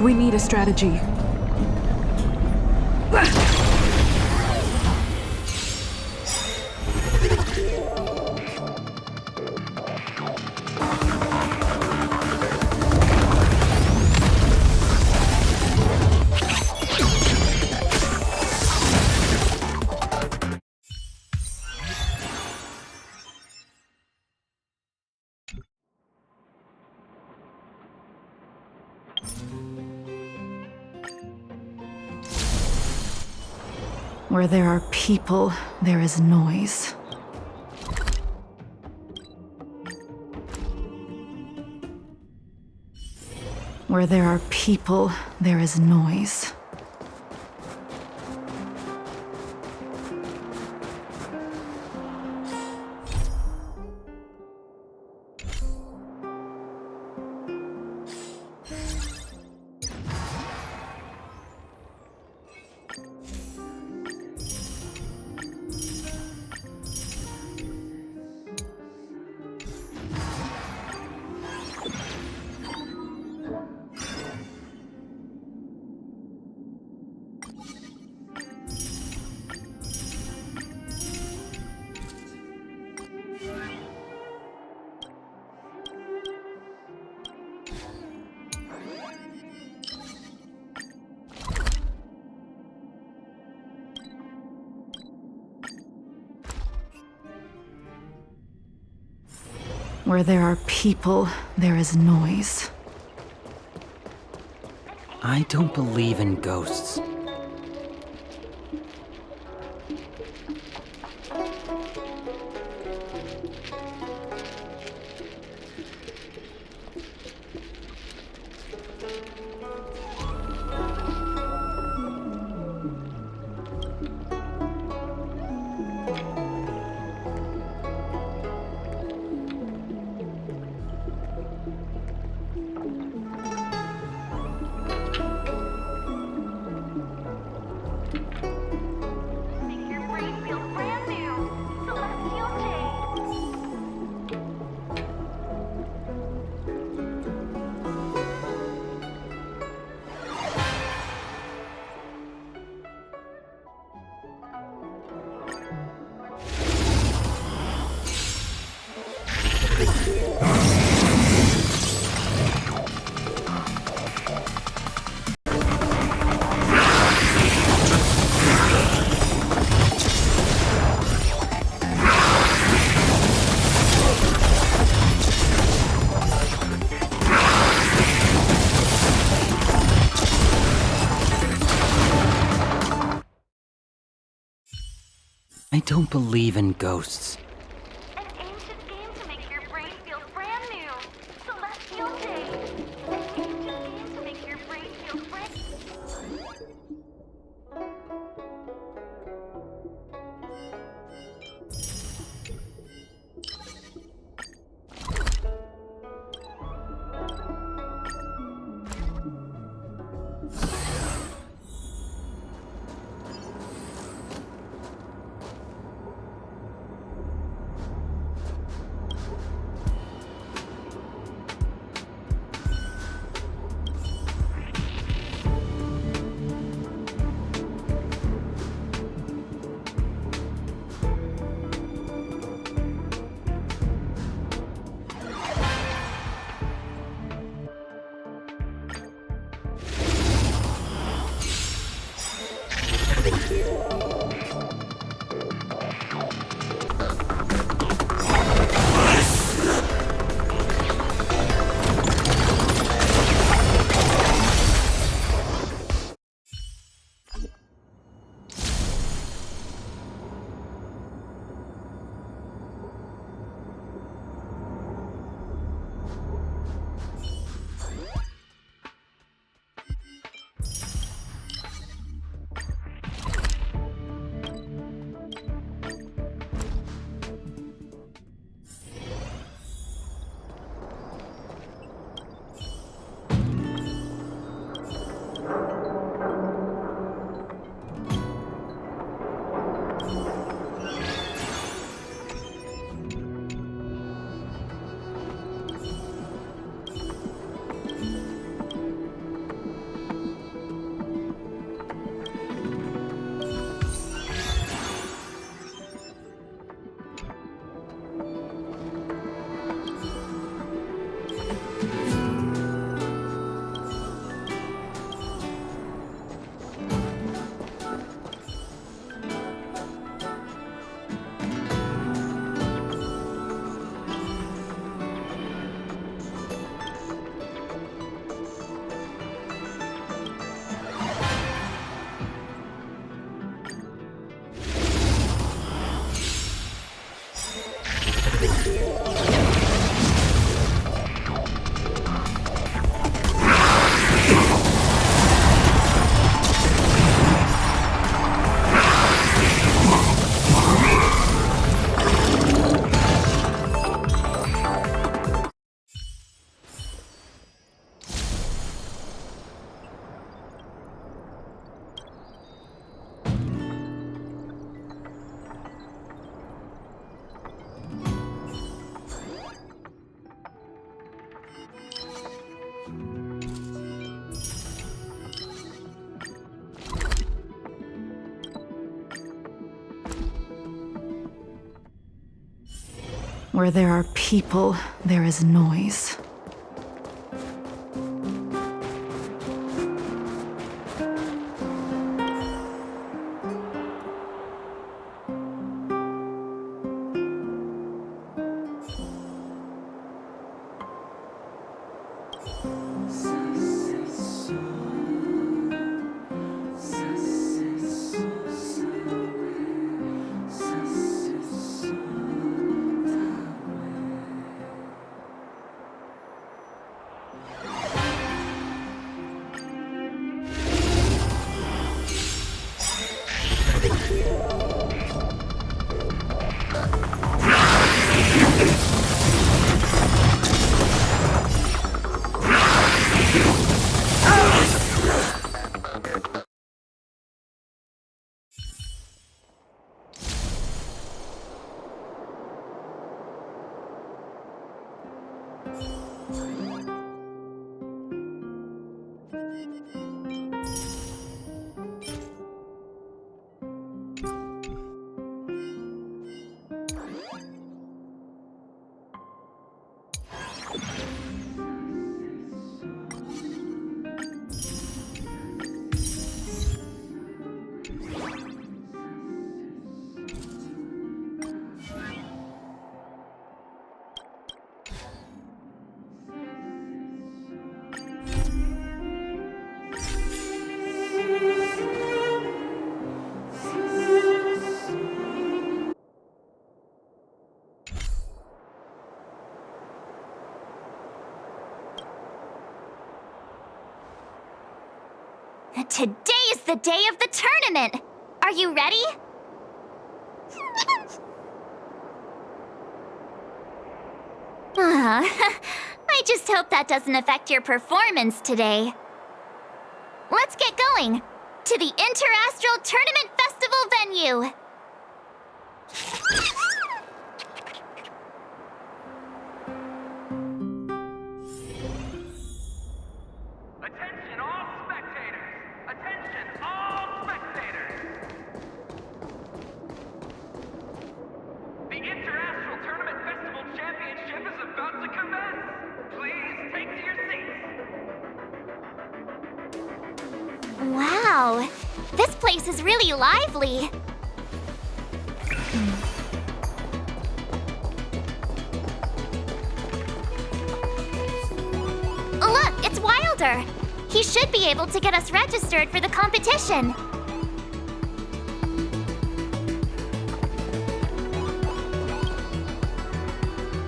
We need a strategy. Where there are people, there is noise. Where there are people, there is noise. Where there are people, there is noise. I don't believe in ghosts. I don't believe in ghosts. An ancient game to make your brain feel brand new. Celestial Jade. An ancient game to make your brain feel brand Where there are people, there is noise. Today is the day of the tournament! Are you ready? I just hope that doesn't affect your performance today. Let's get going! To the Interastral Tournament Festival venue! Attention all spectators! Attention all spectators! The Interastral Tournament Festival Championship is about to commence! Please take to your seats! Wow, this place is really lively. Look, it's Wilder. He should be able to get us registered for the competition.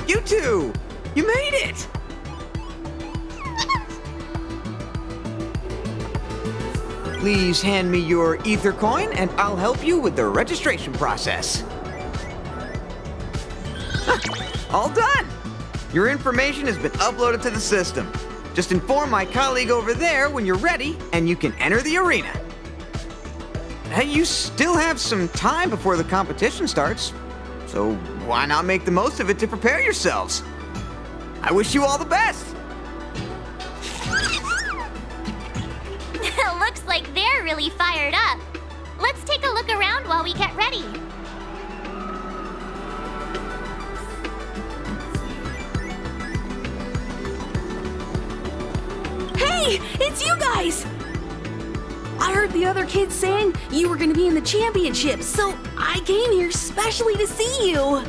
You two! You made it! Please hand me your Ether coin and I'll help you with the registration process. All done! Your information has been uploaded to the system. Just inform my colleague over there when you're ready and you can enter the arena. Hey, you still have some time before the competition starts, so why not make the most of it to prepare yourselves? I wish you all the best! Looks like they're really fired up. Let's take a look around while we get ready. Hey, it's you guys! I heard the other kids saying you were gonna be in the championship, so I came here specially to see you.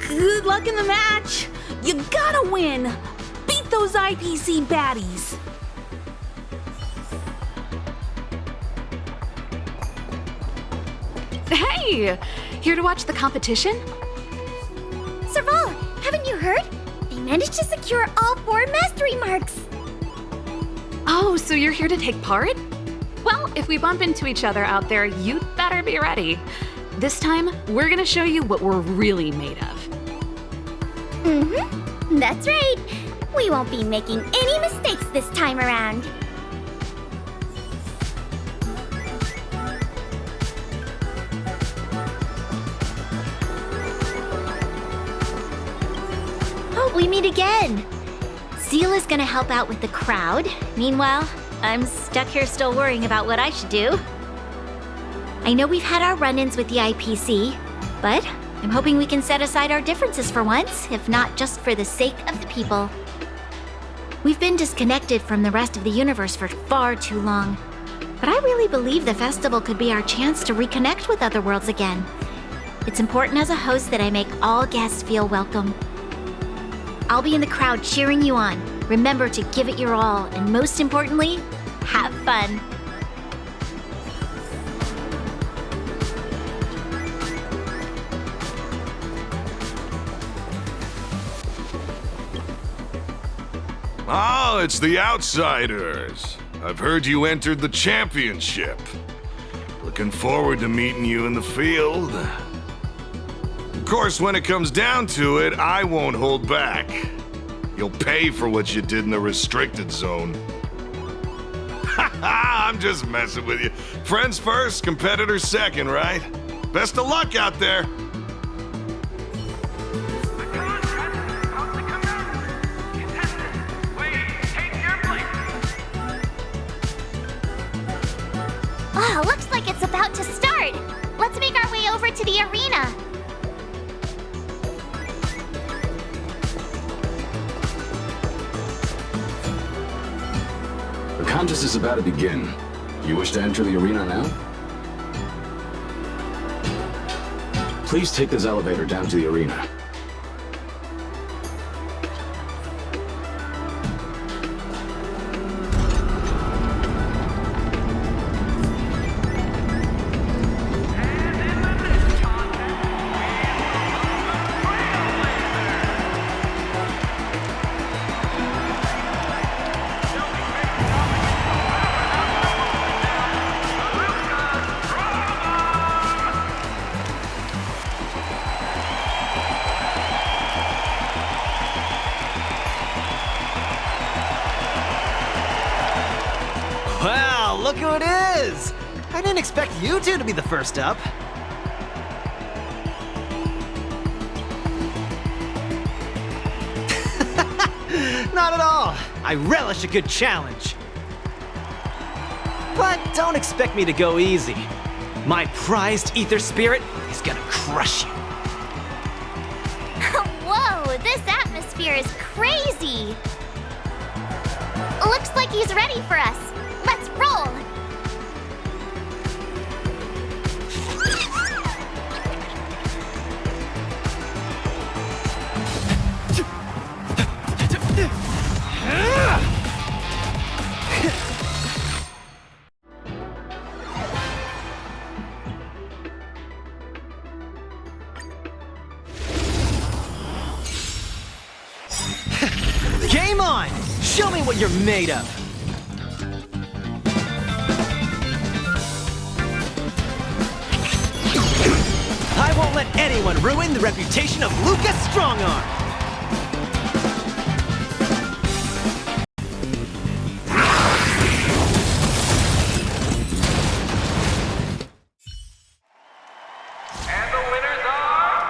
Good luck in the match. You gotta win. Beat those IPC baddies. Hey! Here to watch the competition? Serval, haven't you heard? They managed to secure all 4 mastery marks. Oh, so you're here to take part? Well, if we bump into each other out there, you'd better be ready. This time, we're gonna show you what we're really made of. Mm-hmm. That's right. We won't be making any mistakes this time around. We meet again. Seal is gonna help out with the crowd. Meanwhile, I'm stuck here still worrying about what I should do. I know we've had our run-ins with the IPC, but I'm hoping we can set aside our differences for once, if not just for the sake of the people. We've been disconnected from the rest of the universe for far too long. But I really believe the festival could be our chance to reconnect with other worlds again. It's important as a host that I make all guests feel welcome. I'll be in the crowd cheering you on. Remember to give it your all, and most importantly, have fun. Oh, it's the Outsiders. I've heard you entered the championship. Looking forward to meeting you in the field. Of course, when it comes down to it, I won't hold back. You'll pay for what you did in the restricted zone. I'm just messing with you. Friends first, competitors second, right? Best of luck out there. Oh, looks like it's about to start. Let's make our way over to the arena. The contest is about to begin. You wish to enter the arena now? Please take this elevator down to the arena. Wow, look who it is! I didn't expect you two to be the first up. Not at all. I relish a good challenge. But don't expect me to go easy. My prized ether spirit is gonna crush you. Whoa, this atmosphere is crazy. Looks like he's ready for us. Let's roll. Game on! Show me what you're made of! I won't let anyone ruin the reputation of Lucas Strongarm! And the winners are...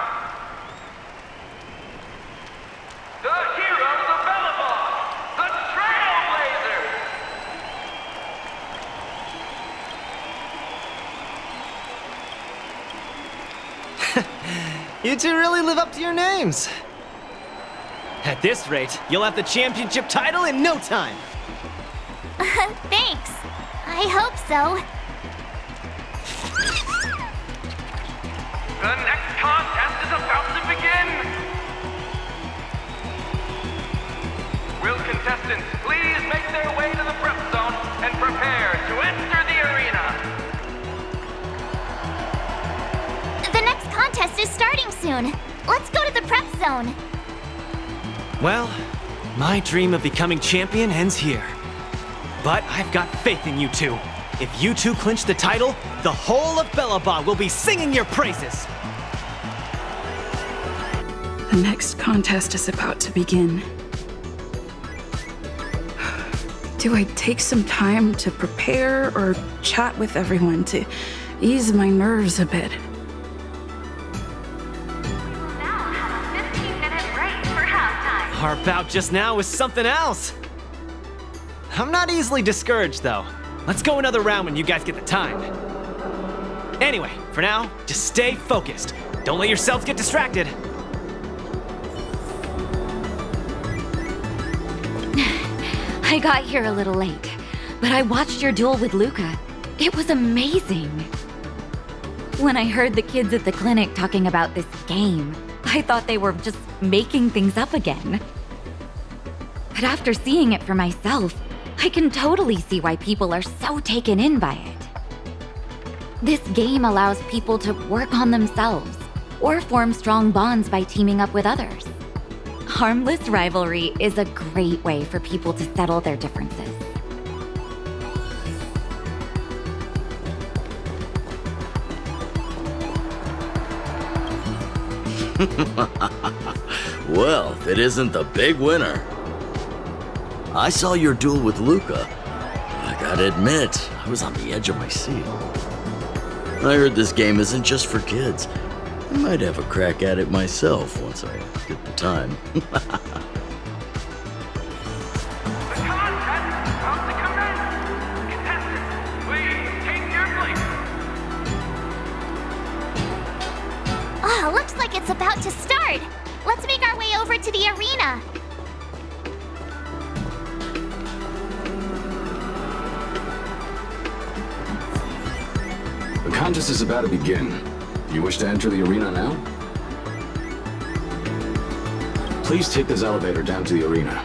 the heroes of Bellabon, the Trailblazers! You two really live up to your names. At this rate, you'll have the championship title in no time. Thanks. I hope so. The next contest is about to begin! Will contestants please make their way to the prep zone and prepare to enter the arena? The next contest is starting soon. Let's go to the prep zone. Well, my dream of becoming champion ends here. But I've got faith in you two. If you two clinch the title, the whole of Bellabon will be singing your praises. The next contest is about to begin. Do I take some time to prepare or chat with everyone to ease my nerves a bit? Our bout just now was something else. I'm not easily discouraged, though. Let's go another round when you guys get the time. Anyway, for now, just stay focused. Don't let yourself get distracted. I got here a little late, but I watched your duel with Luca. It was amazing. When I heard the kids at the clinic talking about this game, I thought they were just making things up again. But after seeing it for myself, I can totally see why people are so taken in by it. This game allows people to work on themselves or form strong bonds by teaming up with others. Harmless rivalry is a great way for people to settle their differences. Well, if it isn't the big winner. I saw your duel with Luca. I gotta admit, I was on the edge of my seat. I heard this game isn't just for kids. I might have a crack at it myself once I get the time. Oh, looks like it's about to start. Let's make our way over to the arena. The contest is about to begin. Do you wish to enter the arena now? Please take this elevator down to the arena.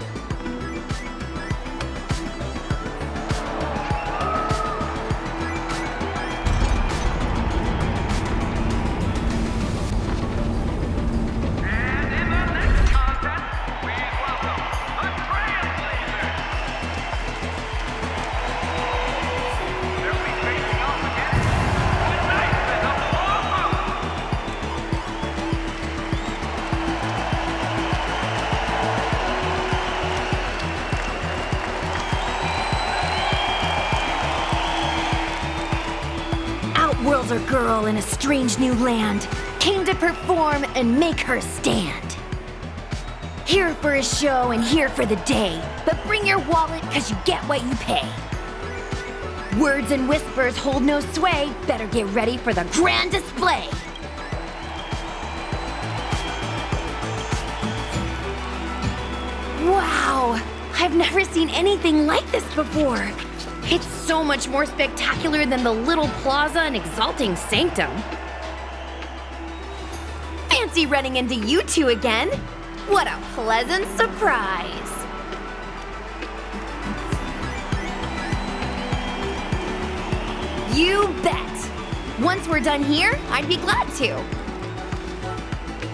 A girl in a strange new land came to perform and make her stand. Here for a show and here for the day, but bring your wallet cause you get what you pay. Words and whispers hold no sway, better get ready for the grand display. Wow, I've never seen anything like this before. It's so much more spectacular than the little plaza in Exalting Sanctum. Fancy running into you two again. What a pleasant surprise. You bet. Once we're done here, I'd be glad to.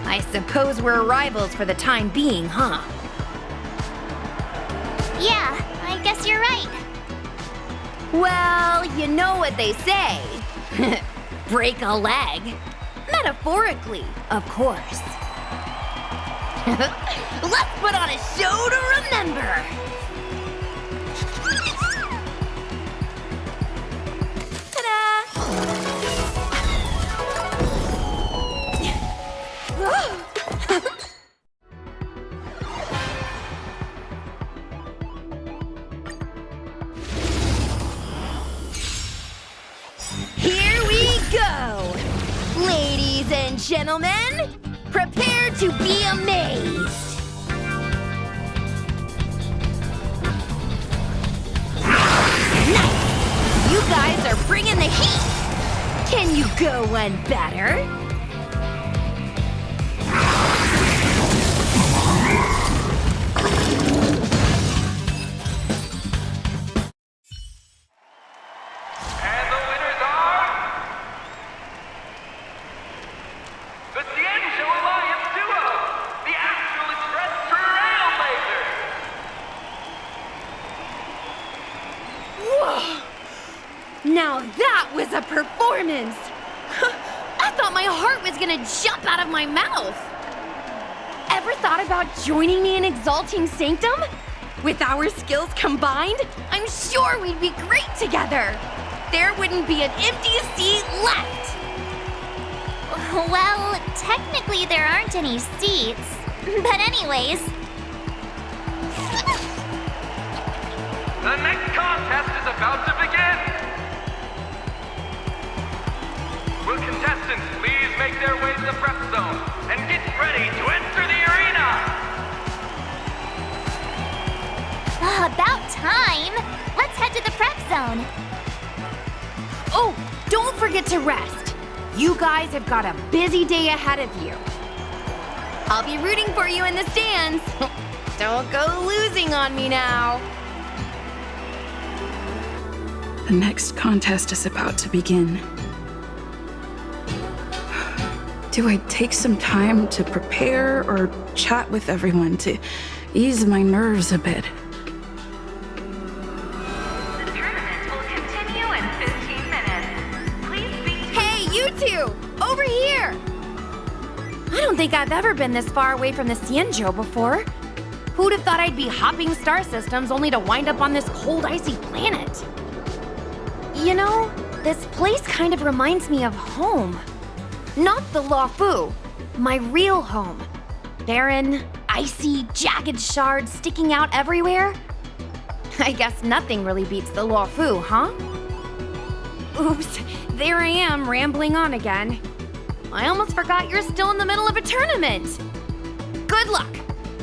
I suppose we're rivals for the time being, huh? Yeah, I guess you're right. Well, you know what they say. Break a leg. Metaphorically, of course. Let's put on a show to remember. Ta-da! Ladies and gentlemen, prepare to be amazed. Nice! You guys are bringing the heat. Can you go one better? Now that was a performance! I thought my heart was gonna jump out of my mouth! Ever thought about joining me in Exalting Sanctum? With our skills combined, I'm sure we'd be great together! There wouldn't be an empty seat left! Well, technically there aren't any seats. But anyways... The next contest is about to begin! Will contestants please make their way to the prep zone and get ready to enter the arena! About time! Let's head to the prep zone. Oh, don't forget to rest. You guys have got a busy day ahead of you. I'll be rooting for you in the stands. Don't go losing on me now. The next contest is about to begin. Do I take some time to prepare or chat with everyone to ease my nerves a bit? The tournament will continue in 15 minutes. Please be... Hey, you two! Over here! I don't think I've ever been this far away from the Cienjo before. Who'd have thought I'd be hopping star systems only to wind up on this cold, icy planet? You know, this place kind of reminds me of home. Not the Luofu, my real home. Barren, icy, jagged shards sticking out everywhere. I guess nothing really beats the Luofu, huh? Oops, there I am rambling on again. I almost forgot you're still in the middle of a tournament. Good luck.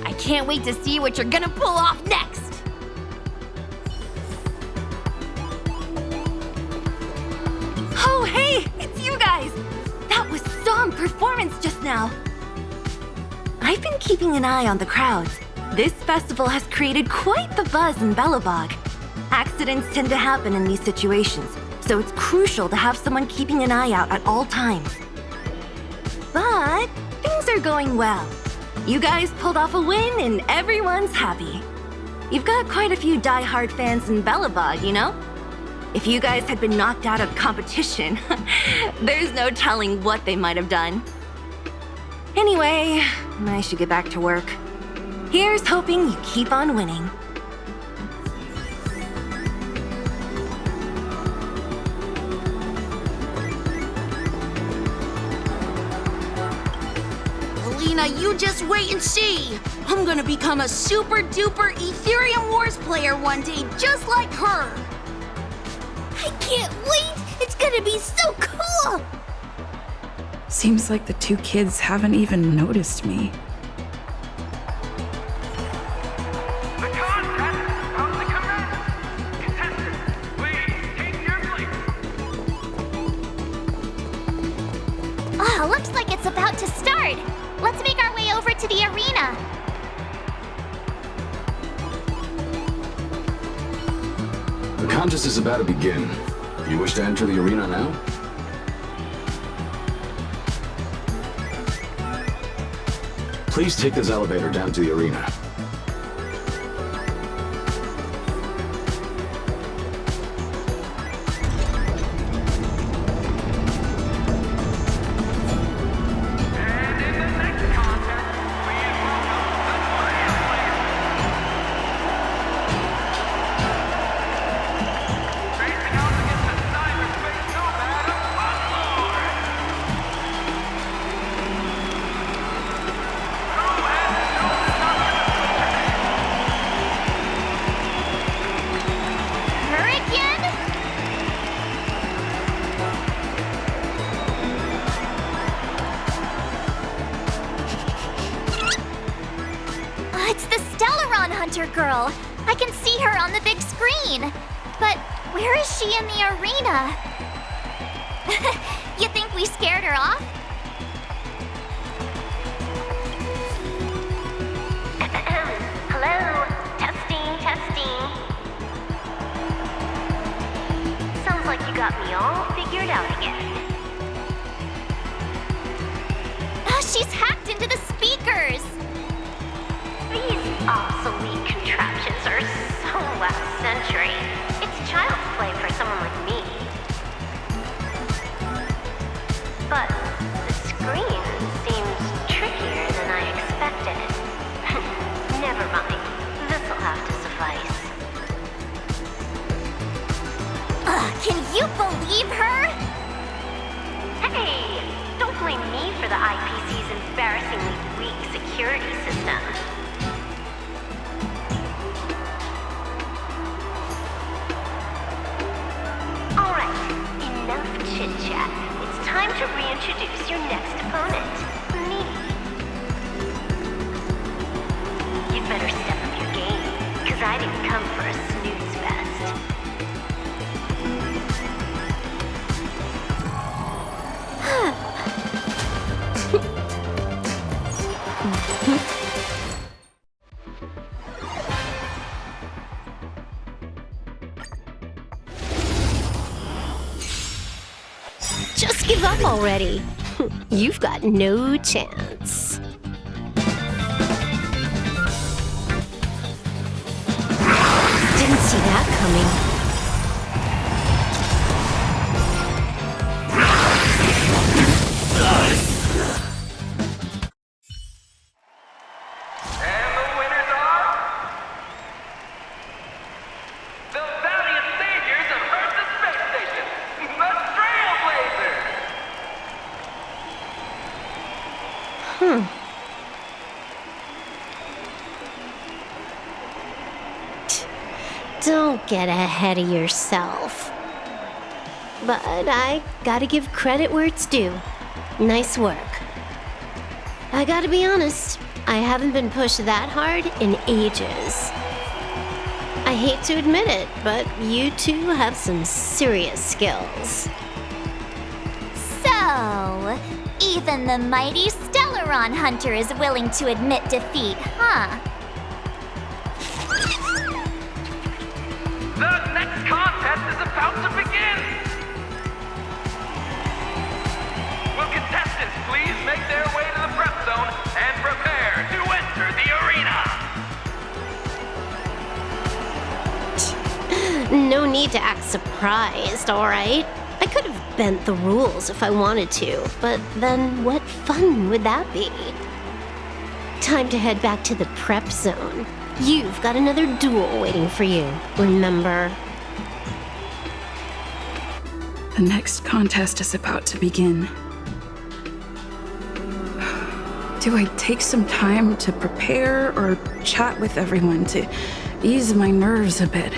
I can't wait to see what you're gonna pull off next. Oh, hey, it's you guys. That was strong performance just now. I've been keeping an eye on the crowds. This festival has created quite the buzz in Belobog. Accidents tend to happen in these situations, so it's crucial to have someone keeping an eye out at all times. But things are going well. You guys pulled off a win and everyone's happy. You've got quite a few die-hard fans in Belobog, you know? If you guys had been knocked out of competition, there's no telling what they might have done. Anyway, I should get back to work. Here's hoping you keep on winning. Alina, you just wait and see. I'm gonna become a super duper Aetherium Wars player one day, just like her. I can't wait! It's gonna be so cool! Seems like the two kids haven't even noticed me. The contest is about to commence! Contestants, please take your places. Oh, looks like it's about to start. Let's make our way over to the arena. The contest is about to begin. You wish to enter the arena now? Please take this elevator down to the arena. Girl. I can see her on the big screen. But where is she in the arena? You think we scared her off? Hello? Testing, testing. Sounds like you got me all figured out again. She's hacked into the speakers. These obsolete contraptions are so last century. It's child's play for someone like me. But the screen seems trickier than I expected. Never mind. This'll have to suffice. Can you believe her? Hey! Don't blame me for the IPC's embarrassingly weak security system. Alright, enough chit-chat. It's time to reintroduce your next opponent, me. You'd better step up your game, because I didn't come for a snooze fest. Just give up already. You've got no chance. Didn't see that coming. Don't get ahead of yourself. But I gotta give credit where it's due. Nice work. I gotta be honest, I haven't been pushed that hard in ages. I hate to admit it, but you two have some serious skills. So, even the mighty Stellaron Hunter is willing to admit defeat, huh? The next contest is about to begin! Will contestants please make their way to the prep zone and prepare to enter the arena? No need to act surprised, alright? I could have bent the rules if I wanted to, but then what fun would that be? Time to head back to the prep zone. You've got another duel waiting for you, remember? The next contest is about to begin. Do I take some time to prepare or chat with everyone to ease my nerves a bit?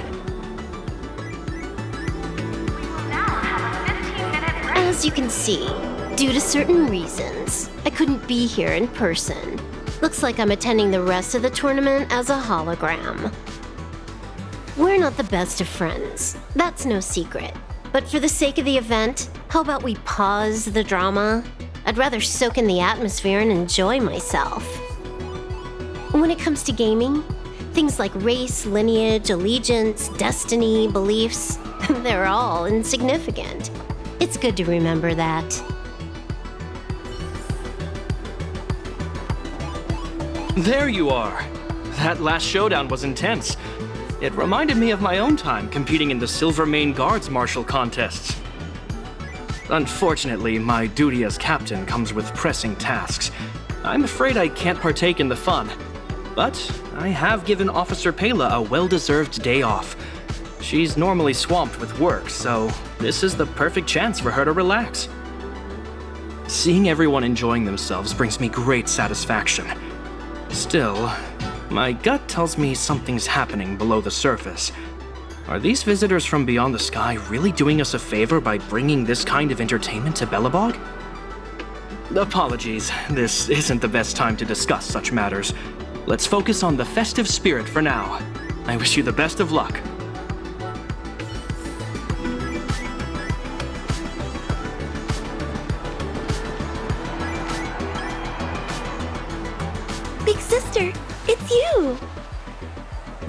As you can see, due to certain reasons, I couldn't be here in person. Looks like I'm attending the rest of the tournament as a hologram. We're not the best of friends, that's no secret. But for the sake of the event, how about we pause the drama? I'd rather soak in the atmosphere and enjoy myself. When it comes to gaming, things like race, lineage, allegiance, destiny, beliefs, they're all insignificant. It's good to remember that. There you are. That last showdown was intense. It reminded me of my own time competing in the Silvermane Guards martial contests. Unfortunately, my duty as captain comes with pressing tasks. I'm afraid I can't partake in the fun. But I have given Officer Pela a well-deserved day off. She's normally swamped with work, so this is the perfect chance for her to relax. Seeing everyone enjoying themselves brings me great satisfaction. Still, my gut tells me something's happening below the surface. Are these visitors from beyond the sky really doing us a favor by bringing this kind of entertainment to Belobog? Apologies, this isn't the best time to discuss such matters. Let's focus on the festive spirit for now. I wish you the best of luck. Big sister, it's you!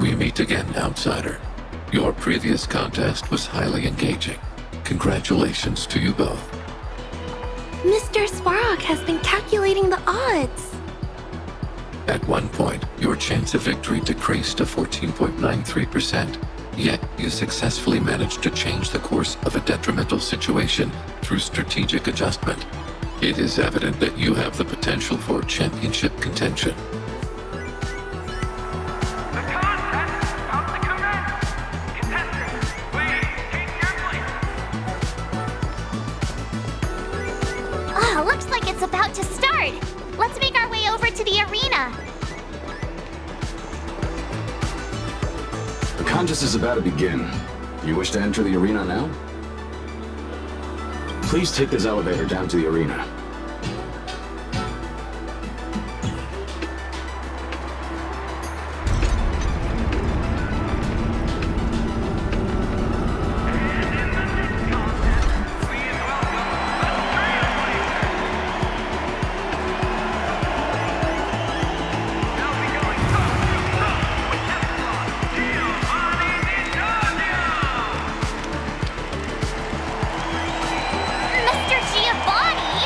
We meet again, outsider. Your previous contest was highly engaging. Congratulations to you both. Mr. Svarog has been calculating the odds. At one point, your chance of victory decreased to 14.93%. Yet, you successfully managed to change the course of a detrimental situation through strategic adjustment. It is evident that you have the potential for championship contention. Oh, looks like it's about to start. Let's make our way over to the arena. The contest is about to begin. You wish to enter the arena now? Please take this elevator down to the arena. Mr. Giovanni!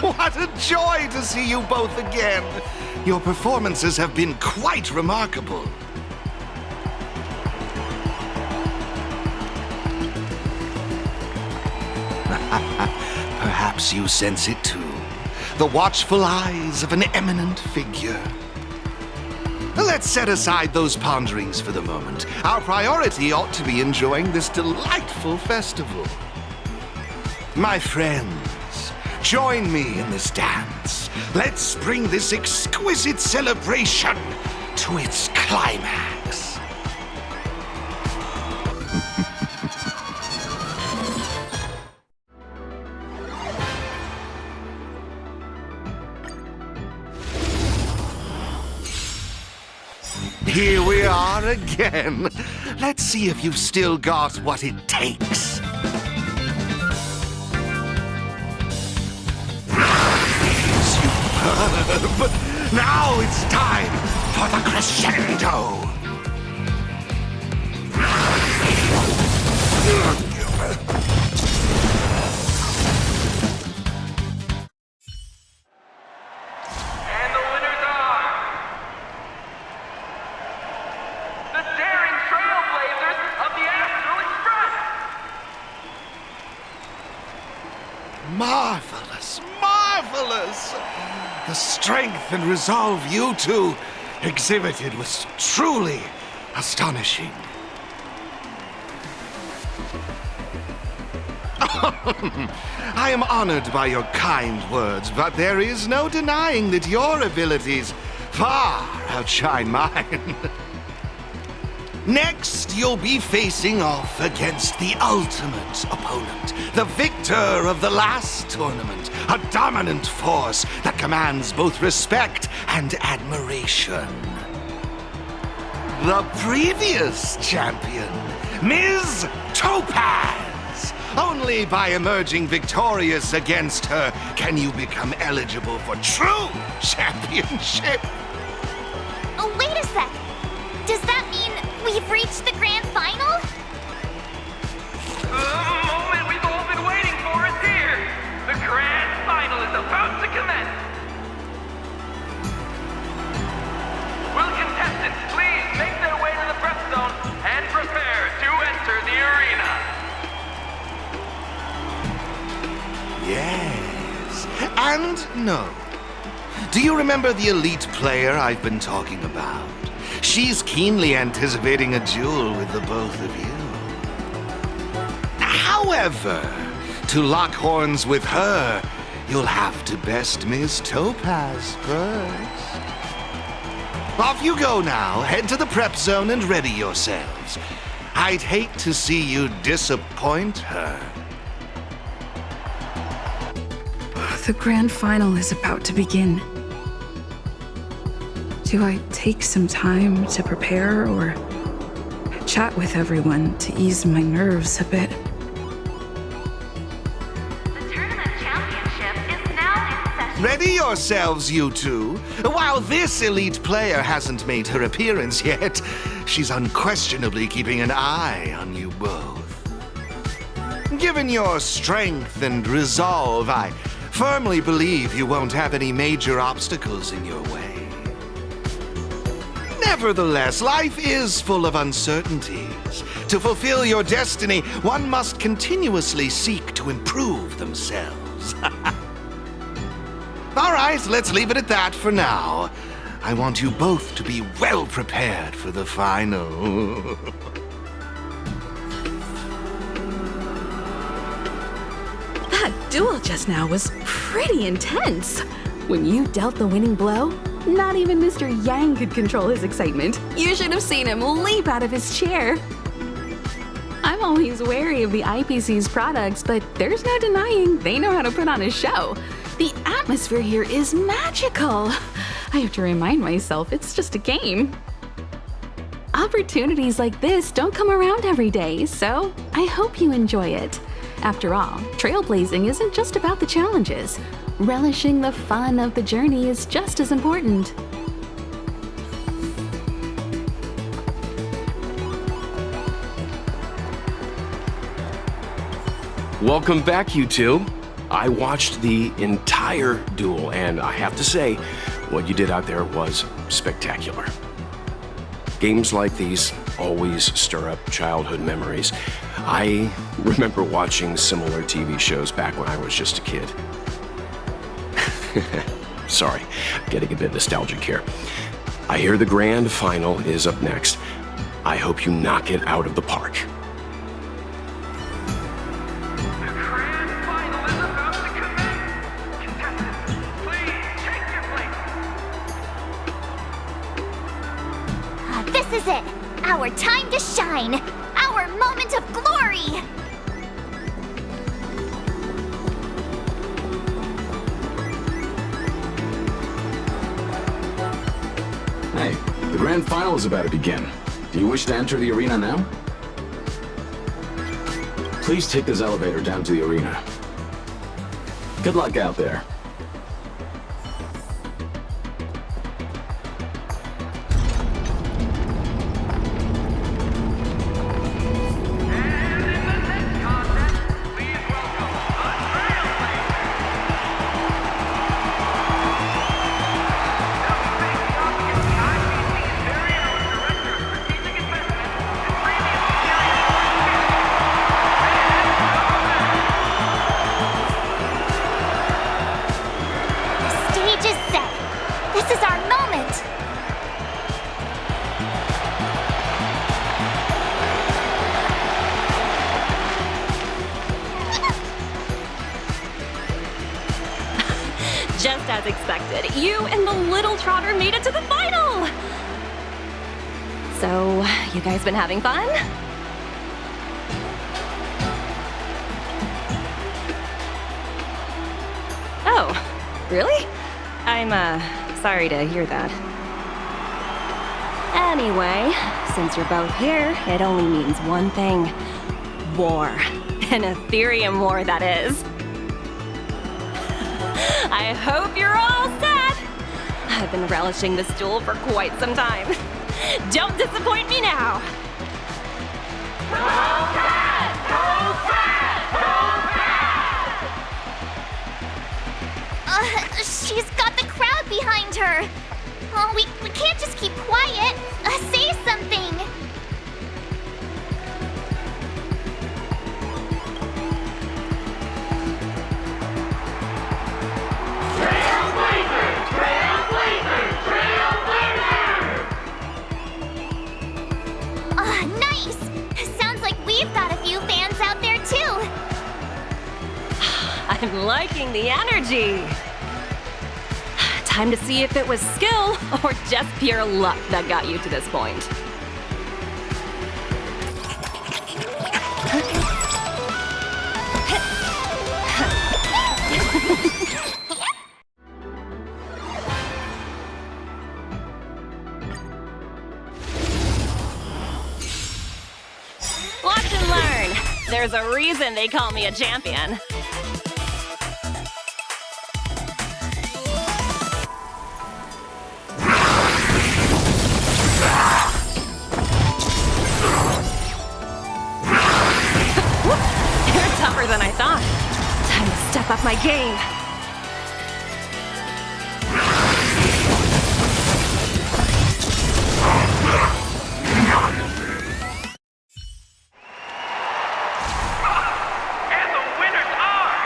What a joy to see you both again! Your performances have been quite remarkable. Perhaps you sense it too. The watchful eyes of an eminent figure. Let's set aside those ponderings for the moment. Our priority ought to be enjoying this delightful festival. My friends, join me in this dance. Let's bring this exquisite celebration to its climax. Here we are again. Let's see if you've still got what it takes. Superb! Now it's time for the crescendo! And the winners are the daring trailblazers of the Astral Express! Marvelous, marvelous! The strength and resolve you two exhibited was truly astonishing. I am honored by your kind words, but there is no denying that your abilities far outshine mine. Next, you'll be facing off against the ultimate opponent, the victor of the last tournament, a dominant force that commands both respect and admiration. The previous champion, Ms. Topaz. Only by emerging victorious against her can you become eligible for true championship. Oh, wait a sec. Does that mean we've reached the grand final? The moment we've all been waiting for is here! The grand final is about to commence! Will contestants please make their way to the prep zone and prepare to enter the arena? Yes, and no. Do you remember the elite player I've been talking about? She's keenly anticipating a duel with the both of you. However, to lock horns with her, you'll have to best Miss Topaz first. Off you go now. Head to the prep zone and ready yourselves. I'd hate to see you disappoint her. The grand final is about to begin. Do I take some time to prepare or chat with everyone to ease my nerves a bit? The tournament championship is now in session. Ready yourselves, you two. While this elite player hasn't made her appearance yet, she's unquestionably keeping an eye on you both. Given your strength and resolve, I firmly believe you won't have any major obstacles in your way. Nevertheless, life is full of uncertainties. To fulfill your destiny, one must continuously seek to improve themselves. All right, let's leave it at that for now. I want you both to be well prepared for the final. That duel just now was pretty intense. When you dealt the winning blow, Not even Mr. Yang could control his excitement. You should have seen him leap out of his chair. I'm always wary of the IPC's products, but there's no denying they know how to put on a show. The atmosphere here is magical. I have to remind myself it's just a game. Opportunities like this don't come around every day, so I hope you enjoy it. After all, trailblazing isn't just about the challenges. Relishing the fun of the journey is just as important. Welcome back, you two. I watched the entire duel, and I have to say, what you did out there was spectacular. Games like these always stir up childhood memories. I remember watching similar TV shows back when I was just a kid. Sorry, getting a bit nostalgic here. I hear the grand final is up next. I hope you knock it out of the park. This is it! Our time to shine! Our moment of glory! Hey, the grand final is about to begin. Do you wish to enter the arena now? Please take this elevator down to the arena. Good luck out there. Just as expected, you and the little trotter made it to the final! So, you guys been having fun? Oh, really? I'm, sorry to hear that. Anyway, since you're both here, it only means one thing. War. An Aetherium war, that is. I hope you're all set! I've been relishing this duel for quite some time. Don't disappoint me now! She's got the crowd behind her! Oh, we can't just keep quiet! Say something! Nice! Sounds like we've got a few fans out there too! I'm liking the energy! Time to see if it was skill or just pure luck that got you to this point. Watch and learn! There's a reason they call me a champion. You're tougher than I thought. Time to step up my game. And the winners are...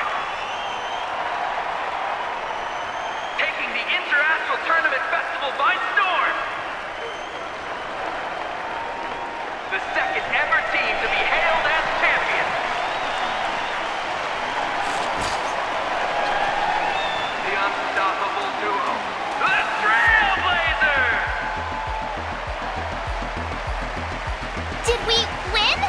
taking the Interastral Tournament Festival by storm! The second ever team to be hailed as champions! Did we win?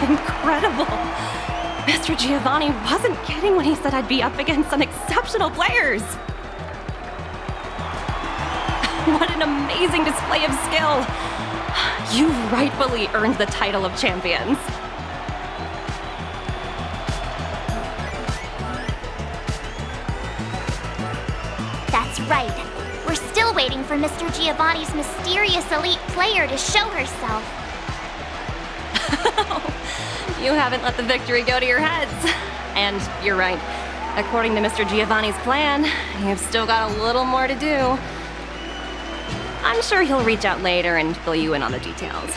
Incredible! Mr. Giovanni wasn't kidding when he said I'd be up against some exceptional players. What an amazing display of skill! You rightfully earned the title of champions. That's right. We're still waiting for Mr. Giovanni's mysterious elite player to show herself. You haven't let the victory go to your heads. And you're right. According to Mr. Giovanni's plan, you've still got a little more to do. I'm sure he'll reach out later and fill you in on the details.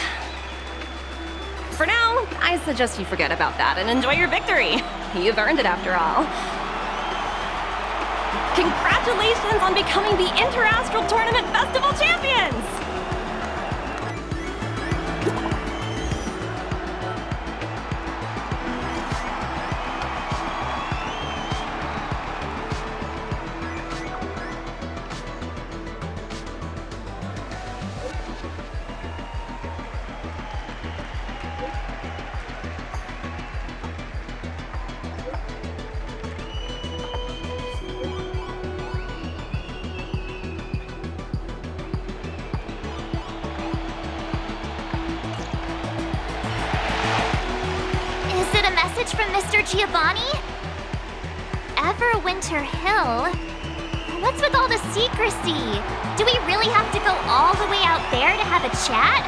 For now, I suggest you forget about that and enjoy your victory. You've earned it after all. Congratulations on becoming the Interastral Tournament Festival champions! From Mr. Giovanni? Everwinter Hill? What's with all the secrecy? Do we really have to go all the way out there to have a chat?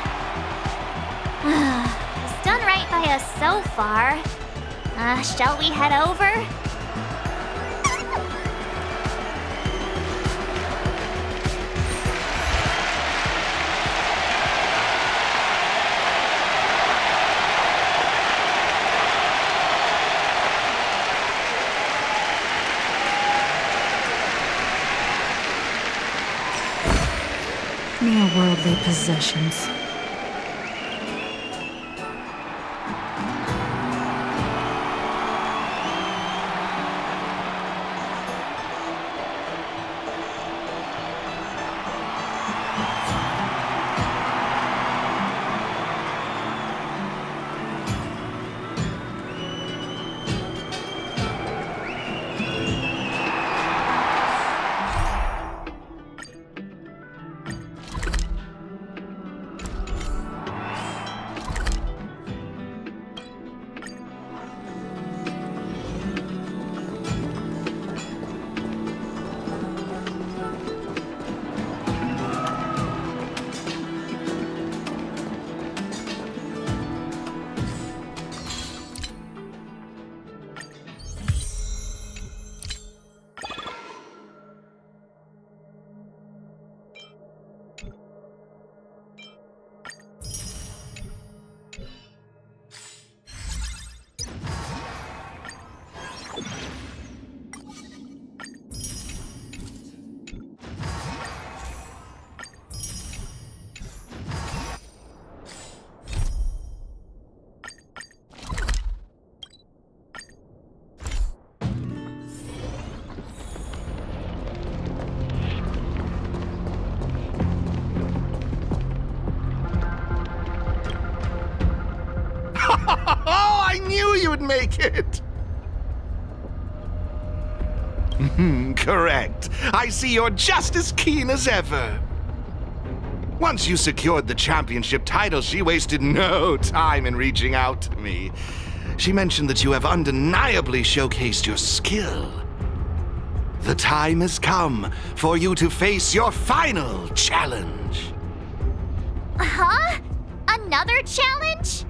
He's done right by us so far. Shall we head over? Mere worldly possessions. I knew you'd make it! Correct. I see you're just as keen as ever. Once you secured the championship title, she wasted no time in reaching out to me. She mentioned that you have undeniably showcased your skill. The time has come for you to face your final challenge. Huh? Another challenge?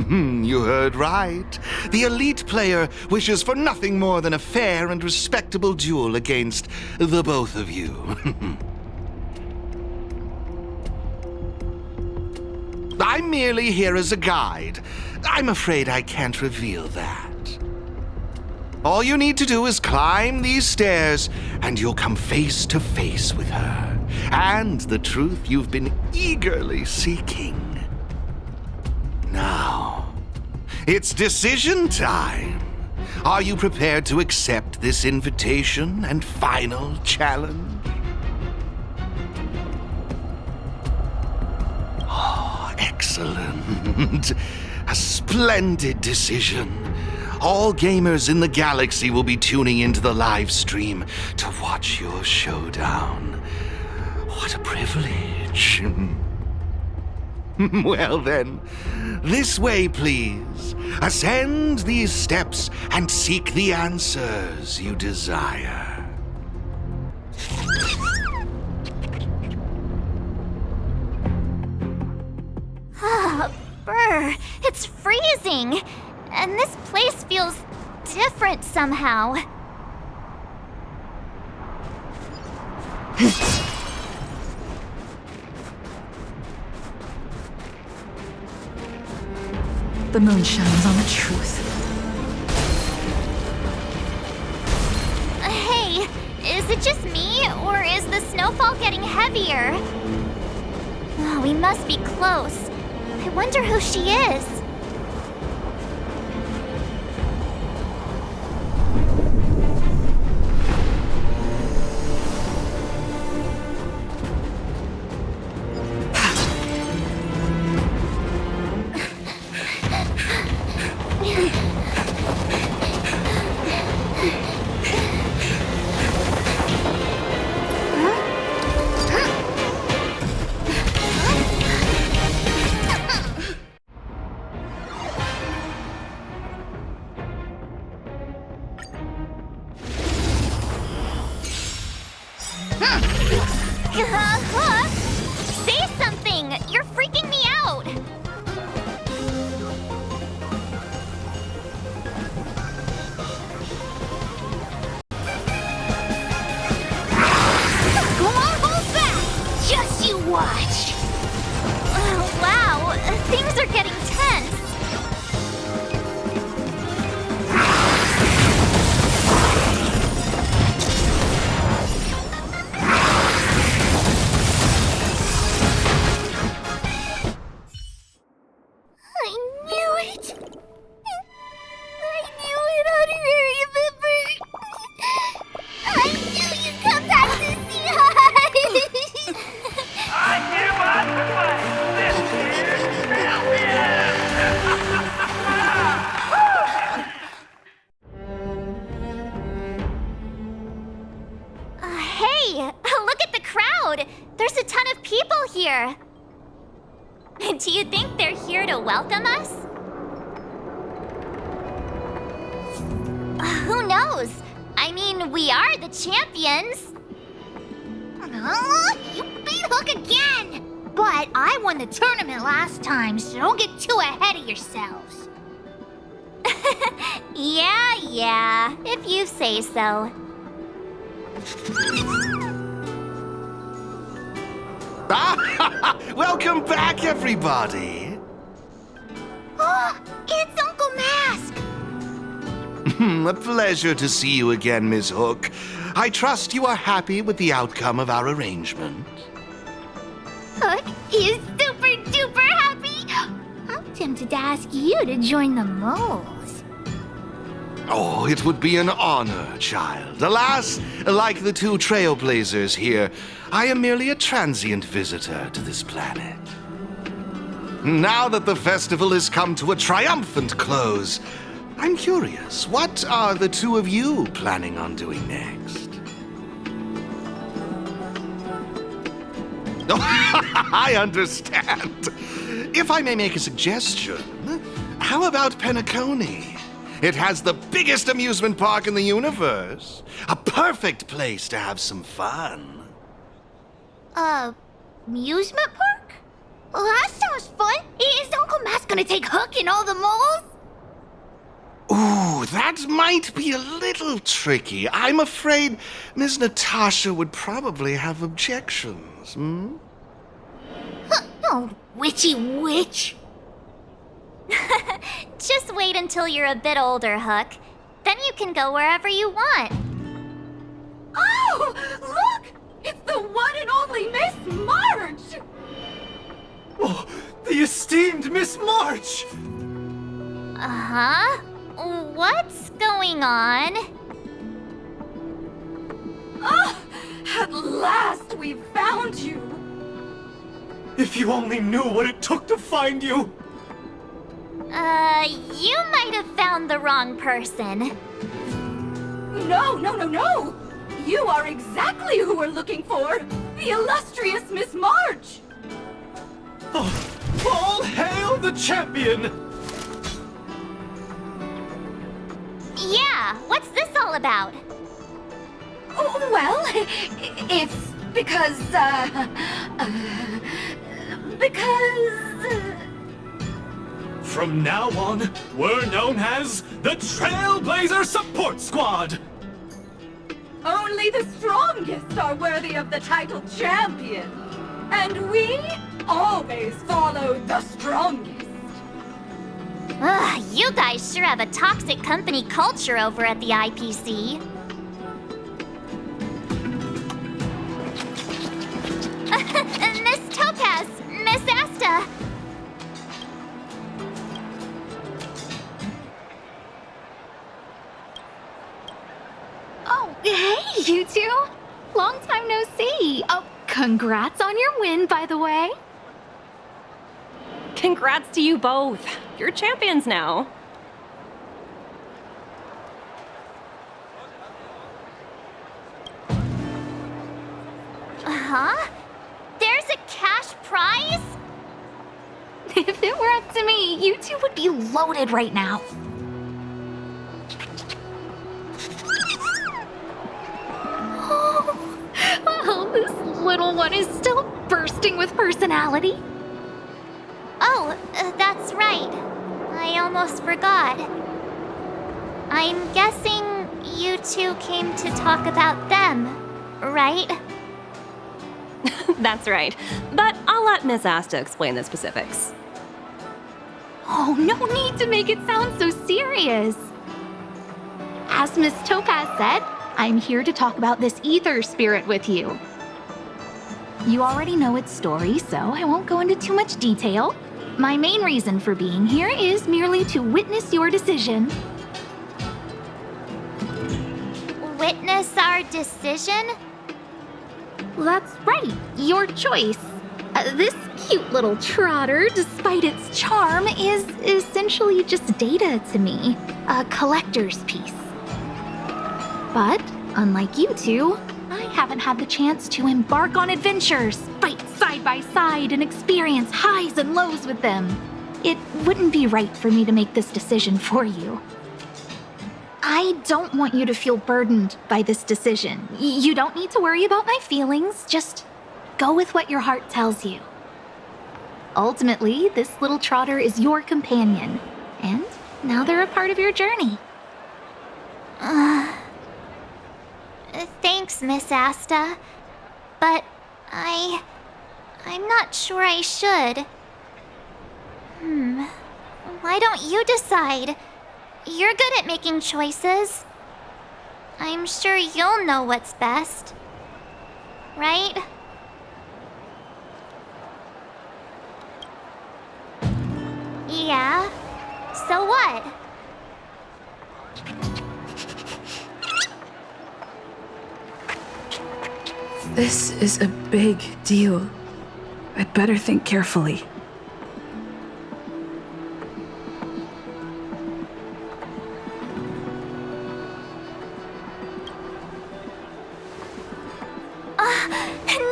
You heard right. The elite player wishes for nothing more than a fair and respectable duel against the both of you. I'm merely here as a guide. I'm afraid I can't reveal that. All you need to do is climb these stairs, and you'll come face to face with her, and the truth you've been eagerly seeking. Now, It's decision time. Are you prepared to accept this invitation and final challenge? Oh, excellent. A splendid decision. All gamers in the galaxy will be tuning into the live stream to watch your showdown. What a privilege. Well then, this way please. Ascend these steps and seek the answers you desire. Ah, brr, it's freezing. And this place feels different somehow. The moon shines on the truth. Hey, is it just me, or is the snowfall getting heavier? Oh, we must be close. I wonder who she is. Say something! You're freaking me out! Come on, hold back! Just you watch! Wow, things are getting tense. Hey, look at the crowd! There's a ton of people here. Do you think they're here to welcome us? Who knows? I mean, we are the champions. You beat Hook again! But I won the tournament last time, so don't get too ahead of yourselves. Yeah, if you say so. Welcome back, everybody. Oh, it's Uncle Mask! A pleasure to see you again, Miss Hook. I trust you are happy with the outcome of our arrangement. Hook is super duper happy! I'm tempted to ask you to join the moles. Oh, it would be an honor, child. Alas, like the two trailblazers here, I am merely a transient visitor to this planet. Now that the festival has come to a triumphant close, I'm curious, what are the two of you planning on doing next? I understand. If I may make a suggestion, how about Penacony? It has the biggest amusement park in the universe. A perfect place to have some fun. Amusement park? Well, that sounds fun. Is Uncle Mask gonna take Hook and all the moles? Ooh, that might be a little tricky. I'm afraid Miss Natasha would probably have objections, hmm? Oh, witchy witch. Just wait until you're a bit older, Hook. Then you can go wherever you want. Oh, look! It's the one and only Miss March! Oh, the esteemed Miss March! Uh-huh? What's going on? Ah! At last we found you! If you only knew what it took to find you! You might have found the wrong person. No! You are exactly who we're looking for! The illustrious Miss March! Oh, all hail the champion! Yeah, what's this all about? Oh, well, it's because, From now on, we're known as the Trailblazer Support Squad! only the strongest are worthy of the title champion. And we always follow the strongest. Ugh, you guys sure have a toxic company culture over at the IPC. Miss Topaz, Miss Asta. Oh, hey, you two! Long time no see. Oh, congrats on your win, by the way. Congrats to you both. You're champions now. Huh? There's a cash prize? If it were up to me, you two would be loaded right now. Oh, well, this little one is still bursting with personality. Oh, that's right. I almost forgot. I'm guessing you two came to talk about them, right? That's right. But I'll let Miss Asta explain the specifics. Oh, no need to make it sound so serious. As Miss Topaz said, I'm here to talk about this ether spirit with you. You already know its story, so I won't go into too much detail. My main reason for being here is merely to witness your decision. Witness our decision? That's right, your choice. This cute little trotter, despite its charm, is essentially just data to me. A collector's piece. But, unlike you two, I haven't had the chance to embark on adventures, fight side by side, and experience highs and lows with them. It wouldn't be right for me to make this decision for you. I don't want you to feel burdened by this decision. You don't need to worry about my feelings, just go with what your heart tells you. Ultimately, this little trotter is your companion, and now they're a part of your journey. Thanks, Miss Asta. But I'm not sure I should. Why don't you decide? You're good at making choices. I'm sure you'll know what's best. Right? Yeah? So what? This is a big deal. I'd better think carefully.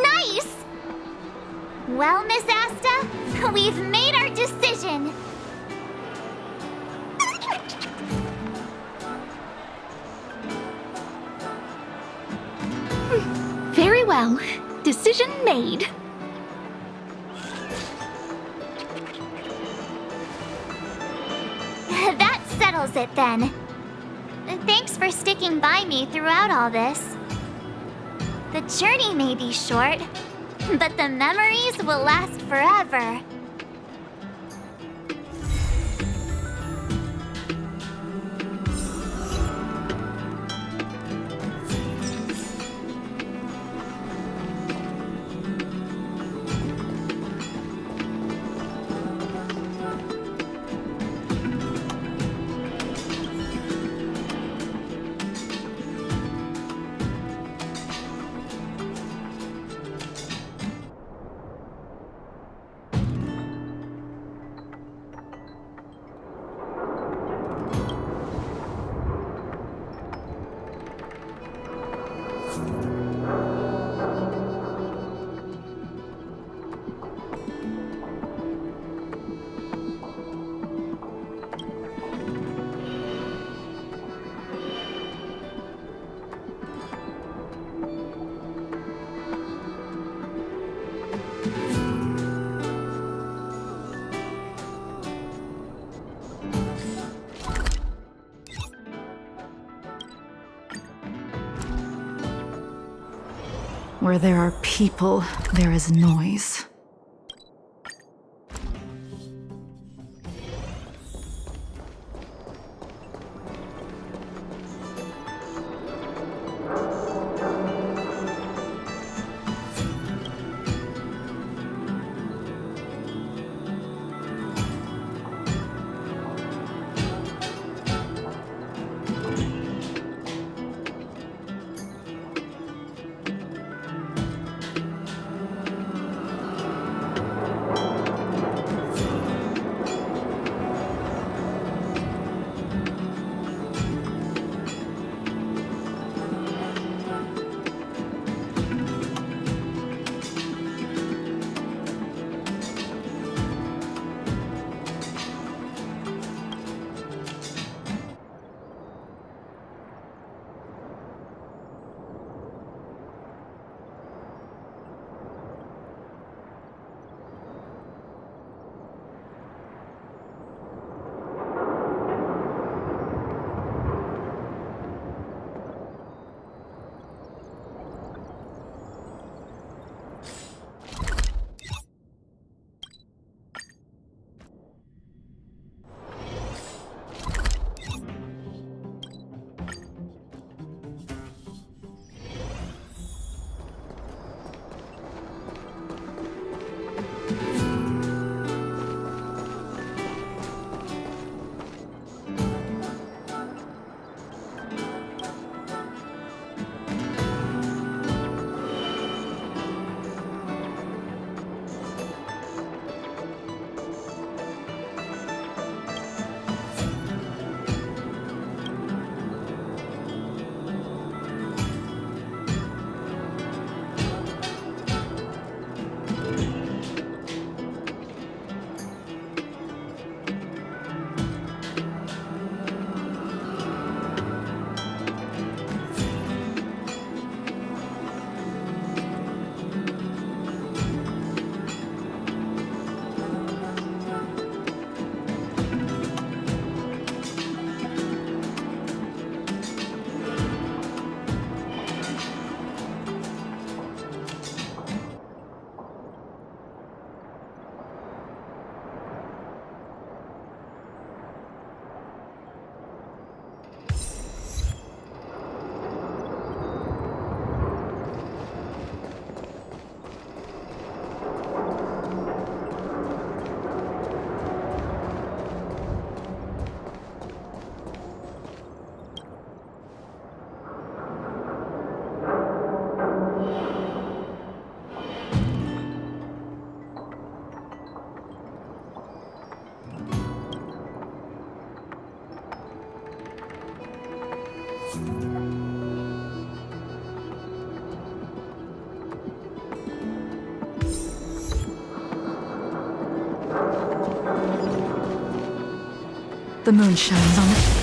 Nice! Well, Miss Asta, we've made our decision. Very well. Decision made. That settles it then. Thanks for sticking by me throughout all this. The journey may be short, but the memories will last forever. Where there are people, there is noise. The moon shines on the...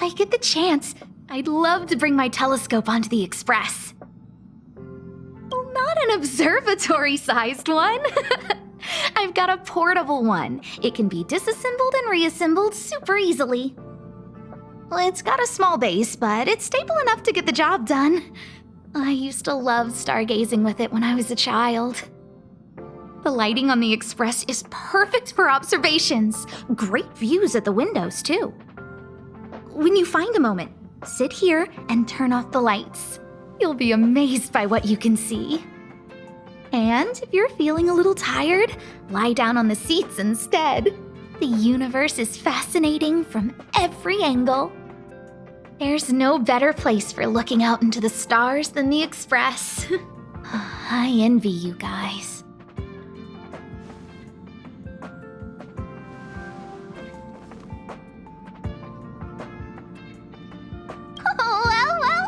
I get the chance, I'd love to bring my telescope onto the Express. Well, not an observatory-sized one. I've got a portable one. It can be disassembled and reassembled super easily. Well, it's got a small base, but it's stable enough to get the job done. I used to love stargazing with it when I was a child. The lighting on the Express is perfect for observations. Great views at the windows, too. When you find a moment, sit here and turn off the lights. You'll be amazed by what you can see. And if you're feeling a little tired, lie down on the seats instead. The universe is fascinating from every angle. There's no better place for looking out into the stars than the Express. I envy you guys.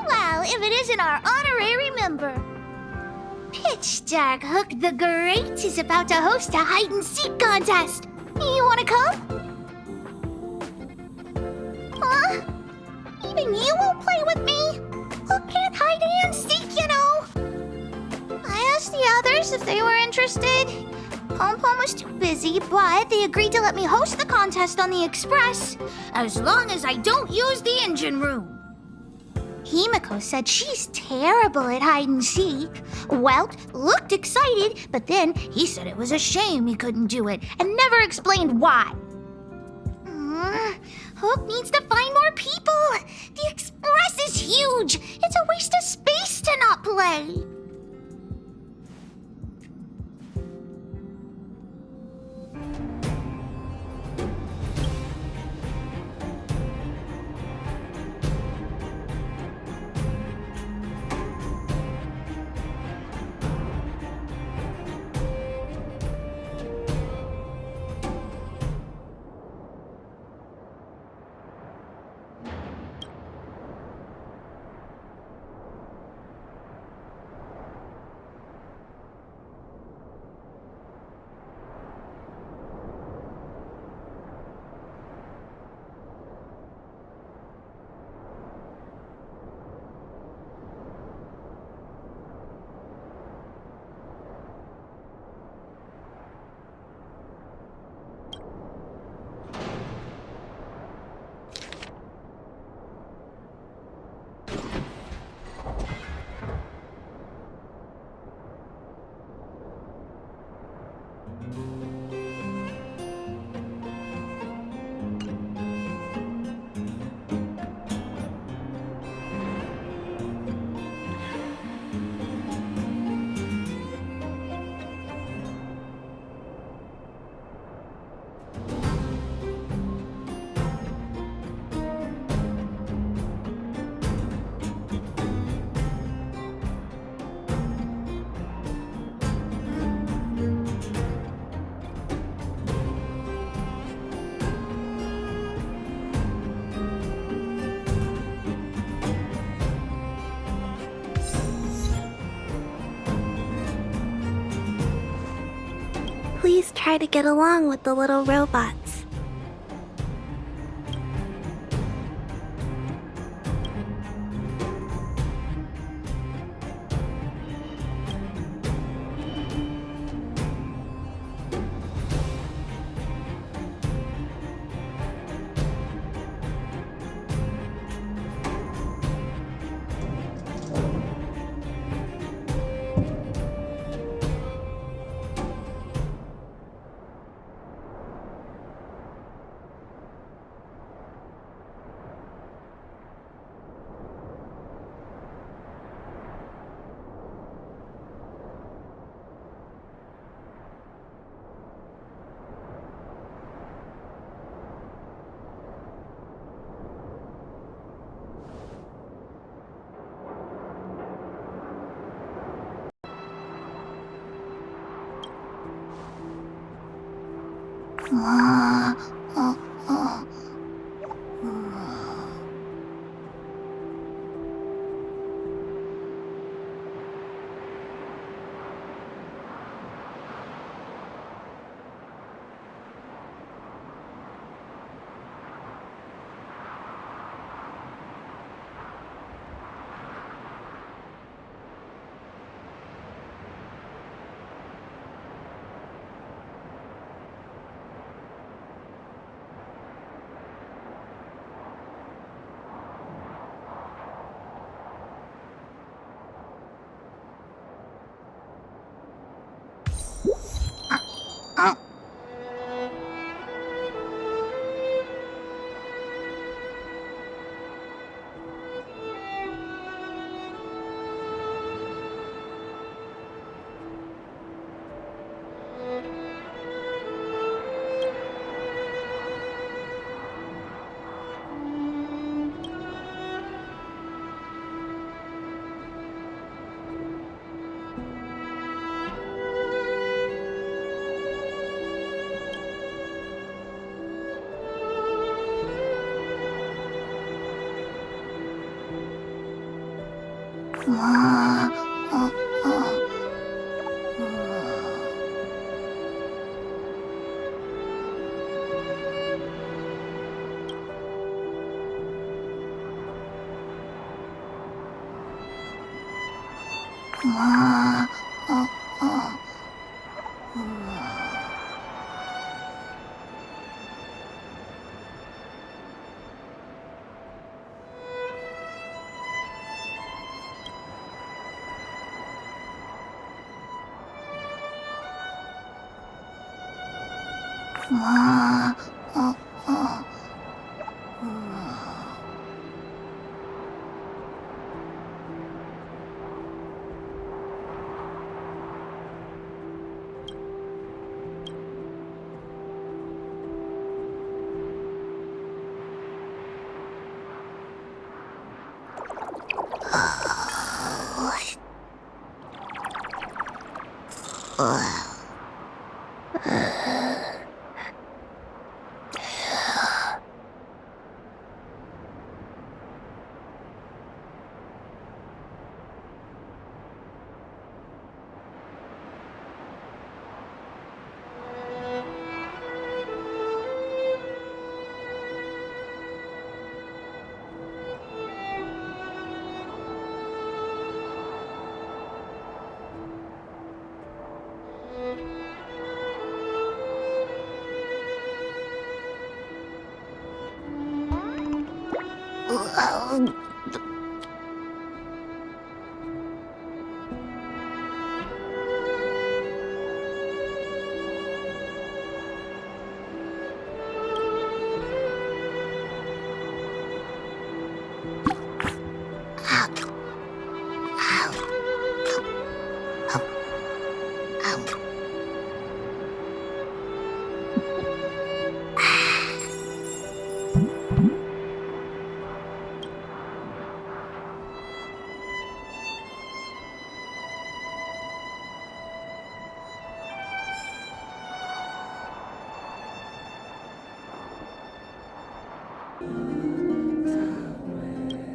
Well, if it isn't our honorary member. Pitch Dark Hook the Great is about to host a hide-and-seek contest. You wanna come? Huh? Even you won't play with me? Who can't hide and seek, you know? I asked the others if they were interested. Pom-Pom was too busy, but they agreed to let me host the contest on the Express, as long as I don't use the engine room. Himiko said she's terrible at hide-and-seek. Welt looked excited, but then he said it was a shame he couldn't do it, and never explained why. Hook needs to find more people. The Express is huge. It's a waste of space to not play. Please try to get along with the little robots.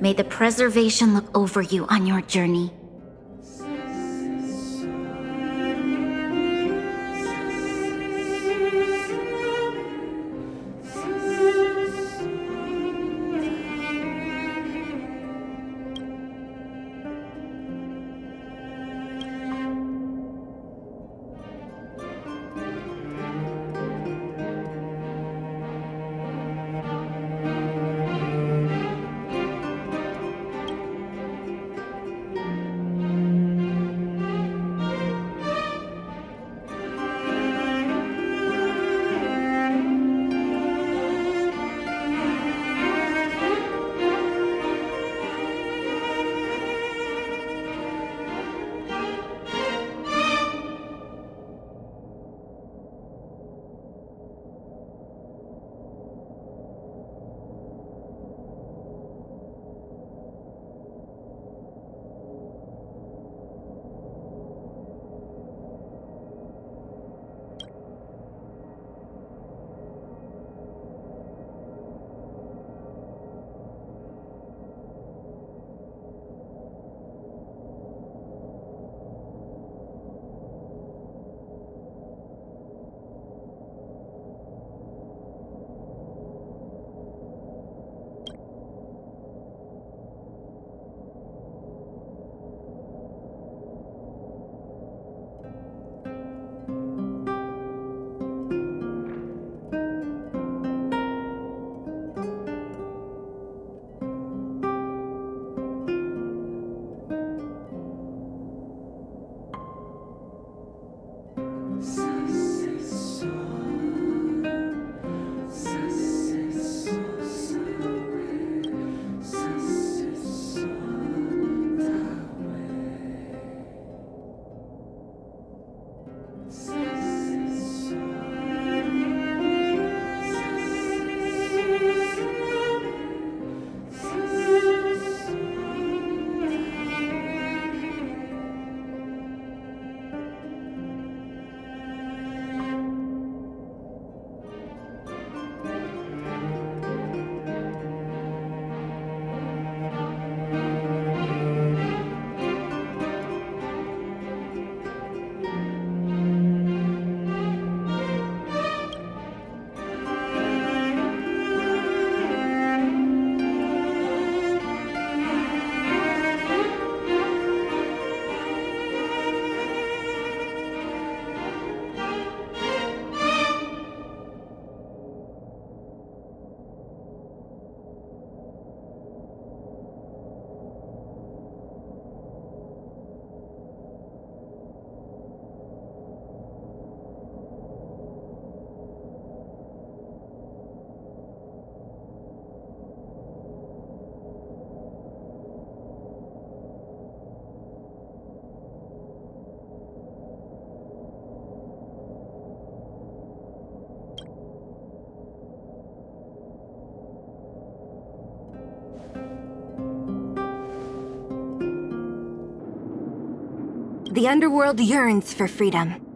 May the preservation look over you on your journey. The underworld yearns for freedom.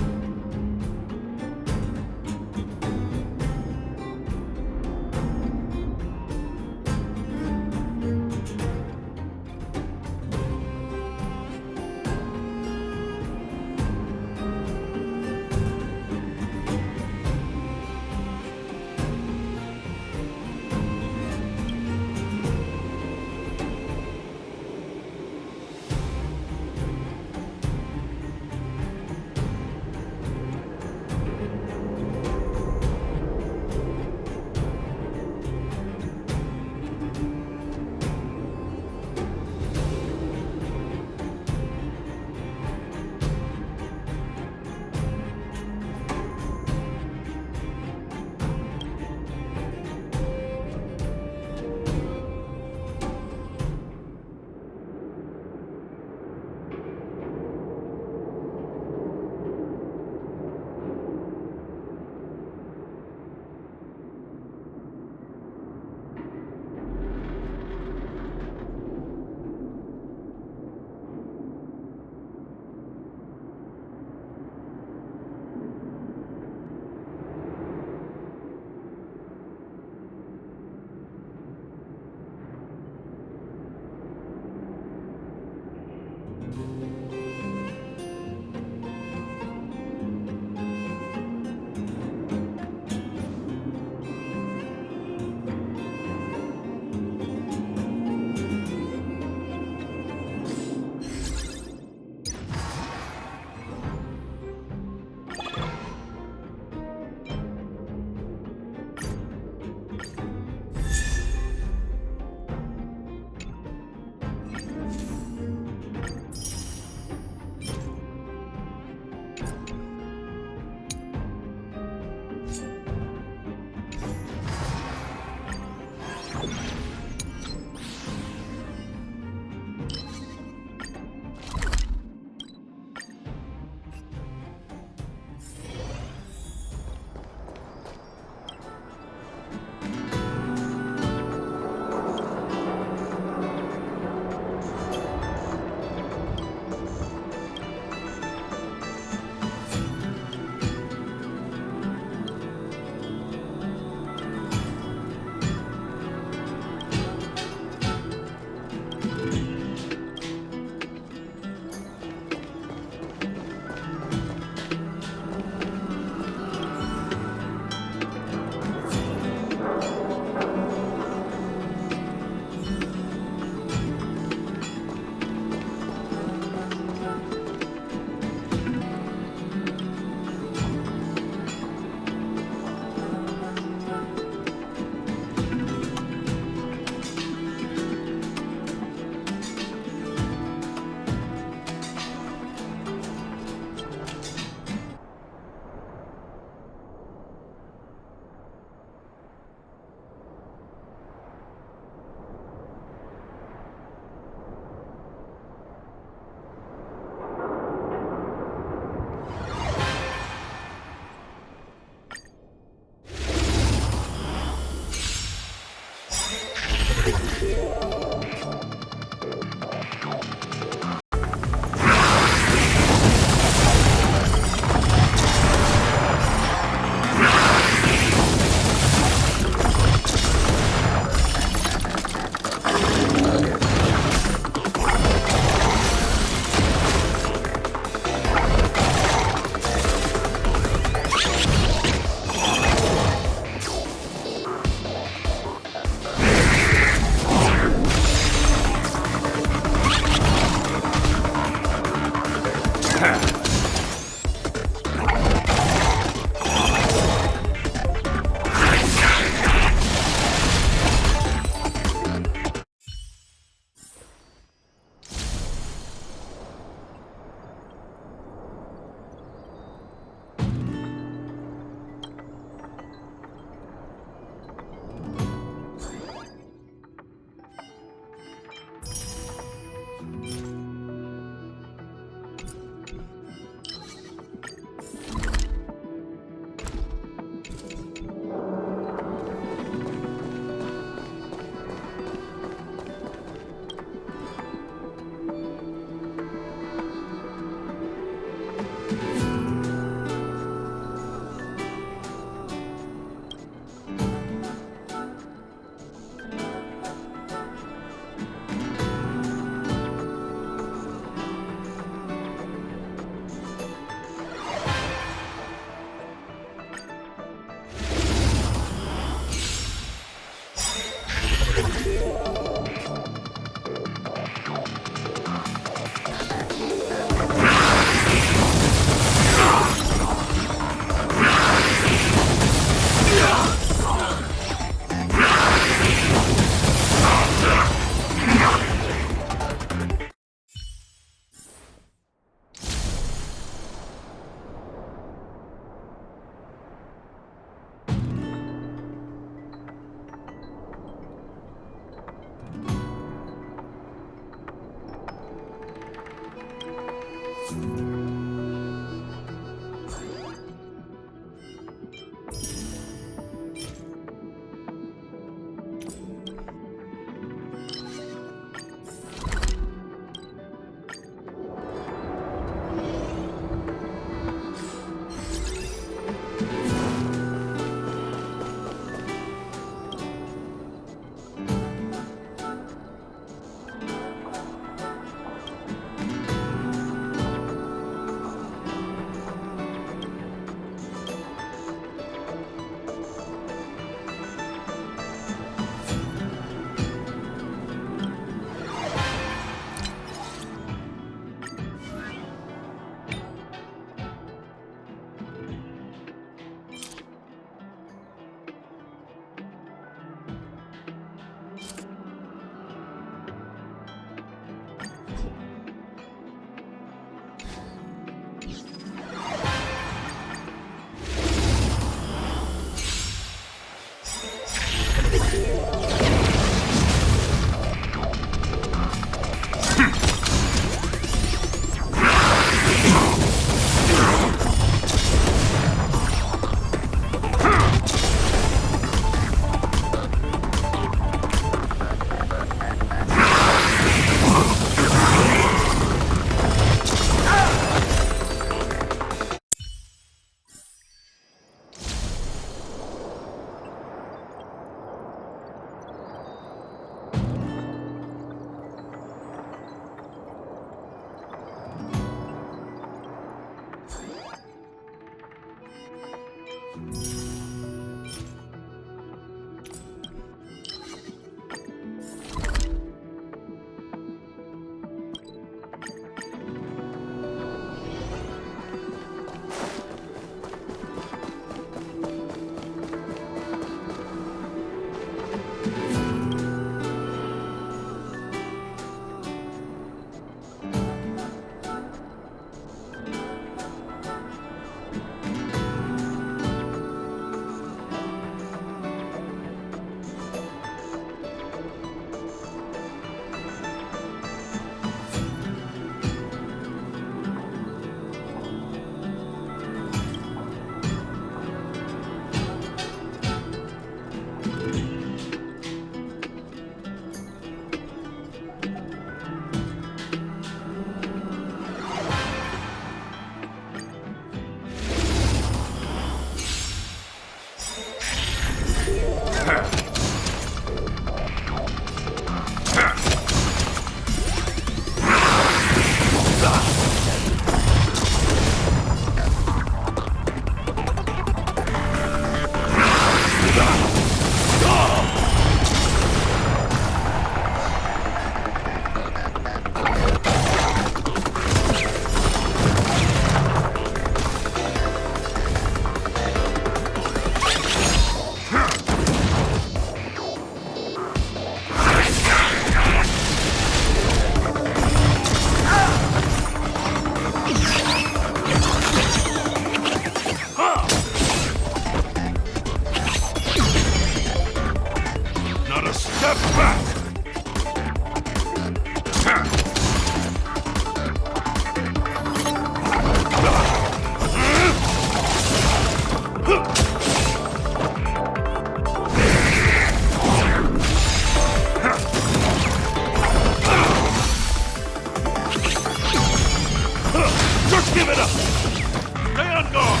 Just give it up! Stay on guard!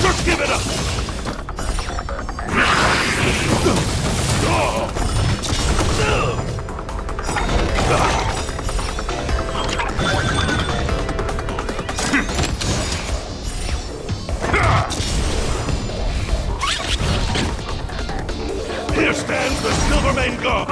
Just give it up! Here stands the Silvermane Guard!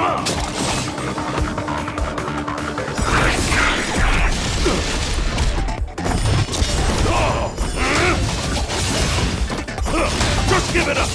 Just give it up!